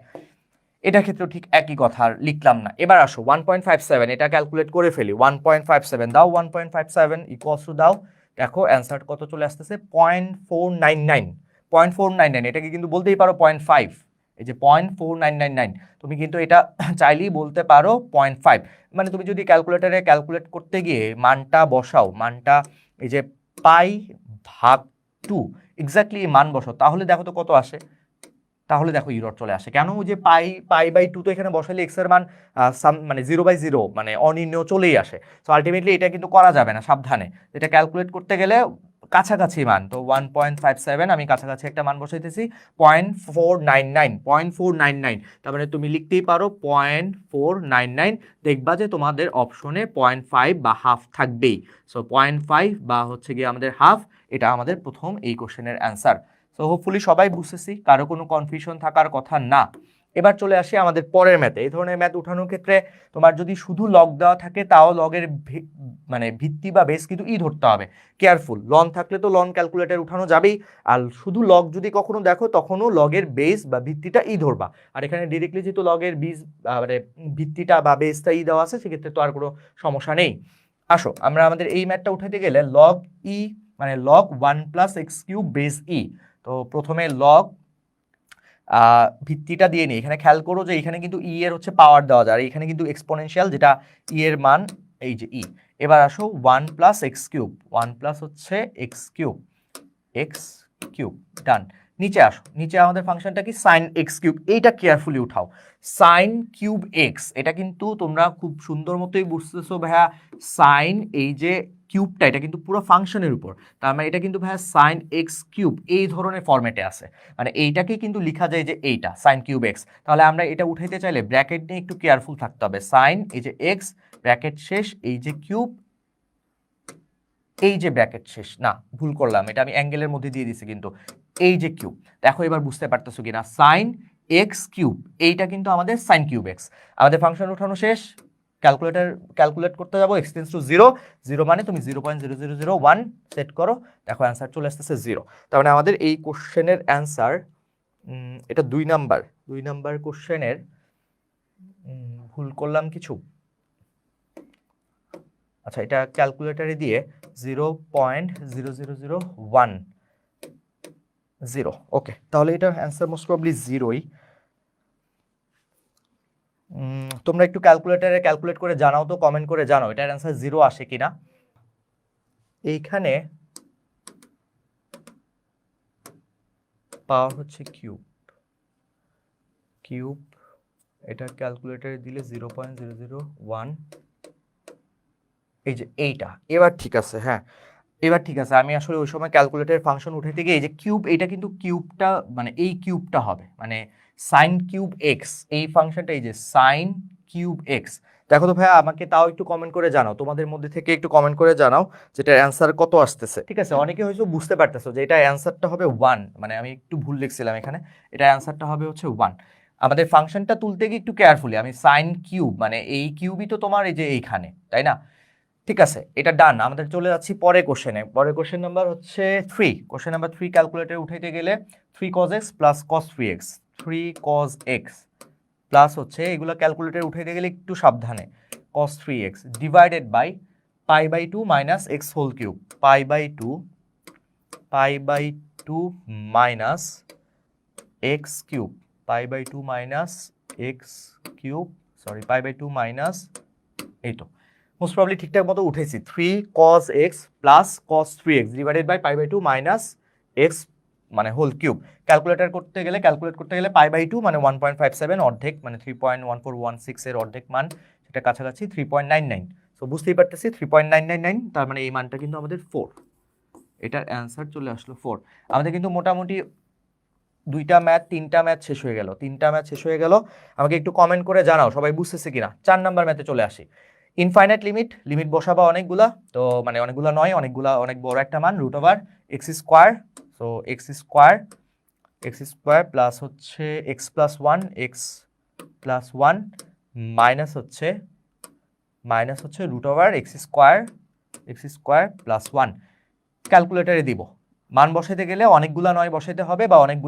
এটার ক্ষেত্রেও ঠিক একই কথা, লিখলাম না। এবার আসো 1.57, এটা ক্যালকুলেট করে ফেলি। 1.57 দাও, 1.57 ইকুয়ালস টু দাও, দেখো অ্যান্সার কত চলে আসতেছে? 0.499। 0.499 এটাকে কিন্তু বলতেই পারো 0.5, এই যে 0.4999, তুমি কিন্তু এটা চাইলেই বলতে পারো 0.5। মানে তুমি যদি ক্যালকুলেটরে ক্যালকুলেট করতে গিয়ে মানটা বসাও, মানটা এই যে পাই ভাগ 2 এক্স্যাক্টলি মান বসাও, তাহলে দেখো তো কত আসে। তাহলে দেখো ইরর চলে আসে কেন? যে পাই বাই 2 তো এখানে বসালে এক্স এর মান মানে 0/0 মানে অনির্ণেয় চলেই আসে। সো আলটিমেটলি এটা কিন্তু করা যাবে না, সাবধানে। এটা ক্যালকুলেট করতে গেলে কাছাকাছি মান, তো 1.57 আমি কাছাকাছি একটা মান বসাইতেছি 0.499। তার মানে তুমি লিখতেই পারো 0.499, দেখবা যে তোমাদের অপশনে 0.5 বা হাফ থাকবেই। সো 0.5 বা হচ্ছে গিয়ে আমাদের হাফ, এটা আমাদের প্রথম এই কোশ্চেনের অ্যান্সার। সো হোপফুলি সবাই বুঝতেছি, কারো কোনো কনফিউশন থাকার কথা না। এবার চলে আসি আমাদের পরের ম্যাথে। এই ধরনের ম্যাথ উঠানোর ক্ষেত্রে তোমার যদি শুধু লগ দেওয়া থাকে, তাও লগের মানে ভিত্তি বা বেস কিন্তু ই ধরতে হবে, কেয়ারফুল। লন থাকলে তো লন ক্যালকুলেটর উঠানো যাবেই, আর শুধু লগ যদি কখনো দেখো, তখনও লগের বেস বা ভিত্তিটা ই ধরবা। আর এখানে ডিরেক্টলি যেহেতু লগের বীজ মানে ভিত্তিটা বা বেসটা ই দেওয়া আছে, সেক্ষেত্রে তো আর কোনো সমস্যা নেই। আসো আমরা আমাদের এই ম্যাথটা উঠাতে গেলে লগ ই মানে log 1 plus x cube base e, তো প্রথমে লগ ভিত্তিটা দিয়ে নিই। এখানে খেয়াল করো যে এখানে কিন্তু ই এর হচ্ছে পাওয়ার দেওয়া যায়, আর এখানে কিন্তু এক্সপোনেনশিয়াল, যেটা ই এর মান এই যে ই। এবার আসো 1 প্লাস এক্স কিউব, 1 প্লাস হচ্ছে এক্স কিউব ডান। নিচে আসো, নিচে আমাদের ফাংশনটা কি সাইন এক্স কিউব, এইটা কেয়ারফুলি উঠাও। সাইন কিউব এক্স, এটা কিন্তু তোমরা খুব সুন্দর মতোই বুঝতেছো ভাইয়া, সাইন এই যে কিউবটা এটা কিন্তু পুরো ফাংশনের উপর, তার মানে এটা কিন্তু ভাইয়া সাইন এক্স কিউব এই ধরনের ফরম্যাটে আছে, মানে এইটাকে কিন্তু লেখা যায় যে এইটা সাইন কিউব এক্স। তাহলে আমরা এটা উঠাইতে চাইলে ব্র্যাকেট নিয়ে একটু কেয়ারফুল থাকতে হবে, সাইন এই যে এক্স ব্র্যাকেট শেষ এই যে কিউব এই যে ব্র্যাকেট শেষ, না ভুল করলাম, এটা আমি অ্যাঙ্গেলের মধ্যে দিয়ে দিছি, কিন্তু এই যে কিউব, দেখো এবার বুঝতে পারতেছো কিনা, সাইন এক্স কিউব এইটা কিন্তু আমাদের সাইন কিউব এক্স। আমাদের ফাংশন উঠানো শেষ, ক্যালকুলেট করতে যাবো, x tends two zero, zero মানে তুমি 0.0001 সেট করো, দেখো অ্যান্সার চলে আসতেছে জিরো। তার মানে আমাদের এই কোশ্চেনের অ্যান্সার, এটা 2 নাম্বার কোশ্চেনের, ভুল করলাম কিছু, আচ্ছা এটা ক্যালকুলেটারে দিয়ে 0.00010, ওকে, তাহলে এটার অ্যান্সার মোস্ট প্রবলি জিরোই। তোমরা একটু ক্যালকুলেটারে ক্যালকুলেট করে জানাও তো, কমেন্ট করে জানাও এটার অ্যান্সার জিরো আসে কিনা। এইখানে পাওয়ার হচ্ছে কিউব, এটা ক্যালকুলেটারে দিলে 0.001, এই যে এইটা, এবার ঠিক আছে, হ্যাঁ এবার ঠিক আছে। আমি আসলে ওই সময় ক্যালকুলেটরের ফাংশন উঠাইতে গিয়ে এই যে কিউব, এইটা কিন্তু কিউবটা মানে এই কিউবটা হবে মানে সাইন কিউব এক্স, এই ফাংশনটা এই যে সাইন কিউব এক্স। দেখো তো ভাইয়া আমাকে তাও একটু কমেন্ট করে জানাও, তোমাদের মধ্যে থেকে একটু কমেন্ট করে জানাও যেটা অ্যান্সার কত আসতেছে। ঠিক আছে, অনেকে হয়তো বুঝতে পারতেছো যে এটা অ্যান্সারটা হবে 1, মানে আমি একটু ভুল লিখছিলাম এখানে, এটা অ্যান্সারটা হবে হচ্ছে 1। আমাদের ফাংশনটা তুলতে গিয়ে একটু কেয়ারফুলি, আমি সাইন কিউব মানে এই কিউবই তো তোমার এই যে এইখানে, তাই না? ঠিক আছে, এটা ডান। আমাদের চলে যাচ্ছি পরের কোশ্চেনে। পরের কোশ্চেন নাম্বার হচ্ছে 3। কোশ্চেন নাম্বার 3 ক্যালকুলেটরে উঠাইতে গেলে 3 cos x plus cos 3x, 3 cos x plus হচ্ছে এগুলো ক্যালকুলেটরে উঠাইতে গেলে একটু সাবধানে, cos 3x divided by pi by 2 minus x whole cube, pi by 2 minus x cube, pi by 2 minus x cube, sorry pi by 2 minus, এই তো most probably ঠিকঠাক মতো উঠেছি, 3 cos x plus cos 3x divided by pi by 2 minus x মানে whole cube. Calculate করতে গেলে পাই by 2 মানে 1.57 অর্ধেক মানে 3.1416 এর অর্ধেক মান, সেটা কাছাকাছি 3.99। সো বুঝতেই পারতেছি 3.999, তার মানে এই মানটা কিন্তু আমাদের 4, এটার অ্যান্সার চলে আসলো 4। আমাদের কিন্তু মোটামুটি 2টা ম্যাথ 3টা ম্যাথ শেষ হয়ে গেল, 3টা ম্যাথ শেষ হয়ে গেল। আমাকে একটু কমেন্ট করে জানাও সবাই বুঝতেছে কিনা। 4 নাম্বার ম্যাথে চলে আসি। ইনফাইনাইট লিমিট বসাবা অনেকগুলা, তো মানে অনেকগুলা নয়, অনেক বড় একটা মান, root over x square, so x square plus হচ্ছে এক্স প্লাস ওয়ান মাইনাস হচ্ছে root over x square plus 1। ক্যালকুলেটারে দিব, মান বসাইতে গেলে অনেকগুলা নয় বসাইতে হবে, বা অনেক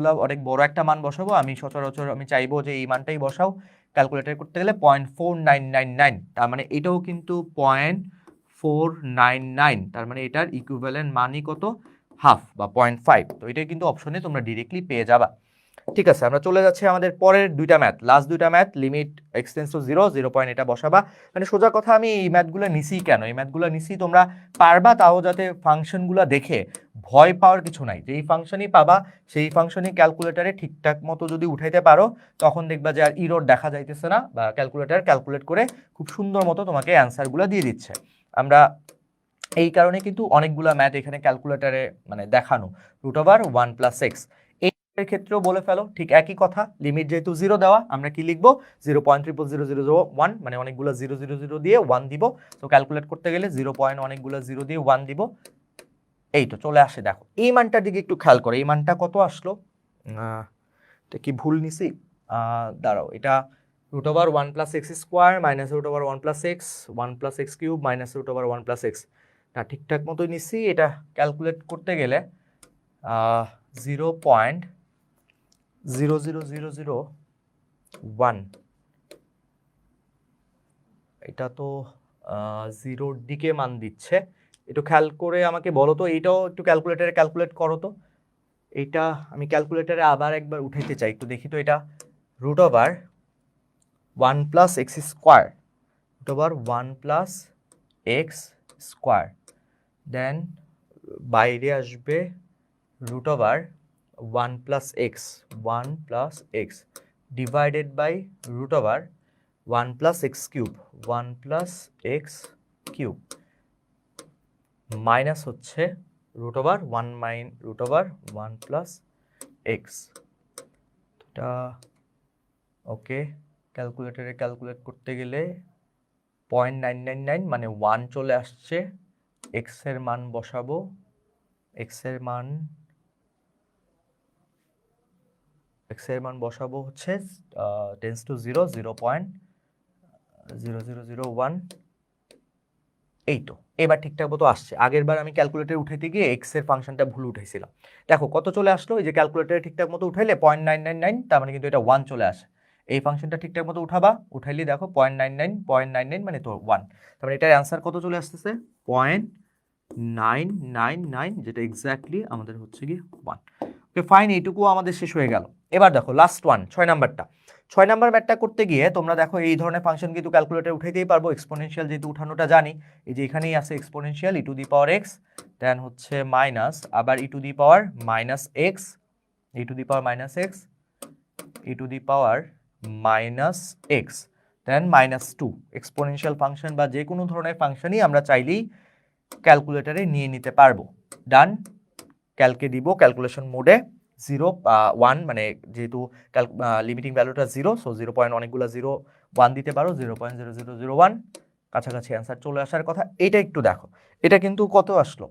বড় একটা মান বসাবো। আমি সচরাচর আমি চাইবো যে এই মানটাই বসাও। ক্যালকুলেটার করতে গেলে 0.4999, তার মানে এটাও কিন্তু 0.499, তার মানে এটার ইকুইভ্যালেন্ট মানই কত, হাফ বা 0.5। তো এটাই কিন্তু অপশনে তোমরা ডিরেক্টলি পেয়ে যাবা। ঠিক আছে, আমরা চলে যাচ্ছি আমাদের পরের দুইটা ম্যাথ, লাস্ট দুইটা ম্যাথ। লিমিট এক্সটেন্স টু 0 পয়েন্ট, এটা বসাবা। মানে সোজা কথা, আমি এই ম্যাথগুলো নিছি কেন, এই ম্যাথগুলো নিছি তোমরা পারবা, তাও যাতে ফাংশনগুলো দেখে ভয় পাওয়ার কিছু নাই, যেই ফাংশনই পাবা সেই ফাংশনই ক্যালকুলেটারে ঠিকঠাক মতো যদি উঠাইতে পারো, তখন দেখবা যে আর ইরর দেখা যাইতেছে না, বা ক্যালকুলেটার ক্যালকুলেট করে খুব সুন্দর মতো তোমাকে অ্যান্সারগুলো দিয়ে দিচ্ছে। আমরা এই কারণে কিন্তু অনেকগুলো ম্যাথ এখানে ক্যালকুলেটারে মানে দেখানো, রুট ওভার 1 প্লাস এক্স। এর ক্ষেত্রেও বলে ফেলো ঠিক একই কথা, লিমিট যেহেতু 0 দেওয়া, আমরা কি লিখবো 0.0001, মানে অনেকগুলো 000 দিয়ে 1 দিব। তো ক্যালকুলেট করতে গেলে 0. অনেকগুলো 0 দিয়ে 1 দিব, এই তো চলে আসে। দেখো এই মানটার দিকে একটু খেয়াল করো, এই মানটা কত আসলো, এটা কি ভুল নিছি, দাঁড়াও, এটা root over 1 plus x square minus root over 1 plus x cube minus root over 1 plus x, না ঠিকঠাক মতোই নিছি। এটা ক্যালকুলেট করতে গেলে 0.00001, এটা তো 0-র দিকে মান দিচ্ছে। একটু খেয়াল করে আমাকে বলো তো, এইটাও একটু ক্যালকুলেটারে ক্যালকুলেট করো তো। এইটা আমি ক্যালকুলেটারে আবার একবার উঠাইতে চাই, একটু দেখি তো। এটা root over 1 plus x square, root over 1 plus x square, then বাইরে আসবে root over 1 plus x divided by root over 1 plus x cube minus হচ্ছে root over 1 plus x। এটা ওকে, ক্যালকুলেটরে ক্যালকুলেট করতে গেলে 0.999 মানে 1 চলে আসছে। x এর মান বসাবো, x এর মান বসাবো হচ্ছে টেন্স টু 0 0.0001। এই তো এবার ঠিকঠাক মতো আসছে। আগের বার আমি ক্যালকুলেটরে উঠাইতে গিয়ে x এর ফাংশনটা ভুল উঠাইছিলাম। দেখো কত চলে আসলো, এই যে ক্যালকুলেটরে ঠিকঠাক মতো উঠাইলে 0.999, তার মানে কিন্তু এটা 1 চলে আসে। এই ফাংশনটা ঠিকঠাক মতো উঠাইলে দেখো 0.99 মানে তো 1, তার মানে এটার অ্যান্সার কত চলে আসতেছে 0.999, যেটা এক্স্যাক্টলি আমাদের হচ্ছে কি 1। ওকে ফাইন, এইটুকু আমাদের শেষ হয়ে গেল। এবার দেখো লাস্ট ওয়ান, 6 নাম্বারটা। 6 নাম্বার ম্যাথটা করতে গিয়ে তোমরা দেখো এই ধরনের ফাংশন কিন্তু ক্যালকুলেটরে উঠাইতেই পারবো। এক্সপোনেনশিয়াল যেহেতু উঠানোটা জানি, এই যে এখানেই আছে exponential e to the power x, then হচ্ছে মাইনাস আবার e to the power minus x, e to the power minus x, e to the power minus x, then -2। Exponential function বা যে কোনো ধরনের ফাংশনই আমরা চাইলেই ক্যালকুলেটরে নিয়ে নিতে পারবো। ডান, ক্যালকে দিব ক্যালকুলেশন মোডে 0 1, মানে যেহেতু লিমিটিং ভ্যালুটা 0, সো 0. অনেকগুলো 0 1 দিতে পারো, 0.0001 কাছাকাছি অ্যান্সার চলে আসার কথা। এটা একটু দেখো, এটা কিন্তু কত আসলো,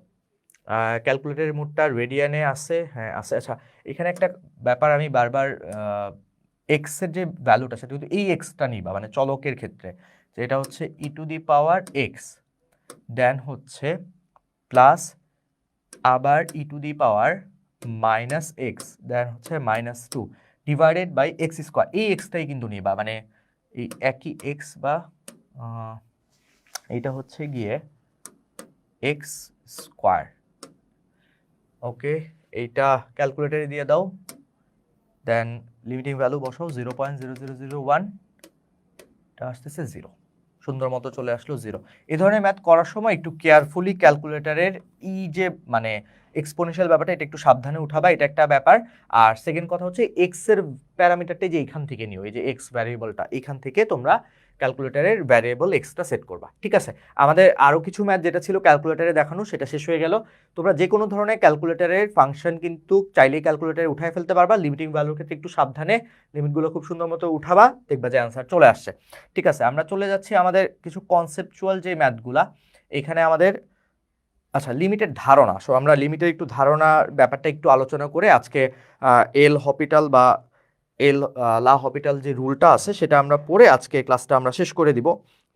ক্যালকুলেটরের মোডটা রেডিয়ানে আছে, হ্যাঁ আছে। আচ্ছা এখানে একটা ব্যাপার আমি বারবার, এক্স এর যে ভ্যালুটা সেটা কিন্তু এই এক্সটা নিবা, মানে চলকের ক্ষেত্রে যেটা হচ্ছে ই to the power x, then হচ্ছে প্লাস আবার e to the power minus x, then হচ্ছে -2 ডিভাইডেড বাই এক্স স্কোয়ার। এই এক্সটাই কিন্তু নিবা, মানে এই একই এক্স বা এইটা হচ্ছে গিয়ে এক্স স্কোয়ার। ওকে, এইটা ক্যালকুলেটরে দিয়ে দাও, দেন লিমিটিং ভ্যালু বসাও 0.0001, এটা আসতেছে 0, সুন্দর মতো চলে আসলো 0। এই ধরনের ম্যাথ করার সময় একটু কেয়ারফুলি ক্যালকুলেটরের যে মানে এক্সপোনেনশিয়াল ব্যাপারটা এটা একটু সাবধানে উঠাবা, এটা একটা ব্যাপার। আর সেকেন্ড কথা হচ্ছে এক্স এর প্যারামিটারটা যে এইখান থেকে নিও, এই যে এক্স ভ্যারিয়েবলটা এখান থেকে তোমরা ক্যালকুলেটরের ভ্যারিয়েবল এক্সটা সেট করবা, ঠিক আছে। আমাদের আরও কিছু ম্যাথ যেটা ছিল ক্যালকুলেটরে দেখানো সেটা শেষ হয়ে গেল। তোমরা যে কোনো ধরনের ক্যালকুলেটরের ফাংশন কিন্তু চাইলেই ক্যালকুলেটরে উঠায় ফেলতে পারবা। লিমিটিং ভ্যালুর ক্ষেত্রে একটু সাবধানে লিমিটগুলো খুব সুন্দর মতো উঠাবা, দেখবা যে অ্যান্সার চলে আসছে। ঠিক আছে, আমরা চলে যাচ্ছি আমাদের কিছু কনসেপচুয়াল যে ম্যাথগুলা। এখানে আমাদের আচ্ছা লিমিটের ধারণা, সো আমরা লিমিটের একটু ধারণার ব্যাপারটা একটু আলোচনা করে আজকে এল হপিটাল বা এল লা হপিটাল যে রুলটা আছে সেটা আমরা পড়ে আজকে ক্লাসটা আমরা শেষ করে দিব।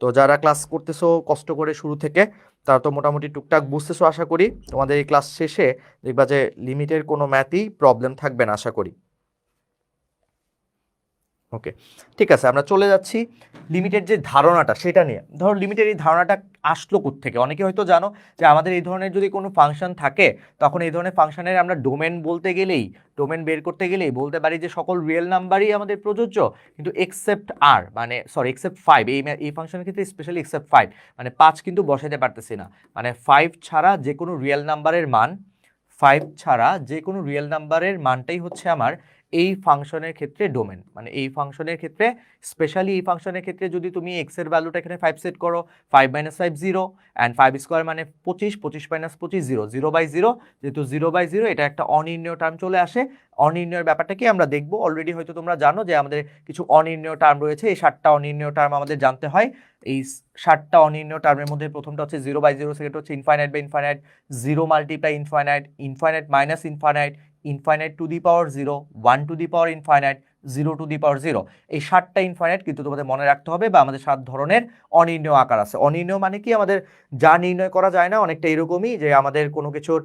তো যারা ক্লাস করতেছো কষ্ট করে শুরু থেকে, তারা তো মোটামুটি টুকটাক বুঝতেছো আশা করি। তোমাদের এই ক্লাস শেষে দেখবা যে লিমিটের কোনো ম্যাথই প্রবলেম থাকবে না আশা করি। ওকে ঠিক আছে, আমরা চলে যাচ্ছি লিমিটের যে ধারণাটা সেটা নিয়ে। ধরো লিমিটের এই ধারণাটা আসলো কোত্থেকে, অনেকে হয়তো জানো যে আমাদের এই ধরনের যদি কোনো ফাংশন থাকে তখন এই ধরনের ফাংশনের আমরা ডোমেন বের করতে গেলেই বলতে পারি যে সকল রিয়েল নাম্বারই আমাদের প্রযোজ্য, কিন্তু এক্সেপ্ট আর, মানে সরি এক্সেপ্ট 5, এই ফাংশনের ক্ষেত্রে স্পেশালি এক্সেপ্ট 5, মানে 5 কিন্তু বসাতে পারতেছি না, মানে 5 ছাড়া যে কোনো রিয়েল নাম্বারের মানটাই হচ্ছে আমার এই ফাংশনের ক্ষেত্রে ডোমেন। মানে এই ফাংশনের ক্ষেত্রে স্পেশালি এই ফাংশনের ক্ষেত্রে যদি তুমি এক্স এর ভ্যালুটা এখানে 5 সেট করো, 5 - 5 0, অ্যান্ড 5 স্কোয়ার মানে 25, 25 - 25 0, 0/0, যেহেতু 0/0 এটা একটা অনির্ণয় টার্ম চলে আসে। অনির্ণয়ের ব্যাপারটা কি আমরা দেখবো, অলরেডি হয়তো তোমরা জানো যে আমাদের কিছু অনির্ণয় টার্ম রয়েছে। এই 7টা অনির্ণয় টার্ম আমাদের জানতে হয়। এই 7টা অনির্ণয় টার্মের মধ্যে প্রথমটা হচ্ছে 0/0, সেকেন্ড হচ্ছে infinite by infinite, 0 multiply infinite, infinite minus infinite, infinite to the power 0, 1 to the power infinite, 0 to the power 0। এই 7টা ইনফাইনাইট কিন্তু তোমাদের মনে রাখতে হবে, বা আমাদের 7 ধরনের অনির্ণয় আকার আছে। অনির্ণয় মানে কি, আমাদের যা নির্ণয় করা যায় না, অনেকটা এরকমই যে আমাদের কোনো কিছুর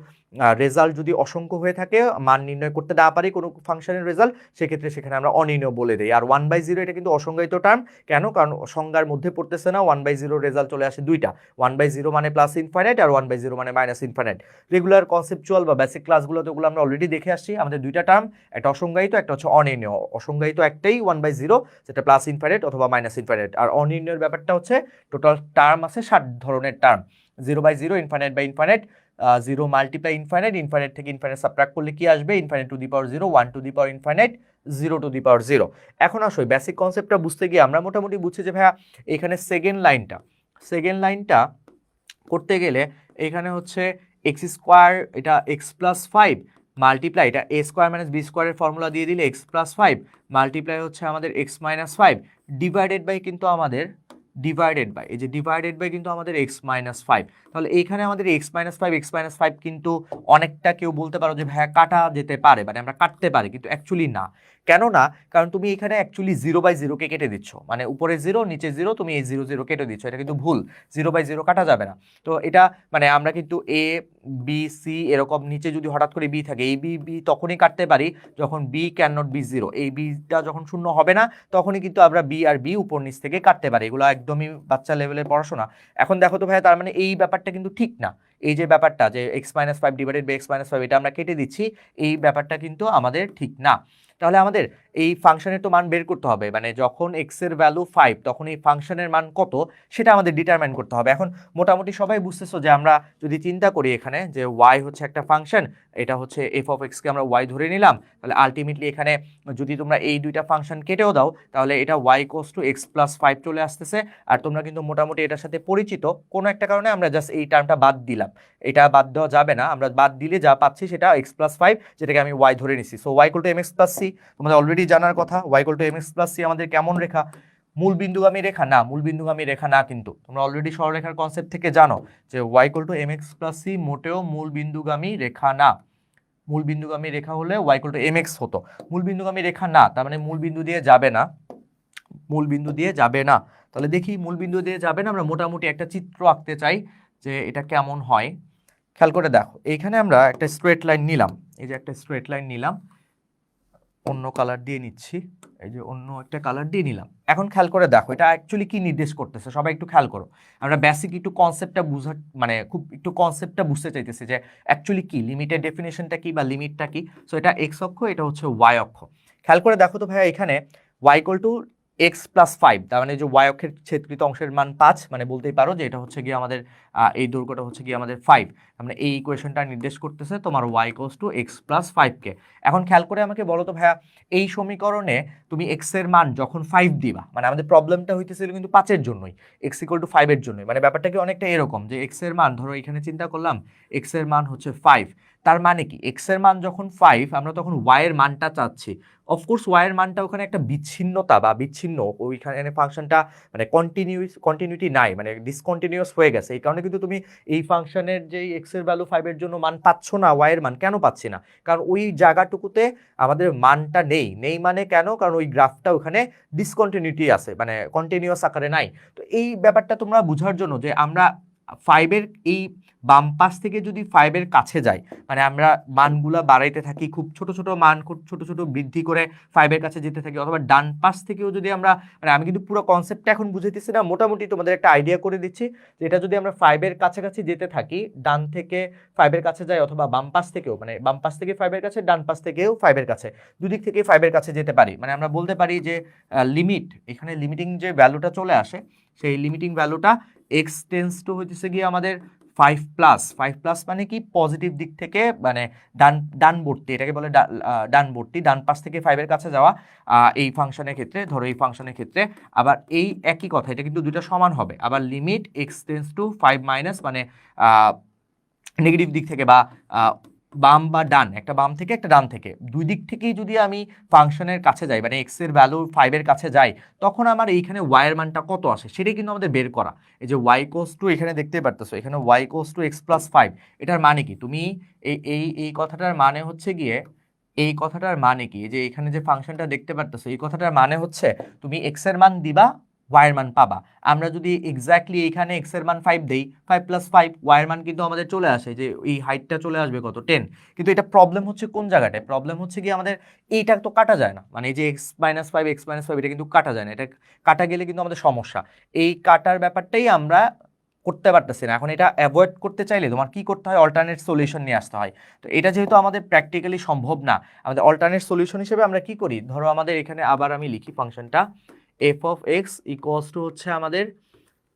রেজাল্ট যদি অসংখ্য হয়ে থাকে, মান নির্ণয় করতে না পারি কোনো ফাংশনের রেজাল্ট, সেক্ষেত্রে সেখানে আমরা অনির্ণয় বলে দিই। আর 1/0 এটা কিন্তু অসংজ্ঞায়িত টার্ম। কেন? কারণ সংজ্ঞার মধ্যে পড়তেছে না। 1/0 রেজাল্ট চলে আসে দুইটা, 1/0 মানে প্লাস ইনফাইনাইট আর 1/0 মানে মাইনাস ইনফাইনাইট। রেগুলার কনসেপচুয়াল বা বেসিক ক্লাসগুলোতে ওগুলো আমরা অলরেডি দেখে আসছি। আমাদের দুইটা টার্ম, একটা অসংজ্ঞায়িত, একটা হচ্ছে অনির্ণয়। অসংজ্ঞায়িত একটাই 1/0, যেটা প্লাস ইনফাইনাইট অথবা মাইনাস ইনফাইনাইট। আর অনির্ণয়ের ব্যাপারটা হচ্ছে টোটাল টার্ম আছে 7 ধরনের term, 0/0, infinite by infinite, 0 multiply infinite, infinite থেকে ইনফাইনাইট সাবট্রাক্ট করলে কি আসবে, infinite to the power 0, 1 to the power infinite, 0 to the power 0। এখন আসো বেসিক কনসেপ্টটা বুঝতে গিয়ে আমরা মোটামুটি বুঝছি যে ভাইয়া এখানে সেকেন্ড লাইনটা করতে গেলে এখানে হচ্ছে এক্স স্কোয়ার, এটা এক্স প্লাস 5 মাল্টিপ্লাই, এটা এ স্কোয়ার মাইনাস বি স্কোয়ারের ফর্মুলা দিয়ে দিলে এক্স প্লাস 5 মাল্টিপ্লাই হচ্ছে আমাদের এক্স মাইনাস 5 ডিভাইডেড বাই কিন্তু আমাদের ডিভাইডেড বাই কিন্তু আমাদের এক্স মাইনাস 5। তাহলে এইখানে আমাদের এক্স মাইনাস 5 কিন্তু অনেকটা কেউ বলতে পারো যে ভাইয়া কাটা যেতে পারে, মানে আমরা কাটতে পারি, কিন্তু অ্যাকচুয়ালি না। কেন না? কারণ তুমি এখানে অ্যাকচুয়ালি 0/0কে কেটে দিচ্ছ, মানে উপরে 0 নিচে 0, তুমি এই 0 কেটে দিচ্ছ, এটা কিন্তু ভুল। 0/0 কাটা যাবে না। তো এটা মানে আমরা কিন্তু এ বি সি এরকম নিচে যদি হঠাৎ করে বি থাকে, এই বি তখনই কাটতে পারি যখন বি ক্যান নট বি 0, এই বিটা যখন শূন্য হবে না তখনই কিন্তু আমরা বি আর বি উপর নিচ থেকে কাটতে পারি। এগুলো একদমই বাচ্চা লেভেলের পড়াশোনা। এখন দেখো তো ভাইয়া, তার মানে এই ব্যাপারটা কিন্তু ঠিক না। এই যে ব্যাপারটা যে x minus 5 divided by x minus 5 এটা আমরা কেটে দিচ্ছি, এই ব্যাপারটা কিন্তু আমাদের ঠিক না। তাহলে আমাদের এই ফাংশনের তো মান বের করতে হবে, মানে যখন এক্স এর ভ্যালু 5 তখন এই ফাংশনের মান কত সেটা আমাদের ডিটারমাইন করতে হবে। এখন মোটামুটি সবাই বুঝতেছো যে আমরা যদি চিন্তা করি এখানে যে y হচ্ছে একটা ফাংশন, এটা হচ্ছে এফ অফ এক্স কে আমরা y ধরে নিলাম, তাহলে আলটিমেটলি এখানে যদি তোমরা এই দুইটা ফাংশন কেটেও দাও তাহলে এটা y equals to x plus 5 চলে আসতেছে। আর তোমরা কিন্তু মোটামুটি এটার সাথে পরিচিত, কোনো একটা কারণে আমরা জাস্ট এই টার্মটা বাদ দিলাম, এটা বাদ দেওয়া যাবে না, আমরা বাদ দিলে যা পাচ্ছি সেটা এক্স প্লাস 5, যেটাকে আমি y ধরে নিছি। So y equal to mx plus c, তোমাদের অলরেডি জানার কথা। y equal to mx plus c আমাদের কেমন রেখা? মূল বিন্দুগামী রেখা না, মূল বিন্দুগামী রেখা না, কিন্তু তোমরা অলরেডি সরলরেখার কনসেপ্ট থেকে জানো যে y equal to mx plus c মোটেও মূল বিন্দুগামী রেখা না। মূল বিন্দুগামী রেখা হলে y ইকুয়াল টু mx হতো, মূল বিন্দুগামী রেখা না, তার মানে মূল বিন্দু দিয়ে যাবে না, মূল বিন্দু দিয়ে যাবে না। তাহলে দেখি মূল বিন্দু দিয়ে যাবে না, আমরা মোটামুটি একটা চিত্র আঁকতে চাই যে এটা কেমন হয়। খেয়াল করে দেখো, এইখানে আমরা একটা স্ট্রেট লাইন নিলাম, এই যে একটা স্ট্রেট লাইন নিলাম, অন্য কালার দিয়ে নিচ্ছি, এই যে অন্য একটা কালার দিয়ে নিলাম। এখন খেয়াল করে দেখো এটা অ্যাকচুয়ালি কি নির্দেশ করতেছে, সবাই একটু খেয়াল করো। আমরা বেসিক একটু কনসেপ্টটা মানে খুব একটু কনসেপ্টটা বুঝতে চাইতেছি যে অ্যাকচুয়ালি কি লিমিটের ডেফিনেশনটা কি বা লিমিটটা কি। সো এটা এক্স অক্ষ, এটা হচ্ছে ওয়াই অক্ষ। খেয়াল করে দেখো তো ভাইয়া, এখানে y equal to x plus 5, তার মানে যে ওয়াই অক্ষের ছেদকৃত অংশের মান 5, মানে বলতেই পারো যে এটা হচ্ছে গিয়ে আমাদের এই দৈর্ঘ্যটা হচ্ছে গিয়ে আমাদের 5। মানে এই ইকুয়েশনটা নির্দেশ করতেছে তোমার y equals to x plus 5 কে। এখন খেয়াল করে আমাকে বলো তো ভাইয়া, এই সমীকরণে তুমি এক্স এর মান যখন 5 দিবা, মানে আমাদের প্রবলেমটা হইতেছিল কিন্তু 5 এর জন্যই, এক্স ইকুয়াল টু 5 এর জন্যই, মানে ব্যাপারটা কি অনেকটা এরকম যে এক্স এর মান ধরো এখানে চিন্তা করলাম এক্স এর মান হচ্ছে 5, তার মানে কি এক্স এর মান যখন 5 আমরা তখন ওয়াই এর মানটা চাচ্ছি। অফকোর্স ওয়াই এর মানটা ওখানে একটা বিচ্ছিন্নতা বা বিচ্ছিন্ন, ওইখানে ফাংশনটা মানে কন্টিনিউটি নাই, মানে ডিসকন্টিনিউয়াস হয়ে গেছে। এই কারণে কিন্তু তুমি এই ফাংশনের যে এক্স এর ভ্যালু 5 এর জন্য মান পাচ্ছ না, ওয়াই এর মান কেন পাচ্ছি না? কারণ ওই জায়গাটুকুতে আমাদের মানটা নেই মানে কেন? কারণ ওই গ্রাফটা ওখানে ডিসকন্টিনিউটি আছে, মানে কন্টিনিউয়াস আকারে নাই। তো এই ব্যাপারটা তোমরা বোঝার জন্য যে আমরা 5 এর এই বাম পাশ থেকে যদি 5 এর কাছে যাই, মানে আমরা মানগুলা বাড়াইতে থাকি, খুব ছোট ছোট মান, খুব ছোট ছোট বৃদ্ধি করে 5 এর কাছে যেতে থাকি, অথবা ডান পাশ থেকেও যদি আমরা, মানে আমি কিন্তু পুরো কনসেপ্টটা এখন বুঝাইতেছি না, মোটামুটি তোমাদের একটা আইডিয়া করে দিচ্ছি যে এটা যদি আমরা 5 এর কাছাকাছি যেতে থাকি, ডান থেকে 5 এর কাছে যাই, অথবা বাম পাশ থেকেও, মানে বাম পাশ থেকে 5 এর কাছে, ডান পাশ থেকেও 5 এর কাছে, দুদিক থেকে 5 এর কাছে যেতে পারি, মানে আমরা বলতে পারি যে লিমিট, এখানে লিমিটিং যে ভ্যালুটা চলে আসে, সেই লিমিটিং ভ্যালুটা এক্স টেন্স টু হইতেছে গিয়ে আমাদের 5+, মানে কি পজিটিভ দিক থেকে, মানে ডানবর্তী, এটাকে বলে ডানবর্তী, ডান পাশ থেকে 5 এর কাছে যাওয়া। এই ফাংশনের ক্ষেত্রে ধরো, এই ফাংশনের ক্ষেত্রে আবার এই একই কথা, এটা কিন্তু দুইটা সমান হবে। আবার limit x tends two 5 minus, মানে নেগেটিভ দিক থেকে বা বাম বা ডান, একটা বাম থেকে একটা ডান থেকে, দুই দিক থেকেই যদি আমি ফাংশনের কাছে যাই, মানে এক্স এর ভ্যালু 5 এর কাছে যাই, তখন আমার এইখানে ওয়াই এর মানটা কত আসে সেটাই কিন্তু আমাদের বের করা। এই যে ওয়াই ইকুয়ালস টু, এখানে দেখতে পারতেছো এখানে y equals to x plus 5, এটার মানে কি? তুমি এই কথাটার মানে হচ্ছে গিয়ে, এই কথাটার মানে কি যে এখানে যে ফাংশনটা দেখতে পারতেছো, এই কথাটার মানে হচ্ছে তুমি এক্স এর মান দিবা, ওয়াই এর মান পাবা। আমরা যদি এক্স্যাক্টলি এখানে এক্স এর মান 5 দেই, 5+5, ওয়াই এর মান কিন্তু আমাদের চলে আসে যে এই হাইটটা চলে আসবে কত, 10। কিন্তু এটা প্রবলেম হচ্ছে কোন জায়গাটায়? প্রবলেম হচ্ছে কি আমাদের এইটা তো কাটা যায় না, মানে এই যে x-5 এটা কিন্তু কাটা যায় না, এটা কাটা গেলে কিন্তু আমাদের সমস্যা। এই কাটার ব্যাপারটাই আমরা করতে পারতেছি না। এখন এটা অ্যাভয়েড করতে চাইলে তোমার কি করতে হয়? অল্টারনেট সলিউশন নিয়ে আসতে হয়। তো এটা যেহেতু আমাদের প্র্যাকটিক্যালি সম্ভব না, আমাদের অল্টারনেট সলিউশন হিসেবে আমরা কি করি? ধরো আমাদের এখানে আবার আমি লিখি ফাংশনটা F of x equals to হচ্ছে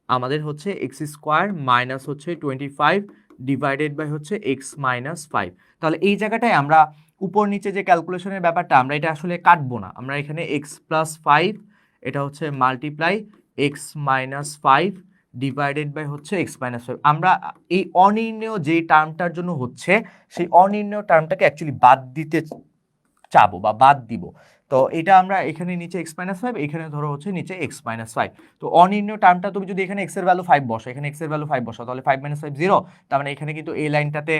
আমাদের হচ্ছে এক্স স্কোয়ার মাইনাস হচ্ছে 25 ডিভাইডেড বাই হচ্ছে এক্স মাইনাস 5। তাহলে এই জায়গাটায় আমরা উপর নিচে যে ক্যালকুলেশনের ব্যাপারটা আমরা এটা আসলে কাটবো না, আমরা এখানে এক্স প্লাস 5 এটা হচ্ছে multiply x minus 5 divided by হচ্ছে এক্স মাইনাস 5। আমরা এই অনির্ণেয় যে টার্মটার জন্য হচ্ছে সেই অনির্ণেয় টার্মটাকে অ্যাকচুয়ালি বাদ দিতে চাবো বা বাদ দিব। তো এটা আমরা এখানে নিচে এক্স মাইনাস 5, এখানে ধরো হচ্ছে নিচে এক্স মাইনাস 5। তো অনির্ণেয় টার্মটা তুমি যদি এখানে এক্স এর ভ্যালু 5 বসো, এখানে এক্স এর ভ্যালু 5 বসো, তাহলে 5 মাইনাস 5 0। তার মানে এখানে কিন্তু এই লাইনটাতে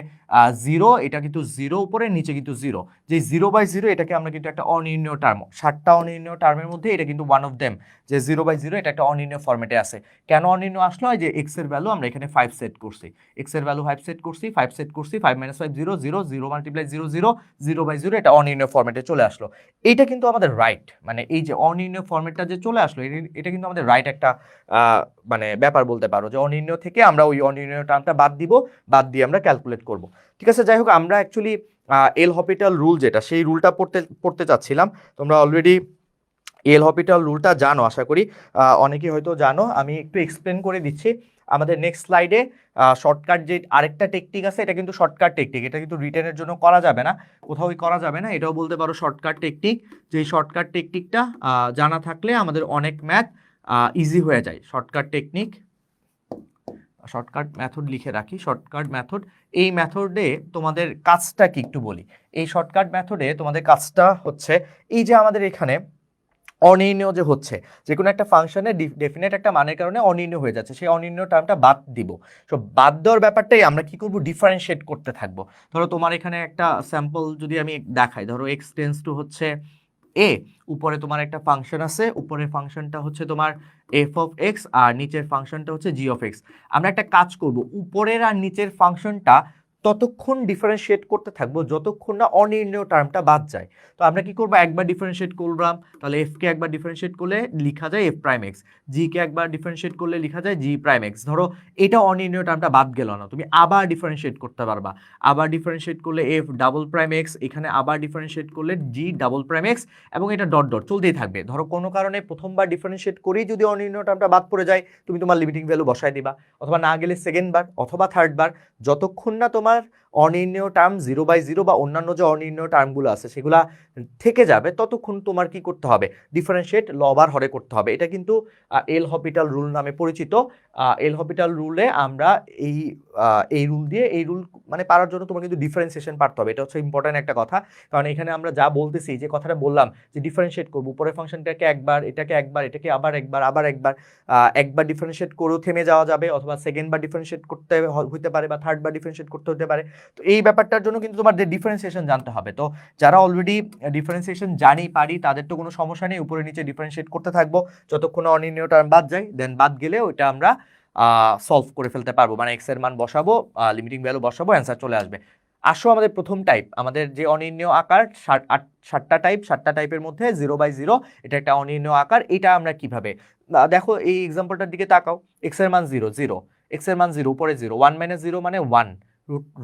0, এটা কিন্তু 0 উপরে, নিচে কিন্তু 0। যে 0/0 এটাকে আমরা কিন্তু একটা অনির্ণেয় টার্ম, 7টা অনির্ণেয় টার্মের মধ্যে এটা কিন্তু ওয়ান অফ দেম, যে 0/0 এটা একটা অনির্ণেয় ফরম্যাটে আছে। কেন অনির্ণেয় আসলো? হয় যে এক্স এর ভ্যালু আমরা এখানে 5 সেট করছি, এক্স এর ভ্যালু 5 সেট করছি, 5 সেট করছি, 5 মাইনাস 5 0 0 0 মাল্টিপ্লাই 0 0 0/0 এটা অনির্ণেয় ফরম্যাটে চলে আসলো। এইটা কিন্তু আমাদের রাইট, মানে এই যে অনির্ণেয় ফরম্যাটটা যে চলে আসলো এটা কিন্তু আমাদের রাইট একটা মানে ব্যাপার বলতে পারো, যে অনির্ণেয় থেকে আমরা ওই অনির্ণেয় টার্মটা বাদ দিব, বাদ দিয়ে আমরা ক্যালকুলেট করব। ঠিক আছে, যাই হোক আমরা অ্যাকচুয়ালি এল হপিটাল রুল যেটা, সেই রুলটা পড়তে চাচ্ছিলাম। তোমরা অলরেডি এল হপিটাল রুলটা জানো আশা করি, অনেকেই হয়তো জানো, আমি একটু এক্সপ্লেন করে দিচ্ছি। আমাদের নেক্সট স্লাইডে শর্টকাট যে আরেকটা টেকনিক আছে, এটা কিন্তু শর্টকাট টেকনিক, এটা কিন্তু রিটেনের জন্য করা যাবে না, কোথাওই করা যাবে না, এটাও বলতে পারো শর্টকাট টেকনিক। যে শর্টকাট টেকনিকটা জানা থাকলে আমাদের অনেক ম্যাথ ইজি হয়ে যায়। শর্টকাট টেকনিক, শর্টকাট মেথড লিখে রাখি, শর্টকাট মেথড। এই মেথডে তোমাদের কাজটা কি একটু বলি। এই শর্টকাট মেথডে তোমাদের কাজটা হচ্ছে এই যে আমাদের এখানে অনির্ণেয় যে হচ্ছে, যে কোনো একটা ফাংশনে ডেফিনেট একটা মানের কারণে অনির্ণেয় হয়ে যাচ্ছে, সেই অনির্ণেয় টার্মটা বাদ দিব। তো বাদ দেওয়ার ব্যাপারটাই আমরা কি করব, ডিফারেন্সিয়েট করতে থাকবো। ধরো তোমার এখানে একটা স্যাম্পল যদি আমি দেখাই, ধরো এক্স টেন্স টু হচ্ছে এ, উপরে তোমার একটা ফাংশন আছে, উপরের ফাংশনটা হচ্ছে তোমার এফ অফ এক্স আর নিচের ফাংশনটা হচ্ছে জি অফ এক্স। আমরা একটা কাজ করব, উপরের আর নিচের ফাংশনটা ততক্ষণ ডিফারেন্সিয়েট করতে থাকবো যতক্ষণ না অনির্ণেয় টার্মটা বাদ যায়। তো আমরা কি করবো, একবার ডিফারেন্সিয়েট করলাম, তাহলে এফ কে একবার ডিফারেন্সিয়েট করলে লিখা যায় এফ প্রাইম এক্স, জি কে একবার ডিফারেন্সিয়েট করলে লিখা যায় জি প্রাইম এক্স। ধরো এটা অনির্ণেয় টার্মটা বাদ গেল না, তুমি আবার ডিফারেন্সিয়েট করতে পারবা, আবার ডিফারেন্সিয়েট করলে এফ ডাবল প্রাইম এক্স, এখানে আবার ডিফারেন্সিয়েট করলে জি ডাবল প্রাইম এক্স, এবং এটা ডট ডট চলতেই থাকবে। ধরো কোনো কারণে প্রথমবার ডিফারেন্সিয়েট করেই যদি অনির্ণেয় টার্মটা বাদ পড়ে যায়, তুমি তোমার লিমিটিং ভ্যালু বসায় দিবা, অথবা না গেলে সেকেন্ড বার অথবা থার্ড বার, যতক্ষণ না তোমার অনির্ণেয় টার্ম 0/0 বা অন্যান্য যে অনির্ণেয় টার্মগুলো আছে সেগুলা থেকে যাবে, ততক্ষণ তোমার কি করতে হবে, ডিফারেন্সিয়েট লবার হরে করতে হবে। এটা কিন্তু এল হপিটাল রুল নামে পরিচিত। এল হপিটাল রুলে আমরা এই রুল দিয়ে, এই রুল মানে পারার জন্য তোমার কিন্তু ডিফারেন্সিয়েশন পারতে হবে, এটা হচ্ছে ইম্পর্টেন্ট একটা কথা। কারণ এখানে আমরা যা বলতেছি, যে কথাটা বললাম যে ডিফারেন্সিয়েট করবো, উপরের ফাংশনটাকে একবার, এটাকে একবার, এটাকে আবার একবার, আবার একবার, একবার ডিফারেন্সিয়েট করেও থেমে যাওয়া যাবে, অথবা সেকেন্ড বার ডিফারেন্সিয়েট করতে হতে পারে, বা থার্ড বার ডিফারেন্সিয়েট করতে হতে পারে। তো এই ব্যাপারটার জন্য কিন্তু তোমার ডিফারেন্সিয়েশন জানতে হবে। তো যারা অলরেডি ডিফারেন্সিয়েশন জানি পারি তাদের তো কোনো সমস্যা নেই, উপরে নিচে ডিফারেন্সিয়েট করতে থাকবো যতক্ষণ অনির্ণেয় টার্ম বাদ যায়, দেন বাদ গেলে ওইটা আমরা সলভ করে ফেলতে পারবো, মানে এক্স এর মান বসাবো, লিমিটিং ভ্যালু বসাবো, অ্যান্সার চলে আসবে। আসো আমাদের প্রথম টাইপ, আমাদের যে অনির্ণেয় আকার 7টা টাইপের মধ্যে 0/0 এটা একটা অনির্ণেয় আকার। এটা আমরা কিভাবে দেখো, এই এক্সাম্পলটার দিকে তাকাও, এক্স এর মান 0 0, এক্স এর মান 0, উপরে 0, 1 - 0 মানে 1,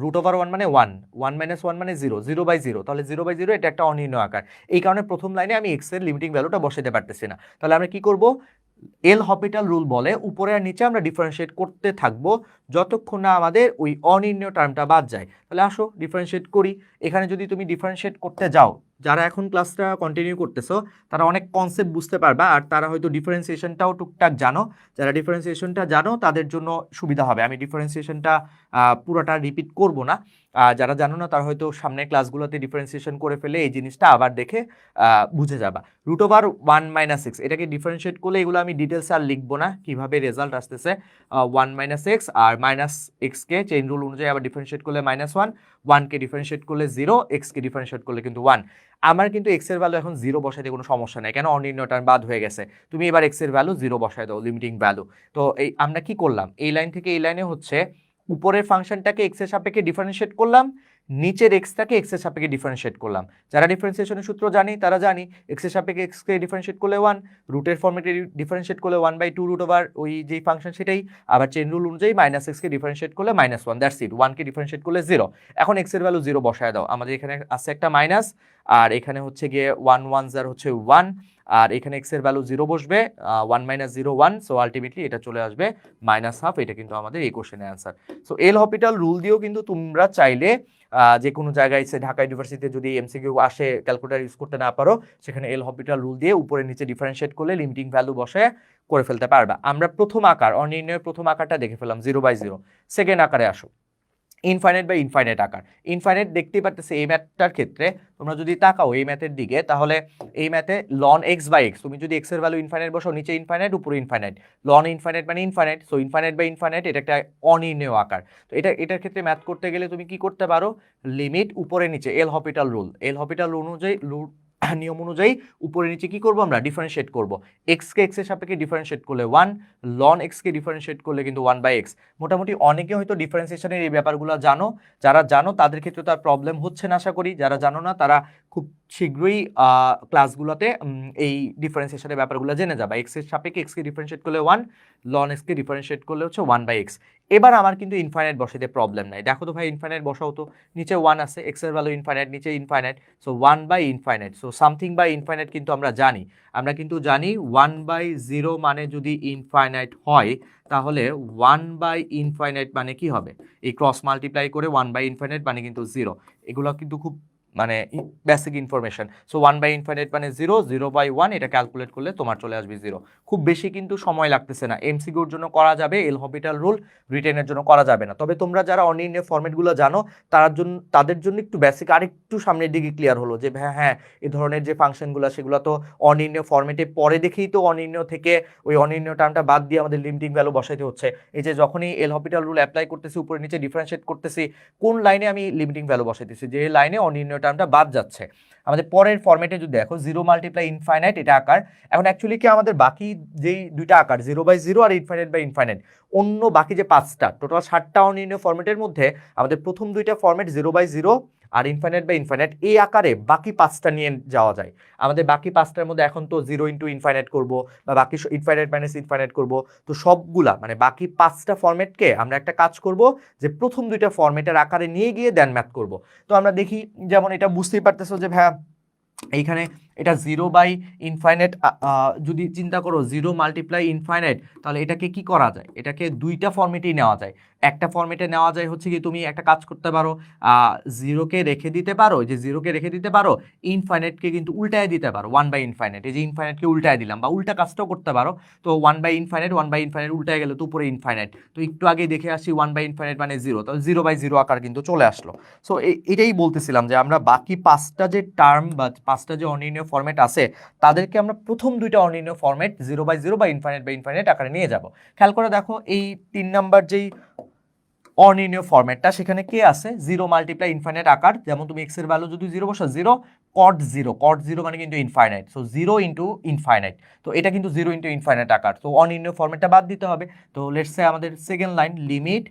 রুট ওভার 1 মানে 1, 1 - 1 মানে 0, 0/0, তাহলে 0/0 এটা একটা অনির্ণেয় আকার। এই কারণে প্রথম লাইনে আমি এক্স এর লিমিটিং ভ্যালুটা বসাতে পারতেছি না। তাহলে আমরা কি করব, এল হপিটাল রুল বলে উপরে আর নিচে আমরা ডিফারেন্সিয়েট করতে থাকবো যতক্ষণ না আমাদের ওই অনির্ণেয় টার্মটা বাদ যায়। তাহলে আসো ডিফারেন্সিয়েট করি। এখানে যদি তুমি ডিফারেন্সিয়েট করতে যাও, যারা এখন ক্লাসটা কন্টিনিউ করতেছো তারা অনেক কনসেপ্ট বুঝতে পারবা, আর তারা হয়তো ডিফারেন্সিয়েশনটাও টুকটাক জানো। যারা ডিফারেন্সিয়েশনটা জানো তাদের জন্য সুবিধা হবে, আমি ডিফারেন্সিয়েশনটা পুরোটা রিপিট করব না। যারা জানো না তারা হয়তো সামনের ক্লাসগুলোতে ডিফারেন্সিয়েশন করে ফেলে এই জিনিসটা আবার দেখে বুঝে যাবা। রুট ওভার 1 - x এটাকে ডিফারেন্সিয়েট করলে, এগুলো আমি ডিটেলসে আর লিখবো না, কিভাবে রেজাল্ট আসতেছে। 1 - x আর -x কে চেইন রুল অনুযায়ী আবার ডিফারেন্সিয়েট করলে -1, 1 কে ডিফারেন্সিয়েট করলে 0, x কে ডিফারেন্সিয়েট করলে কিন্তু 1। আমার কিন্তু x এর ভ্যালু এখন 0 বসাইতে কোনো সমস্যা নেই, কেন অনির্ণেয় টার্ম বাদ হয়ে গেছে। তুমি এবার x এর ভ্যালু 0 বসায় দাও, লিমিটিং ভ্যালু। তো এই আমরা কি করলাম, এই লাইন থেকে এই লাইনে হচ্ছে উপরের ফাংশনটাকে x এর সাপেক্ষে ডিফারেন্সিয়েট করলাম, নিচের এক্সটাকে এক্স এর সাপেক্ষে ডিফারেন্সিয়েট করলাম। যারা ডিফারেন্সিয়েশনের সূত্র জানি তারা জানি, এক্স এর সাপেক্ষে এক্স কে ডিফারেন্সিয়েট করলে 1, রুটের ফর্মেটে ডিফারেন্সিয়েট করলে 1/2 রুট ওভার ওই যেই ফাংশন সেটাই, আবার চেইন রুল অনুযায়ী -x কে ডিফারেন্সিয়েট করলে -1, দ্যাটস ইট। 1 কে ডিফারেন্সিয়েট করলে 0। এখন এক্স এর ভ্যালু 0 বসায় দাও, আমাদের এখানে আছে একটা মাইনাস, আর এখানে হচ্ছে গিয়ে 1 1 0 হচ্ছে 1, আর এখানে এক্স এর ভ্যালু 0 বসবে, 1 মাইনাস 0 1, সো আলটিমেটলি এটা চলে আসবে -1/2। এটা কিন্তু আমাদের এই কোশ্চেনের অ্যান্সার। সো এল হপিটাল রুল দিয়েও কিন্তু তোমরা চাইলে যে কোনো জায়গায় ঢাকা ইউনিভার্সিটিতে যদি এমসিকিউ আসে, ক্যালকুলেটর ইউজ করতে না পারো, সেখানে এল হপিটাল রুল দিয়ে উপরে নিচে ডিফারেন্সিয়েট করলে লিমিটিং ভ্যালু বসে করে ফেলতে পারবা। আমরা প্রথম আকার অনির্ণয়ের প্রথম আকারটা দেখে ফেললাম 0/0। সেকেন্ড আকারে আসো, ইনফাইনাইট বাই ইনফাইনাইট আকার। ইনফাইনাইট দেখতেই পারতেছে এই ম্যাথটার ক্ষেত্রে, তোমরা যদি তাকাও এই ম্যাথের দিকে, তাহলে এই ম্যাথে লন এক্স বাই এক্স, তুমি যদি এক্স এর ভ্যালু ইনফাইনাইট বসাও, নিচে ইনফাইনাইট উপরে ইনফাইনাইট, লন ইনফাইনাইট মানে infinite, so infinite by infinite এটা একটা অনির্ণেয় আকার। তো এটার ক্ষেত্রে ম্যাথ করতে গেলে তুমি কি করতে পারো, লিমিট উপরে নিচে এল হপিটাল রুল, এল হপিটাল রুল অনুযায়ী নিয়ম অনুযায়ী উপরে নিচে কি করব আমরা, ডিফারেন্সিয়েট করব। এক্স কে এক্স এর সাপেক্ষে ডিফারেন্সিয়েট করলে 1, লন এক্স কে ডিফারেন্সিয়েট করলে কিন্তু 1/x। মোটামুটি অনেকে হয়তো ডিফারেন্সিয়েশনের এই ব্যাপারগুলো জানো, যারা জানো তাদের ক্ষেত্রে তার প্রবলেম হচ্ছে না আশা করি, যারা জানো না তারা খুব শীঘ্রই ক্লাসগুলোতে এই ডিফারেন্সিয়েশনের ব্যাপারগুলো জেনে যাবে। এক্স এর সাপেক্ষে এক্স কে ডিফারেন্সিয়েট করলে 1, লন এক্স কে ডিফারেন্সিয়েট করলে হচ্ছে 1/x। এবার আমার কিন্তু ইনফাইনাইট বসাইতে প্রবলেম নাই। দেখো তো ভাই ইনফাইনাইট বসাও তো, নিচে 1 আছে, এক্স এর ভ্যালু ইনফাইনাইট, নিচে ইনফাইনাইট, সো 1/ইনফাইনাইট। সো সামথিং বাই ইনফাইনাইট কিন্তু আমরা জানি, 1/0 মানে যদি ইনফাইনাইট হয়, তাহলে 1/ইনফাইনাইট মানে কি হবে, এই ক্রস মাল্টিপ্লাই করে 1/ইনফাইনাইট মানে কিন্তু 0। এগুলো কিন্তু খুব মানে বেসিক ইনফরমেশন। সো 1/ইনফাইনাইট মানে 0, 0/1, এটা ক্যালকুলেট করলে তোমার চলে আসবে 0। খুব বেশি কিন্তু সময় লাগতেছে না, এমসিকিউর জন্য করা যাবে, এল হপিটাল রুল রিটেনের জন্য করা যাবে না। তবে তোমরা যারা অনির্ণয় ফরম্যাটগুলো জানো তাদের জন্য একটু বেসিক আরেকটু সামনের দিকে ক্লিয়ার হলো যে হ্যাঁ এই ধরনের যে ফাংশনগুলো সেগুলো তো অনির্ণয় ফরম্যাটে পরে দেখেই তো অনির্ণয় থেকে ওই অনির্ণয় টার্মটা বাদ দিয়ে আমাদের লিমিটিং ভ্যালু বসাইতে হচ্ছে। এই যে যখনই এল হপিটাল রুল অ্যাপ্লাই করতেছি, উপরে নিচে ডিফারেন্সিয়েট করতেছি, কোন লাইনে আমি লিমিটিং ভ্যালু বসাইতেছি, যে লাইনে অনির্ণয় টার্মটা বাদ যাচ্ছে। আমাদের পরের ফরম্যাটে যদি দেখো 0/ইনফাইনাইট এটা আকার। এখন অ্যাকচুয়ালি কি আমাদের বাকি যেই দুইটা আকার 0/0 আর ইনফাইনাইট, অন্য বাকি যে 5টা টোটাল 7টা অনির্ণয় ফরম্যাটের মধ্যে আমাদের প্রথম দুইটা ফরম্যাট 0/0 আর ইনফাইনাইট এই আকারে বাকি 5টা নিয়ে যাওয়া যায়। আমাদের বাকি 5টার মধ্যে এখন তো 0 ইন্টু ইনফাইনাইট করবো, বা বাকি ইনফাইনাইট মাইনাস ইনফাইনাইট করবো। তো সবগুলা মানে বাকি 5টা ফরম্যাটকে আমরা একটা কাজ করব, যে প্রথম দুইটা ফরম্যাটের আকারে নিয়ে গিয়ে দেন ম্যাথ করব। তো আমরা দেখি, যেমন এটা বুঝতেই পারতেছো যে ভাইয়া এইখানে এটা 0/ইনফাইনাইট, যদি চিন্তা করো 0/ইনফাইনাইট, তাহলে এটাকে কি করা যায়, এটাকে দুইটা ফরম্যাটেই নেওয়া যায়। একটা ফরম্যাটে নেওয়া যায় হচ্ছে কি, তুমি একটা কাজ করতে পারো, 0কে রেখে দিতে পারো, যে 0কে রেখে দিতে পারো, ইনফাইনাইটকে কিন্তু উল্টায় দিতে পারো 1/ইনফাইনাইট, এই যে ইনফাইনাইটকে উল্টায় দিলাম, বা উল্টা কাজটাও করতে পারো। তো 1/ইনফাইনাইট উল্টায় গেলে তো উপরে ইনফাইনাইট, তো একটু আগে দেখে আসি 1/ইনফাইনাইট মানে 0, তো 0/0 আকার কিন্তু চলে আসলো। সো এটাই বলতেছিলাম যে আমরা বাকি 5টা যে টার্ম বা 5টা যে অনির্ণয় ফরম্যাট আছে, তাদেরকে আমরা প্রথম দুইটা অনির্ণয় ফরম্যাট 0/0 বা ইনফাইনাইট আকারে নিয়ে যাব। খেয়াল করে দেখো এই 3 নাম্বার যেই অনির্ণয় ফরম্যাটটা, সেখানে কে আছে, 0/ইনফাইনাইট আকার। যেমন তুমি এক্স এর ভ্যালু যদি 0 বসাও, 0 cot 0 মানে কিন্তু ইনফাইনাইট, সো 0 ইন্টু ইনফাইনাইট, তো এটা কিন্তু 0 ইন্টু ইনফাইনাইট আকার। তো অনির্ণয় ফরম্যাটটা বাদ দিতে হবে। তো লেটস সে আমাদের second line, limit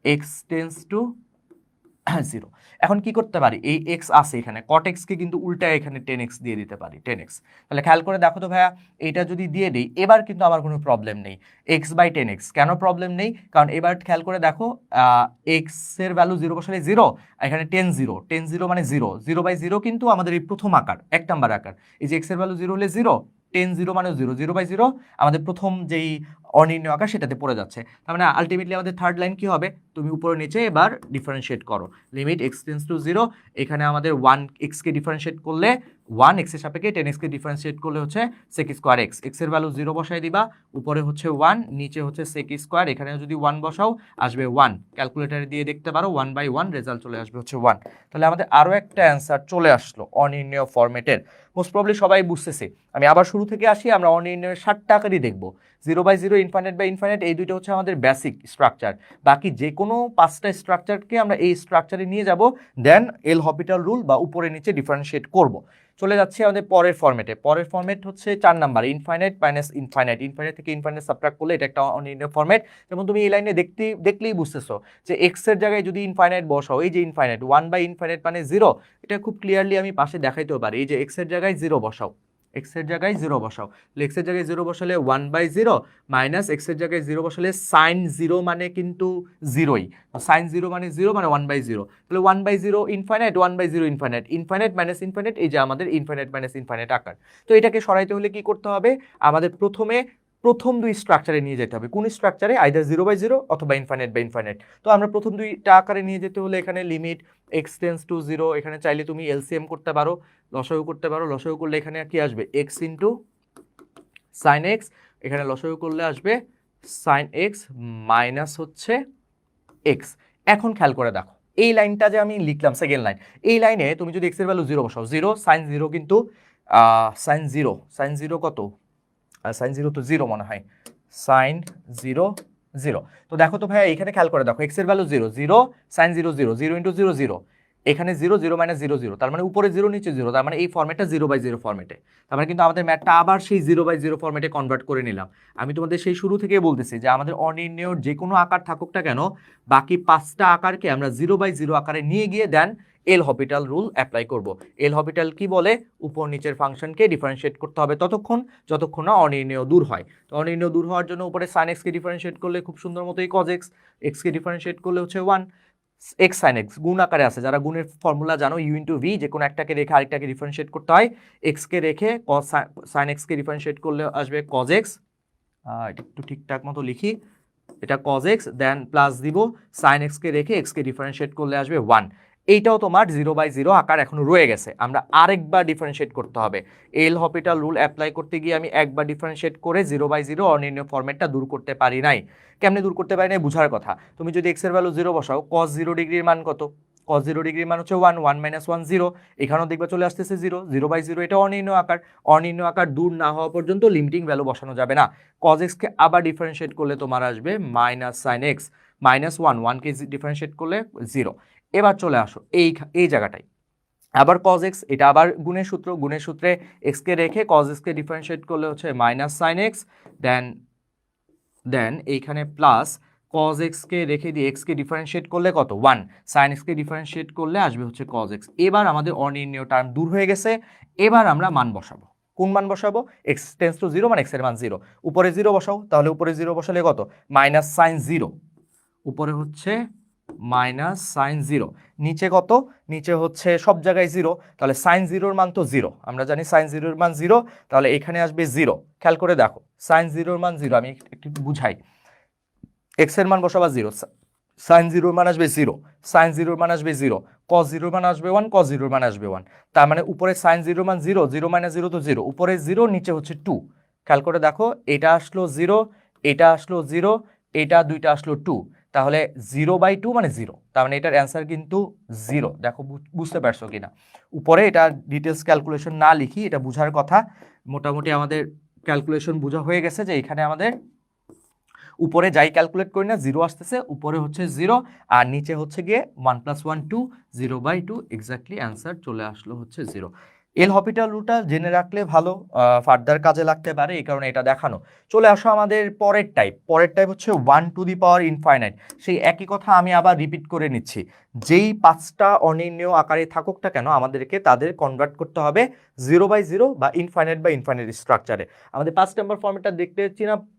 x tends to 0। এখন কি করতে পারি, এই এক্স আছে এখানে, cot x কে কিন্তু উল্টা এখানে 10x দিয়ে দিতে পারি, 10x। তাহলে খেয়াল করে দেখো তো ভাইয়া, এটা যদি দিয়ে দিই এবার কিন্তু আমার কোনো প্রবলেম নেই, x/10x। কেন প্রবলেম নেই, কারণ এবার খেয়াল করে দেখো x এর ভ্যালু 0 বসালে 0, এখানে 10 মানে 0/0 কিন্তু আমাদের এই প্রথম আকার, 1 নাম্বার আকার। এই যে x এর ভ্যালু 0 হলে 0, 10 মানে 0/0 আমাদের প্রথম যেই অনির্ণয় আকার সেটাতে পড়ে যাচ্ছে। তার মানে আলটিমেটলি আমাদের থার্ড লাইন কি হবে, তুমি উপরে নিচে এবার ডিফারেন্সিয়েট করো, লিমিট x টেন্স টু 0। এখানে আমাদের 1x কে ডিফারেন্সিয়েট করলে 1x এর সাপেক্ষে 10x কে ডিফারেন্সিয়েট করলে হচ্ছে sec স্কয়ার x, x এর ভ্যালু 0 বসাই দিবা, উপরে হচ্ছে 1, নিচে হচ্ছে sec স্কয়ার, এখানে যদি 1 বসাও আসবে 1, ক্যালকুলেটরে দিয়ে দেখতে পারো 1/1 রেজাল্ট চলে আসবে হচ্ছে 1। তাহলে আমাদের আরো একটা অ্যান্সার চলে আসলো অনির্ণয় ফরম্যাটের। মোস্ট প্রবলি সবাই বুঝতেছে। আমি আবার শুরু থেকে আসি, আমরা অনির্ণয়ের 7টা আকারই দেখবো, 0/0, ইনফাইনাইট, এই দুইটা হচ্ছে আমাদের বেসিক স্ট্রাকচার। বাকি যে কোনো 5টা স্ট্রাকচারকে আমরা এই স্ট্রাকচারে নিয়ে যাব, দেন এল হপিটাল রুল বা উপরে নিচে ডিফারেন্সিয়েট করব। চলে যাচ্ছে আমাদের পরের ফরম্যাটে। পরের ফরম্যাট হচ্ছে 4 নাম্বার, ইনফাইনাইট থেকে ইনফাইনাইট সাবট্রাক্ট করলে এটা একটা অনির্ণয় ফরম্যাট। যেমন তুমি এই লাইনে দেখলেই বুঝতেছো যে এক্স এর জায়গায় যদি ইনফাইনাইট বসাও, এই যে ইনফাইনাইট 1/ইনফাইনাইট মানে 0, এটা খুব ক্লিয়ারলি আমি পাশে দেখাইতেও পারি। এই যে এক্স এর জায়গায় 0 বসাও, এক্সের জায়গায় 0 বসাও, এক্সের জায়গায় 0 বসালে 1/0 মাইনাস এক্সের জায়গায় 0 বসালে সাইন 0 মানে কিন্তু 0ই, সাইন 0 মানে 0 মানে 1/0, তাহলে 1/0 infinite, 1/0 infinite, infinite minus infinite, এই যে আমাদের ইনফাইনাইট মাইনাস ইনফাইনাইট আকার। তো এটাকে সরাইতে হলে কি করতে হবে, আমাদের প্রথম দুই স্ট্রাকচারে নিয়ে যেতে হবে। কোন স্ট্রাকচারে? আইদার 0/0 অথবা ইনফাইনাইট বা ইনফাইনাইট। তো আমরা প্রথম দুইটা আকারে নিয়ে যেতে হলে এখানে লিমিট x টেন্স টু 0, এখানে চাইলে তুমি এলসিএম করতে পারো, লসাগু করতে পারো। লসাগু করলে এখানে কি আসবে, x ইন্টু সাইন এক্স, এখানে লসাগু করলে আসবে সাইন এক্স মাইনাস হচ্ছে এক্স। এখন খেয়াল করে দেখো এই লাইনটা যে আমি লিখলাম সেকেন্ড লাইন, এই লাইনে তুমি যদি এক্স এর ভ্যালু 0 বসাও, 0 সাইন 0 কিন্তু সাইন 0 কত, সাইন 0 তো 0 মনে হয়, সাইন 0 0। তো দেখো তো ভাইয়া এখানে খেয়াল করে দেখো এক্স এর ভ্যালু 0 0 সাইন 0 0 0 ইন্টু 0 0, এখানে 0 0 মাইনাস 0 0, তার মানে উপরে 0 নিচে 0, তার মানে এই ফর্মেটটা 0/0 ফর্মেটে। তার মানে কিন্তু আমাদের ম্যাথটা আবার সেই 0/0 ফর্মেটে কনভার্ট করে নিলাম। আমি তোমাদের সেই শুরু থেকে বলতেছি যে আমাদের অনির্ণেয় যে কোনো আকার থাকুক না কেন, বাকি 5টা আকারকে আমরা 0/0 আকারে নিয়ে গিয়ে দেন এল হপিটাল রুল অ্যাপ্লাই করব। এল হপিটাল কি বলে, উপর নিচের ফাংশনকে ডিফারেন্সিয়েট করতে হবে যতক্ষণ না অনির্ণেয় দূর হয়। তো অনির্ণেয় দূর হওয়ার জন্য উপরে সাইন এক্সকে ডিফারেন্সিয়েট করলে খুব সুন্দর মতো এই কজ এক্সকে ডিফারেন্সিয়েট করলে হচ্ছে 1, এক্স সাইন এক্স গুণ আকারে আছে, যারা গুণের ফর্মুলা জানো ইউ ইন্টু ভি, যে কোনো একটাকে রেখে আরেকটাকে ডিফারেন্সিয়েট করতে হয়। এক্সকে রেখে সাইন এক্সকে ডিফারেন্সিয়েট করলে আসবে কজ এক্স, এটা একটু ঠিকঠাক মতো লিখি, এটা কজ এক্স, দেন প্লাস দিব সাইন এক্সকে রেখে এক্সকে ডিফারেন্সিয়েট করলে আসবে 1। এইটাও তোমার 0/0 আকার এখনো রয়ে গেছে, আমরা আরেকবার ডিফারেন্সিয়েট করতে হবে। এল হপিটাল রুল অ্যাপ্লাই করতে গিয়ে আমি একবার ডিফারেন্সিয়েট করে 0/0 অনির্ণয় ফরম্যাটটা দূর করতে পারি নাই। কেমনে দূর করতে পারি নাই বুঝার কথা, তুমি যদি এক্স এর ভ্যালু 0 বসাও, cos 0 ডিগ্রির মান কত, cos 0 ডিগ্রির মান হচ্ছে 1, 1 - 1 0, এখানেও দেখবা চলে আসতেছে 0, 0/0, এটা অনির্ণয় আকার। অনির্ণয় আকার দূর না হওয়া পর্যন্ত লিমিটিং ভ্যালু বসানো যাবে না। cos x কে আবার ডিফারেন্সিয়েট করলে তোমার আসবে মাইনাস সাইন এক্স, -1, 1 কে ডিফারেন্সিয়েট করলে 0। এবার চলে আসো এই জায়গাটায়, আবার cos x, এটা আবার গুণের সূত্রে x কে রেখে cos x কে ডিফারেন্সিয়েট করলে হচ্ছে মাইনাস সাইন এক্স, দেন এইখানে প্লাস cos x কে রেখে দিয়ে x কে ডিফারেন্সিয়েট করলে কত, 1, sin x কে ডিফারেন্সিয়েট করলে আসবে হচ্ছে cos x। এবার আমাদের অনির্ণেয় টার্ম দূর হয়ে গেছে, এবার আমরা মান বসাবো। কোন মান বসাবো, x টেন্স টু 0 মানে x এর মান 0, উপরে 0 বসাও, তাহলে উপরে 0 বসালে কত, মাইনাস সাইন 0, উপরে হচ্ছে মাইনাস সাইন 0, নিচে কত, নিচে হচ্ছে সব জায়গায় 0, তাহলে সাইন 0-র মান তো 0, আমরা জানি সাইন 0-র মান 0, তাহলে এখানে আসবে 0। খেয়াল করে দেখো সাইন 0-র মান 0, আমি একটু বুঝাই, x এর মান বসাবা 0, সাইন 0-র মান আসবে 0, সাইন 0-র মান আসবে 0, cos 0-র মান আসবে 1, cos 0-র মান আসবে 1, তার মানে উপরে সাইন 0-র মান 0, 0 - 0 তো 0, উপরে 0, নিচে হচ্ছে 2। খেয়াল করে দেখো এটা আসলো 0, এটা আসলো 0, এটা দুইটা আসলো 2, তাহলে 0/2 মানে 0, তার মানে এটার অ্যান্সার কিন্তু 0। দেখো বুঝতে পারছো কিনা, উপরে এটা ডিটেলস ক্যালকুলেশন না লিখি, এটা বুঝার কথা, মোটামুটি আমাদের ক্যালকুলেশন বোঝা হয়ে গেছে যে এখানে আমাদের উপরে যাই ক্যালকুলেট করি না 0 আসতেছে, উপরে হচ্ছে 0 আর নিচে হচ্ছে গিয়ে 1 + 1 2, 0/2, এক্স্যাক্টলি অ্যান্সার চলে আসলো হচ্ছে 0। এল হপিটাল রুলটা জেনে রাখলে ভালো, ফার্দার কাজে লাগতে পারে, এই কারণে এটা দেখানো। চলে আসো আমাদের পরের টাইপ হচ্ছে 1⁻∞। সেই একই কথা আমি আবার রিপিট করে নিচ্ছি, যেই 5টা অনির্ণেয় আকারে থাকুক না কেন আমাদেরকে তাদের কনভার্ট করতে হবে 0/0 বা ইনফাইনাইট স্ট্রাকচারে। আমাদের 5 নম্বর ফর্মেটটা দেখতে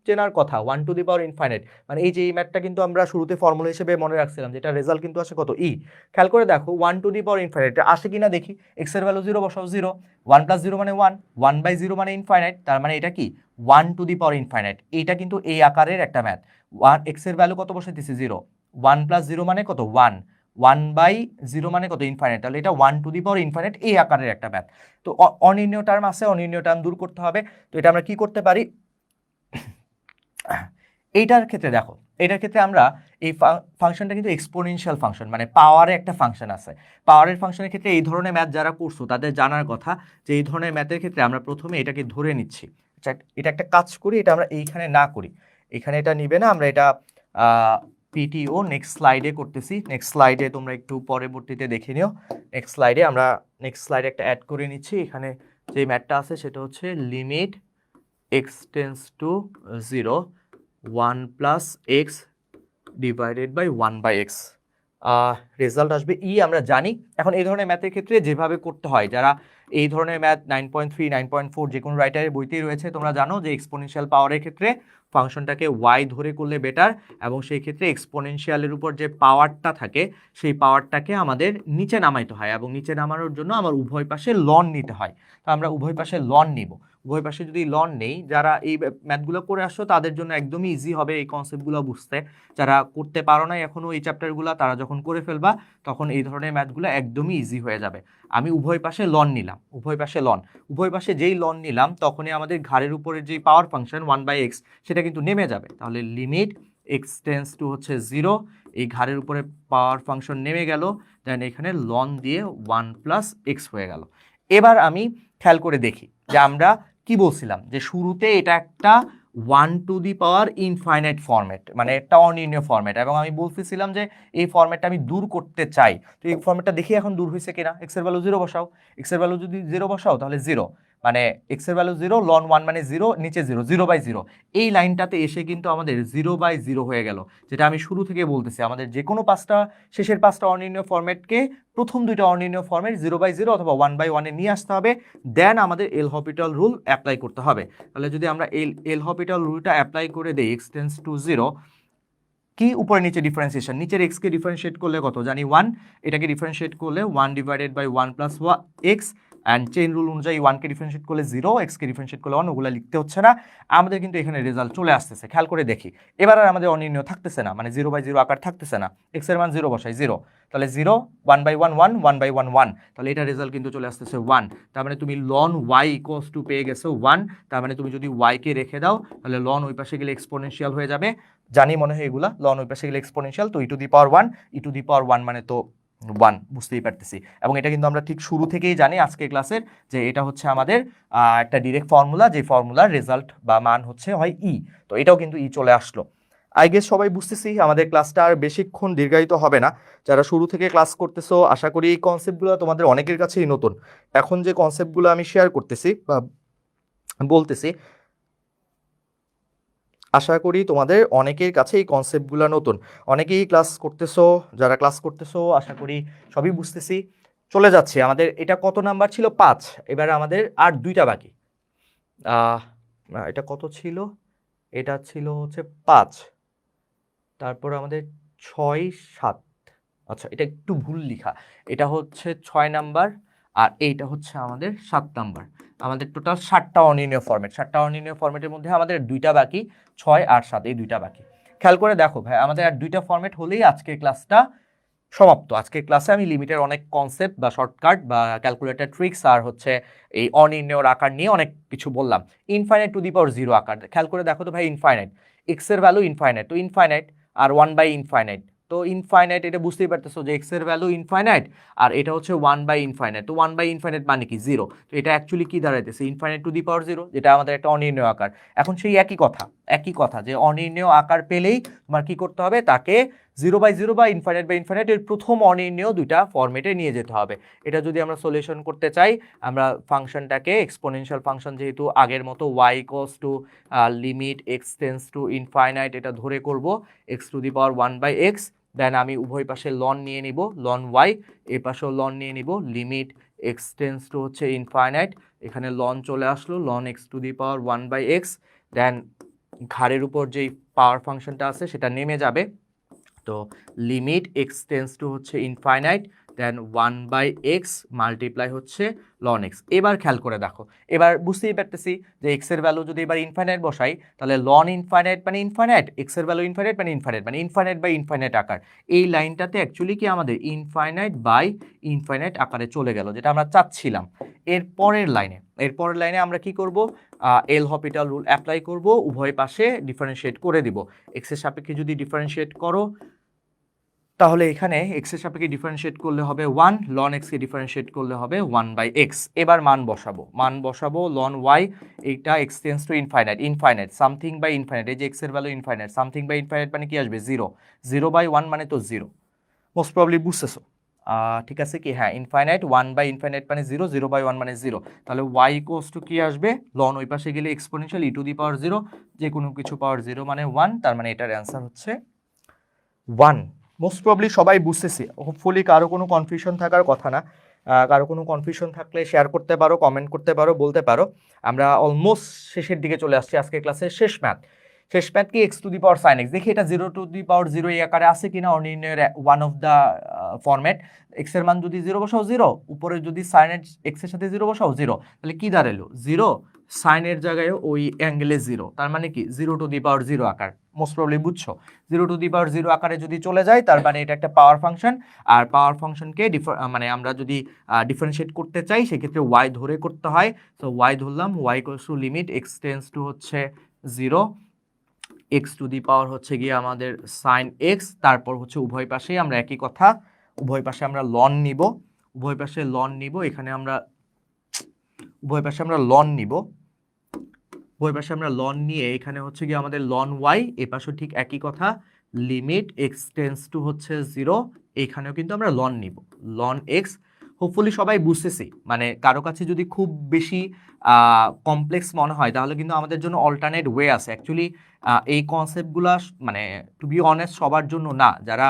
চেনার কথা, 1⁻∞, মানে এই যে এই ম্যাথটা কিন্তু আমরা শুরুতে ফর্মুলা হিসেবে মনে রাখছিলাম, যেটা রেজাল্ট কিন্তু আসে কত, ই। খেয়াল করে দেখো 1⁻∞, আসে কিনা দেখি, এক্স এর ভ্যালু 0 বসাও, 0, 1 + 0 মানে 1, 1/0 মানে ইনফাইনাইট, তার মানে এটা কি 1⁻∞। এইটা কিন্তু এই আকারের একটা ম্যাথ। এক্স এর ভ্যালু কত বসাইতেছি, 0, 1 + 0 মানে কত, 1, 1/0 মানে কত, ইনফাইনাইট, তাহলে এটা 1⁻∞, এই আকারের একটা ম্যাথ। তো অনির্ণেয় টার্ম আছে, অনির্ণেয় টার্ম দূর করতে হবে। তো এটা আমরা কি করতে পারি, এইটার ক্ষেত্রে দেখো, এটার ক্ষেত্রে আমরা এই ফাংশনটা কিন্তু এক্সপোনেনশিয়াল ফাংশন, মানে পাওয়ারে একটা ফাংশন আছে। পাওয়ারের ফাংশনের ক্ষেত্রে এই ধরনের ম্যাথ যারা করছো তাদের জানার কথা যে এই ধরনের ম্যাথের ক্ষেত্রে আমরা প্রথমে এটাকে ধরে নিচ্ছি। এটা একটা কাজ করি, এটা আমরা এইখানে না করি, এখানে এটা নিবে না, আমরা এটা পিটিও নেক্সট স্লাইডে করতেছি। নেক্সট স্লাইডে তোমরা একটু পরবর্তীতে দেখে নিও। নেক্সট স্লাইডে একটা অ্যাড করে নিচ্ছি। এখানে যে ম্যাথটা আছে সেটা হচ্ছে limit x tends to 0, 1 + x divided by 1/x, result আসবে ই, আমরা জানি। এখন এই ধরনের ম্যাথের ক্ষেত্রে যেভাবে করতে হয়, যারা এই ধরনের ম্যাথ 9.3 9.4 যে কোনো রাইটারের বইতেই রয়েছে। তোমরা জানো যে এক্সপোনেনশিয়াল পাওয়ারের ক্ষেত্রে ফাংশনটাকে ওয়াই ধরে করলে বেটার, এবং সেই ক্ষেত্রে এক্সপোনেনশিয়ালের উপর যে পাওয়ারটা থাকে সেই পাওয়ারটাকে আমাদের নিচে নামাইতে হয়, এবং নিচে নামানোর জন্য আমার উভয় পাশে লন নিতে হয়। তো আমরা উভয় পাশে লন নিব। উভয় পাশে যদি লন নেই, যারা এই ম্যাথগুলো করে আসছো তাদের জন্য একদমই ইজি হবে এই কনসেপ্টগুলো বুঝতে। যারা করতে পারো না এখনও এই চ্যাপ্টারগুলো, তারা যখন করে ফেলবা তখন এই ধরনের ম্যাথগুলো একদমই ইজি হয়ে যাবে। আমি উভয় পাশে লন নিলাম, উভয় পাশে লন, উভয় পাশে যেই লন নিলাম তখনই আমাদের ঘাড়ের উপরে যেই পাওয়ার ফাংশন 1/x সেটা কিন্তু নেমে যাবে। তাহলে লিমিট এক্স টেন্স টু হচ্ছে 0, এই ঘাড়ের উপরে পাওয়ার ফাংশন নেমে গেল, দেন এখানে লন দিয়ে 1 + x হয়ে গেল। এবার আমি খেয়াল করে দেখি যে আমরা কি বলছিলাম, যে শুরুতে এটা একটা 1⁻∞ ফরম্যাট, মানে একটা অনির্ণীয় ফরম্যাট, এবং আমি বলতেছিলাম যে এই ফরম্যাটটা আমি দূর করতে চাই। তো এই ফরম্যাটটা দেখি এখন দূর হয়েছে কিনা। এক্স এর ভ্যালু 0 বসাও, এক্স এর ভ্যালু যদি 0 বসাও তাহলে 0, মানে এক্স এর ভ্যালু 0, লন 1 মানে 0, নিচে 0, 0/0। এই লাইনটাতে এসে কিন্তু আমাদের 0/0 হয়ে গেল, যেটা আমি শুরু থেকে বলতেছি। আমাদের যে কোনো শেষের পাঁচটা অনির্ণীয় ফরম্যাটকে প্রথম দুইটা অনির্ণীয় ফরম্যাট 0/0 অথবা 1/1 এ নিয়ে আসতে হবে, দেন আমাদের এল হপিটাল রুল অ্যাপ্লাই করতে হবে। তাহলে যদি আমরা এল হপিটাল রুলটা অ্যাপ্লাই করে দেই, এক্স টেন্স টু 0, কি উপরে নিচে ডিফারেন্সিয়েশন, নিচের এক্স কে ডিফারেন্সিয়েট করলে কত জানি 1, এটাকে ডিফারেন্সিয়েট করলে 1/1 + x, অ্যান্ড চেইন রুল অনুযায়ী 1 কে ডিফারেন্সিয়েট করলে 0, x কে ডিফারেন্সিয়েট করলে 1, ওগুলো লিখতে হচ্ছে না আমাদের, কিন্তু এখানে রেজাল্ট চলে আসতেছে। খেয়াল করে দেখি, এবার আর আমাদের অনির্ণীয় থাকতেছে না, মানে 0/0 আকার থাকতেছে না। x এর মান 0 বসাই, 0, তাহলে 0, 1/1 1, 1/1 1, তাহলে এটা রেজাল্ট কিন্তু চলে আসতেছে 1। তার মানে তুমি লন y = পেয়ে গেছো 1। তার মানে তুমি যদি y কে রেখে দাও তাহলে লন ওই পাশে গেলে এক্সপোনেনশিয়াল হয়ে যাবে, জানি মনে হয় এগুলা, লন ওই পাশে গেলে এক্সপোনেনশিয়াল, তো e⁻1 মানে তো 1, বুঝতেই পারতেছি। এবং এটা কিন্তু আমরা ঠিক শুরু থেকেই জানি আজকের ক্লাসের, যে এটা হচ্ছে আমাদের একটা ডিরেক্ট ফর্মুলা, যে ফর্মুলার রেজাল্ট বা মান হচ্ছে হয় ই। তো এটাও কিন্তু ই চলে আসলো। আই গেস সবাই বুঝতেছি, আমাদের ক্লাসটা আর বেশিক্ষণ দীর্ঘায়িত হবে না। যারা শুরু থেকে ক্লাস করতেছো, আশা করি এই কনসেপ্টগুলো তোমাদের অনেকের কাছেই নতুন। এখন যে কনসেপ্টগুলো আমি শেয়ার করতেছি বা বলতেছি, আশা করি তোমাদের অনেকের কাছে এই কনসেপ্টগুলো নতুন। অনেকেই ক্লাস করতেছো, যারা ক্লাস করতেছো আশা করি সবই বুঝতেছি। চলে যাচ্ছে, আমাদের এটা কত নাম্বার ছিল? 5। এবার আমাদের আর 2টা বাকি। এটা কত ছিল? এটা ছিল হচ্ছে 5, তারপর আমাদের 6 7, আচ্ছা এটা একটু ভুল লিখা, এটা হচ্ছে 6 নাম্বার আর এইটা হচ্ছে আমাদের 7 নাম্বার। আমাদের টোটাল 7টা অনির্ণীয় ফরম্যাট, 7টা অনির্ণীয় ফরম্যাটের মধ্যে আমাদের 2টা বাকি, 6 আর 7, এই 2টা বাকি। খেয়াল করে দেখো ভাই, আমাদের আর 2টা ফরম্যাট হলেই আজকের ক্লাসটা সমাপ্ত। আজকের ক্লাসে আমি লিমিটের অনেক কনসেপ্ট বা শর্টকাট বা ক্যালকুলেটর ট্রিক্স আর হচ্ছে এই অনির্ণেয় আকার নিয়ে অনেক কিছু বললাম। ইনফাইনাইট টু দি পাওয়ার 0 আকার খেয়াল করে দেখো তো ভাই, ইনফাইনাইট, এক্স এর ভ্যালু ইনফাইনাইট, তো ইনফাইনাইট আর 1/ইনফাইনাইট, তো ইনফাইনাইট এটা বুঝতেই পারতেছো যে এক্স এর ভ্যালু ইনফাইনাইট আর এটা হচ্ছে 1/ইনফাইনাইট, তো 1/ইনফাইনাইট মানে কি 0, তো এটা অ্যাকচুয়ালি কি দাঁড়াইতেছে? ইনফাইনাইট টু দি পাওয়ার 0, যেটা আমাদের একটা অনির্ণেয় আকার। এখন সেই একই কথা যে অনির্ণেয় আকার পেলেই তোমার কি করতে হবে, তাকে 0/0 বা ইনফাইনাইট এর প্রথম অনির্ণেয় 2টা ফরম্যাটে নিয়ে যেতে হবে। এটা যদি আমরা সলিউশন করতে চাই, আমরা ফাংশনটাকে এক্সপোনেনশিয়াল ফাংশন যেহেতু আগের মতো y limit x tends to infinite এটা ধরে করব x⁻1/x, দেন আমি উভয় পাশে লন নিয়ে নিব, লন y, এই পাশেও লন নিয়ে নিব, লিমিট এক্স টেন্স টু হচ্ছে ইনফাইনাইট, এখানে লন চলে আসলো, লন x⁻1/x, দেন ঘাড়ের উপর যেই পাওয়ার ফাংশনটা আছে সেটা নেমে যাবে, তো লিমিট এক্স টেন্স টু হচ্ছে ইনফাইনাইট, দেন 1/x মাল্টিপ্লাই হচ্ছে লন এক্স। এবার খেয়াল করে দেখো, এবার বুঝতেই পারতেছি যে এক্স এর ভ্যালু যদি এবার ইনফাইনাইট বসাই তাহলে লন ইনফাইনাইট মানে ইনফাইনাইট, এক্স এর ভ্যালু ইনফাইনাইট মানে ইনফাইনাইট আকার। এই লাইনটাতে অ্যাকচুয়ালি কি আমাদের ইনফাইনাইট আকারে চলে গেল, যেটা আমরা চাচ্ছিলাম। এরপরের লাইনে আমরা কি করব, এল হপিটাল রুল অ্যাপ্লাই করব, উভয় পাশে ডিফারেন্সিয়েট করে দিব। এক্স এর সাপেক্ষে যদি ডিফারেন্সিয়েট করো তাহলে এখানে এক্স এর সাপেক্ষে ডিফারেন্সিয়েট করলে হবে 1, লন এক্স কে ডিফারেন্সিয়েট করলে হবে 1/x। এবার মান বসাবো লন y, এইটা x tends to infinite something by infinite, এই যে এক্স এর value infinite, something by infinite মানে কি আসবে 0, 0/1 মানে তো 0, মোস্ট প্রবাবলি বুঝতেছো। ঠিক আছে কি, হ্যাঁ ইনফাইনাইট, 1/ইনফাইনাইট মানে 0, 0/1 মানে 0, তাহলে y কি আসবে, লন ওই পাশে গেলে এক্সপোনেনশিয়াল e⁻0, যে কোনো কিছু পাওয়ার 0 মানে 1, তার মানে এটার অ্যান্সার হচ্ছে 1। মোস্ট প্রবলি সবাই বুঝতেছি, হোপফুলি কারো কোনো কনফিউশন থাকার কথা না। কারো কোনো কনফিউশন থাকলে শেয়ার করতে পারো, কমেন্ট করতে পারো, বলতে পারো। আমরা অলমোস্ট শেষের দিকে চলে আসছি আজকের ক্লাসের শেষ ম্যাথ কি x to the power sine x. দেখি এটা 0 এই আকারে আছে কিনা ordinary one of the format. X এর মান যদি 0 বসাও 0, উপরে যদি সাইন এক্স এর সাথে 0 বসাও 0, তাহলে কি দাঁড়ালো 0, সাইনের জায়গায় ওই অ্যাঙ্গেলে 0, তার মানে কি 0 আকার। মোস্ট প্রবলি বুঝছো 0 আকারে যদি চলে যায় তার মানে এটা একটা পাওয়ার ফাংশন। আর পাওয়ার ফাংশনকে মানে আমরা যদি ডিফারেন্সিয়েট করতে চাই সেক্ষেত্রে ওয়াই ধরে করতে হয়। তো ওয়াই ধরলাম, y equals to limit x tends to হচ্ছে 0, এক্স টু দি পাওয়ার হচ্ছে গিয়ে আমাদের সাইন এক্স, তারপর হচ্ছে উভয় পাশেই আমরা একই কথা, উভয় পাশে আমরা লন নিব, উভয় পাশে লন নিব, এখানে আমরা উভয় পাশে আমরা লন নিব, উভয় পাশে আমরা লন নিয়ে এখানে হচ্ছে গিয়ে আমাদের লন ওয়াই, এ পাশে ঠিক একই কথা, লিমিট এক্স টেন্ডস টু হচ্ছে 0, এখানেও কিন্তু আমরা লন নিব, লন এক্স। হোপফুলি সবাই বুঝতেছি, মানে কারো কাছে যদি খুব বেশি কমপ্লেক্স মনে হয় তাহলে কিন্তু আমাদের জন্য অল্টারনেট ওয়ে আছে। অ্যাকচুয়ালি এই কনসেপ্টগুলো মানে টু বি অনেস্ট সবার জন্য না, যারা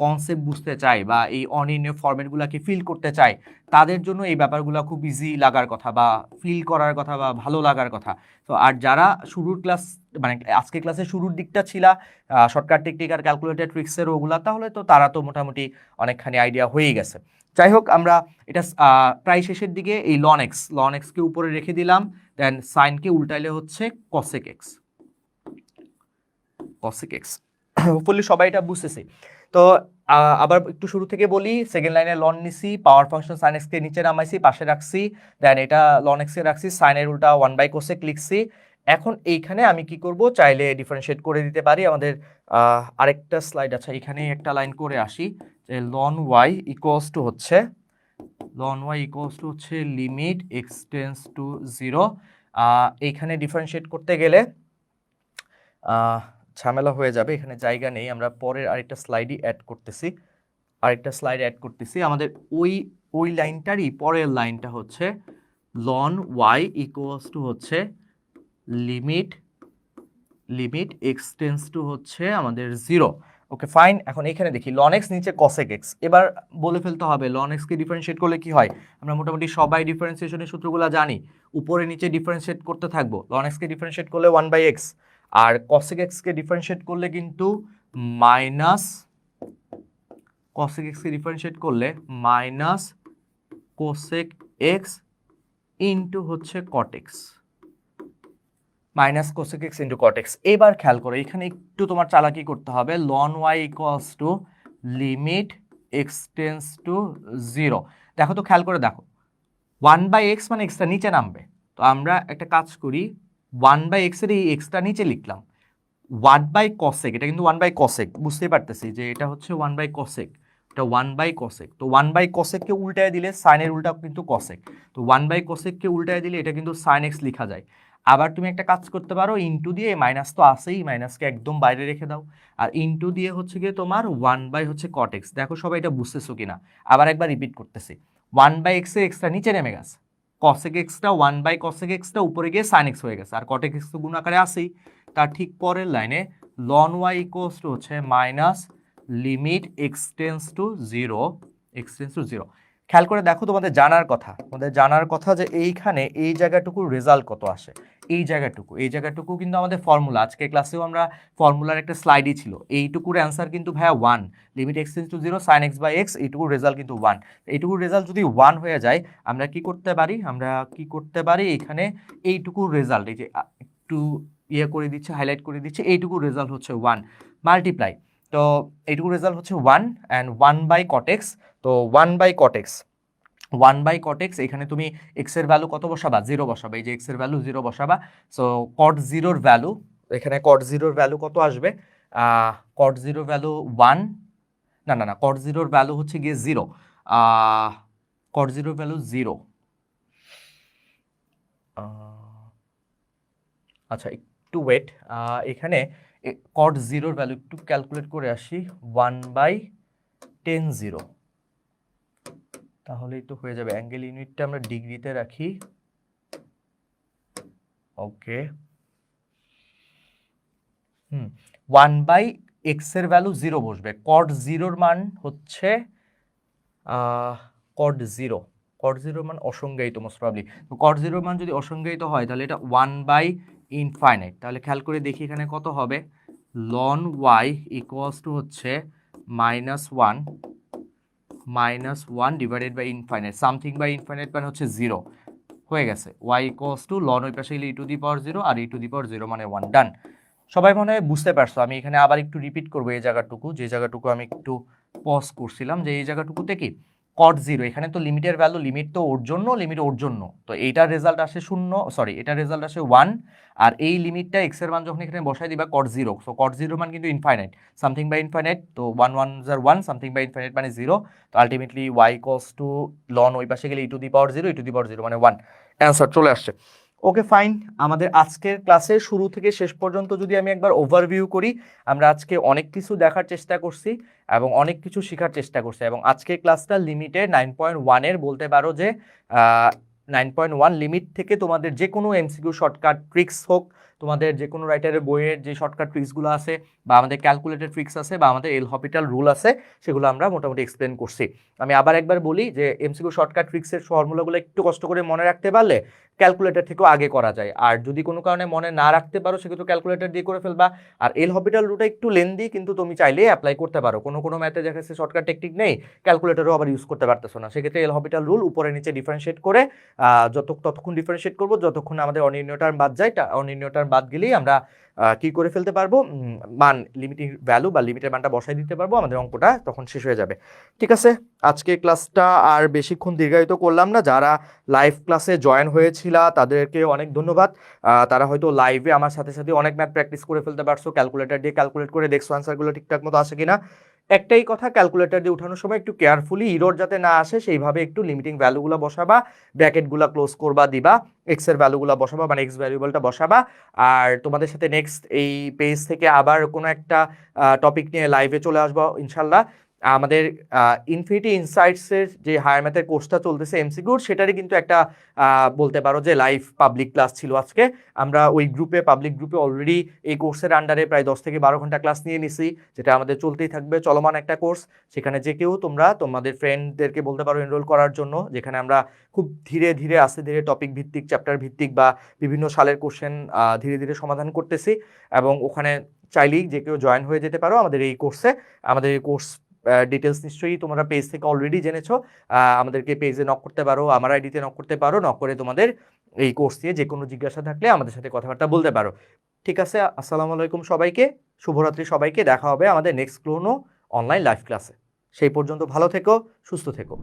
কনসেপ্ট বুঝতে চায় বা এই অনির্ণয় ফরম্যাটগুলোকে ফিল করতে চায় তাদের জন্য এই ব্যাপারগুলো খুব ইজি লাগার কথা বা ফিল করার কথা বা ভালো লাগার কথা। তো আর যারা শুরুর ক্লাস মানে আজকে ক্লাসের শুরুর দিকটা ছিল শর্টকাট টেকনিক আর ক্যালকুলেটর ট্রিক্সের ওগুলা, তাহলে তো তারা তো মোটামুটি অনেকখানি আইডিয়া হয়েই গেছে। যাই হোক, আমরা এটা প্রায় শেষের দিকে এই লন এক্সকে উপরে রেখে দিলাম, দেন সাইনকে উল্টাইলে হচ্ছে কসেক এক্স, হোপফুলি সবাই এটা বুঝতেছি। তো আবার একটু শুরু থেকে বলি, সেকেন্ড লাইনে লন নিছি, পাওয়ার ফাংশন সাইন এক্সকে নিচে নামাইছি, পাশে রাখছি, দেন এটা লন এক্সকে রাখছি, সাইনের উল্টা 1/cosec লিখছি। এখন এইখানে আমি কি করব, চাইলে ডিফারেন্সিয়েট করে দিতে পারি। আমাদের আরেকটা স্লাইড আছে, এখানে একটা লাইন করে আসি যে লন ওয়াই ইকুয়ালস টু হচ্ছে লিমিট এক্স টেন্ডস টু 0। এইখানে ডিফারেন্সিয়েট করতে গেলে ঝামেলা হয়ে যাবে, এখানে জায়গা নেই, আমরা পরের আরেকটা স্লাইড অ্যাড করতেছি। আমাদের ওই লাইনটারই পরের লাইনটা হচ্ছে লন ওয়াই ইকুয়ালস টু হচ্ছে লিমিট এক্স টেন্ডস টু হচ্ছে আমাদের 0। Okay fine. এখন এখানে দেখি লন এক্স নিচে কসেক এক্স, এবার বলে ফেলতে হবে লন এক্সকে ডিফারেন্সিয়েট করলে কি হয়। আমরা মোটামুটি সবাই ডিফারেন্সিয়েশনের সূত্রগুলো জানি, উপরে নিচে ডিফারেন্সিয়েট করতে থাকবো। লন এক্সকে ডিফারেন্সিয়েট করলে 1/x, আর কসেক এক্সকে ডিফারেন্সিয়েট করলে কিন্তু মাইনাস কোসেক এক্স ইন্টু হচ্ছে cot x, minus cosec x into cot x. এবার খেয়াল করো, এখানে একটু তোমার চালাকি করতে হবে। Ln y equals to limit x tends to 0। দেখো তো, খেয়াল করে দেখো, 1/x মানে এক্সটা নিচে নামবে, তো আমরা একটা কাজ করি, 1/x এর এই এক্সটা নিচে লিখলাম, 1/cosec, এটা কিন্তু 1/cosec, বুঝতেই পারতেছি যে এটা হচ্ছে 1/cosec, এটা 1/cosec। তো 1/cosec কে উল্টায় দিলে সাইনের উল্টা কিন্তু cosec, তো 1/cosec কে উল্টায় দিলে এটা কিন্তু sin x লেখা যায়। আবার তুমি একটা কাজ করতে পারো, ইনটু দিয়ে, মাইনাস তো আসেই, মাইনাসকে একদম বাইরে রেখে দাও, আর ইনটু দিয়ে হচ্ছে গিয়ে তোমার 1/cot x। দেখো সবাই এটা বুঝতেছো কিনা, আবার একবার রিপিট করতেছি, 1/x এর এক্সটা নিচে নেমে গেছে, cosec xটা 1/cosec xটা উপরে গিয়ে sin x হয়ে গেছে, আর cot x তো গুণ আকারে আসেই। তার ঠিক পরের লাইনে লন ওয়াই ইকুয়ালস টু হচ্ছে minus limit x tends to 0। খেয়াল করে দেখো, তোমাদের জানার কথা যে এইখানে এই জায়গাটুকুর রেজাল্ট কত আসে। এই জায়গাটুকু কিন্তু আমাদের ফর্মুলা, আজকে ক্লাসেও আমরা ফর্মুলার একটা স্লাইডই ছিল, এইটুকুর অ্যান্সার কিন্তু ভাইয়া 1, limit x tends to 0 sin x বাই এক্স, এইটুকুর রেজাল্ট কিন্তু 1। এইটুকুর রেজাল্ট যদি 1 হয়ে যায়, আমরা কি করতে পারি এখানে এইটুকুর রেজাল্ট, এই যে একটু করে দিচ্ছে, হাইলাইট করে দিচ্ছে, এইটুকুর রেজাল্ট হচ্ছে 1 মাল্টিপ্লাই, তো এইটুকুর রেজাল্ট হচ্ছে 1 অ্যান্ড 1/cot x। তো 1/cot x, এখানে তুমি x এর ভ্যালু কত বসাবা, 0 বসাবা, এই যে x এর ভ্যালু 0 বসাবা। সো cot 0 ভ্যালু, এখানে cot 0 ভ্যালু কত আসবে, cot 0 ভ্যালু 1, না cot 0 ভ্যালু হচ্ছে গিয়ে 0, cot 0 ভ্যালু 0, আচ্ছা একটু ওয়েট, এখানে cot 0 ভ্যালু একটু ক্যালকুলেট করে আসি, 1/10, তাহলেই তো হয়ে যাবে। অ্যাঙ্গেল ইউনিটটা আমরা ডিগ্রিতে রাখি, ওকে। 1/x এর ভ্যালু 0 বসবে, cot 0 এর মান হচ্ছে কট জিরো, কট জিরোর মান অসংজ্ঞায়িত মোস্ট প্রবাবলি। তো কট জিরোর মান যদি অসংজ্ঞায়িত হয় তাহলে এটা 1/ইনফাইনাইট। তাহলে খেয়াল করে দেখি এখানে কত হবে, লন ওয়াই ইকুয়ালস টু হচ্ছে -1 divided by infinite, something by infinite মানে হচ্ছে 0 হয়ে গেছে। ওয়াই ইকুয়ালস টু লন ওই পাশে গেলে e⁻0 আর e⁻0 মানে 1, ডান। সবাই মনে হয় বুঝতে পারছো। আমি এখানে আবার একটু রিপিট করবো এই জায়গাটুকু, যে জায়গাটুকু আমি একটু পজ করছিলাম, যে এই জায়গাটুকুতে কি কট জিরো, এখানে তো লিমিটের ভ্যালু, লিমিট তো ওর জন্য, লিমিট ওর জন্য, তো এইটার রেজাল্ট আসে 0, সরি এটার রেজাল্ট আসে 1, আর এই লিমিটটা এক্স এর মান যখন এখানে বসাই দিবা cot zero, so cot zero মান কিন্তু ইনফাইনাইট, সামথিং বাই ইনফাইনাইট, তো 1 1 1, সামথিং বাই ইনফাইনাইট মানে 0, তো ultimately y equals to ln ওই পাশে গেলে e⁻0 মানে 1, অ্যান্সার চলে আসছে। ওকে ফাইন, আমাদের আজকের ক্লাসের শুরু থেকে শেষ পর্যন্ত যদি আমি একবার ওভারভিউ করি, আমরা আজকে অনেক কিছু দেখার চেষ্টা করছি এবং অনেক কিছু শেখার চেষ্টা করছি, এবং আজকের ক্লাসটা লিমিটেড 9.1 এর বলতে পারো যে 9.1 লিমিট থেকে তোমাদের যে কোনো এমসিকিউ শর্টকাট ট্রিক্স হোক, তোমাদের যে কোনো রাইটারের বইয়ের যে শর্টকাট ট্রিক্সগুলো আছে, বা আমাদের ক্যালকুলেটেড ট্রিক্স আছে, বা আমাদের এল হপিটাল রুল আছে, সেগুলো আমরা মোটামুটি এক্সপ্লেন করছি। আমি আবার একবার বলি যে এমসিকিউ শর্টকাট ট্রিক্সের ফর্মুলাগুলো একটু কষ্ট করে মনে রাখতে পারলে ক্যালকুলেটর থেকেও আগে করা যায়, আর যদি কোনো কারণে মনে না রাখতে পারো সেক্ষেত্রে ক্যালকুলেটর দিয়ে করে ফেলবা। আর এল হপিটাল রুলটা একটু লেন্দি, কিন্তু তুমি চাইলে অ্যাপ্লাই করতে পারো, কোনো ম্যাথে দেখা যাচ্ছে শর্টকাট টেকনিক নেই, ক্যালকুলেটরও আবার ইউজ করতে পারতেছো না, সেক্ষেত্রে এল হপিটাল রুল উপরে নিচে ডিফারেন্সিয়েট করে ততক্ষণ ডিফারেন্সিয়েট করবো যতক্ষণ আমাদের অনির্ণয় টার্ম বাদ যায়, অনির্ণয় টার্ম বাদ গেলেই আমরা কি করে ফেলতে পারবো, মান লিমিটিং ভ্যালু বা লিমিটের মানটা বসাই দিতে পারবো, আমাদের অঙ্কটা তখন শেষ হয়ে যাবে। ঠিক আছে, আজকে ক্লাসটা আর বেশিক্ষণ দীর্ঘায়িত করলাম না। যারা লাইভ ক্লাসে জয়েন হয়েছিল তাদেরকে অনেক ধন্যবাদ। তারা হয়তো লাইভে আমার সাথে সাথে অনেক ম্যাথ প্র্যাকটিস করে ফেলতে পারছো, ক্যালকুলেটর দিয়ে ক্যালকুলেট করে দেখছো আনসারগুলো ঠিকঠাক মতো আসে কিনা। একটাই কথা, ক্যালকুলেটর দিয়ে উঠানোর সময় একটু কেয়ারফুলি, ইরর যাতে না আসে সেইভাবে একটু লিমিটিং ভ্যালুগুলো বসাবা, ব্র্যাকেটগুলো ক্লোজ করবা, দিবা, এক্স এর ভ্যালুগুলো বসাবা, মানে এক্স ভ্যারিয়েবলটা বসাবা। আর তোমাদের সাথে নেক্সট এই পেজ থেকে আবার কোনো একটা টপিক নিয়ে লাইভে চলে আসবো ইনশাল্লাহ। আমাদের ইনফিনিটি ইনসাইটসের যে হায়ার ম্যাথের কোর্সটা চলতেছে এমসিকিউর, সেটারই কিন্তু একটা বলতে পারো যে লাইভ পাবলিক ক্লাস ছিল আজকে। আমরা ওই গ্রুপে, পাবলিক গ্রুপে অলরেডি এই কোর্সের আন্ডারে প্রায় 10 থেকে 12 ঘন্টা ক্লাস নিয়ে নিছি, যেটা আমাদের চলতেই থাকবে, চলমান একটা কোর্স। সেখানে যে কেউ তোমরা তোমাদের ফ্রেন্ডদেরকে বলতে পারো এনরোল করার জন্য, যেখানে আমরা খুব ধীরে ধীরে আস্তে ধীরে টপিক ভিত্তিক, চ্যাপ্টার ভিত্তিক বা বিভিন্ন সালের কোশ্চেন ধীরে ধীরে সমাধান করতেছি, এবং ওখানে চাইলেই যে কেউ জয়েন হয়ে যেতে পারো আমাদের এই কোর্সে। আমাদের এই কোর্স ডিটেলস নিশ্চয়ই তোমরা পেজ থেকে অলরেডি জেনেছো। আমাদেরকে পেজে নক করতে পারো, আমার আইডিতে নক করতে পারো, নক করে তোমাদের এই কোর্স নিয়ে যে কোনো জিজ্ঞাসা থাকলে আমাদের সাথে কথাবার্তা বলতে পারো। ঠিক আছে, আসসালামু আলাইকুম সবাইকে, শুভরাত্রি সবাইকে, দেখা হবে আমাদের নেক্সট কোনো অনলাইন লাইভ ক্লাসে। সেই পর্যন্ত ভালো থেকো, সুস্থ থেকো।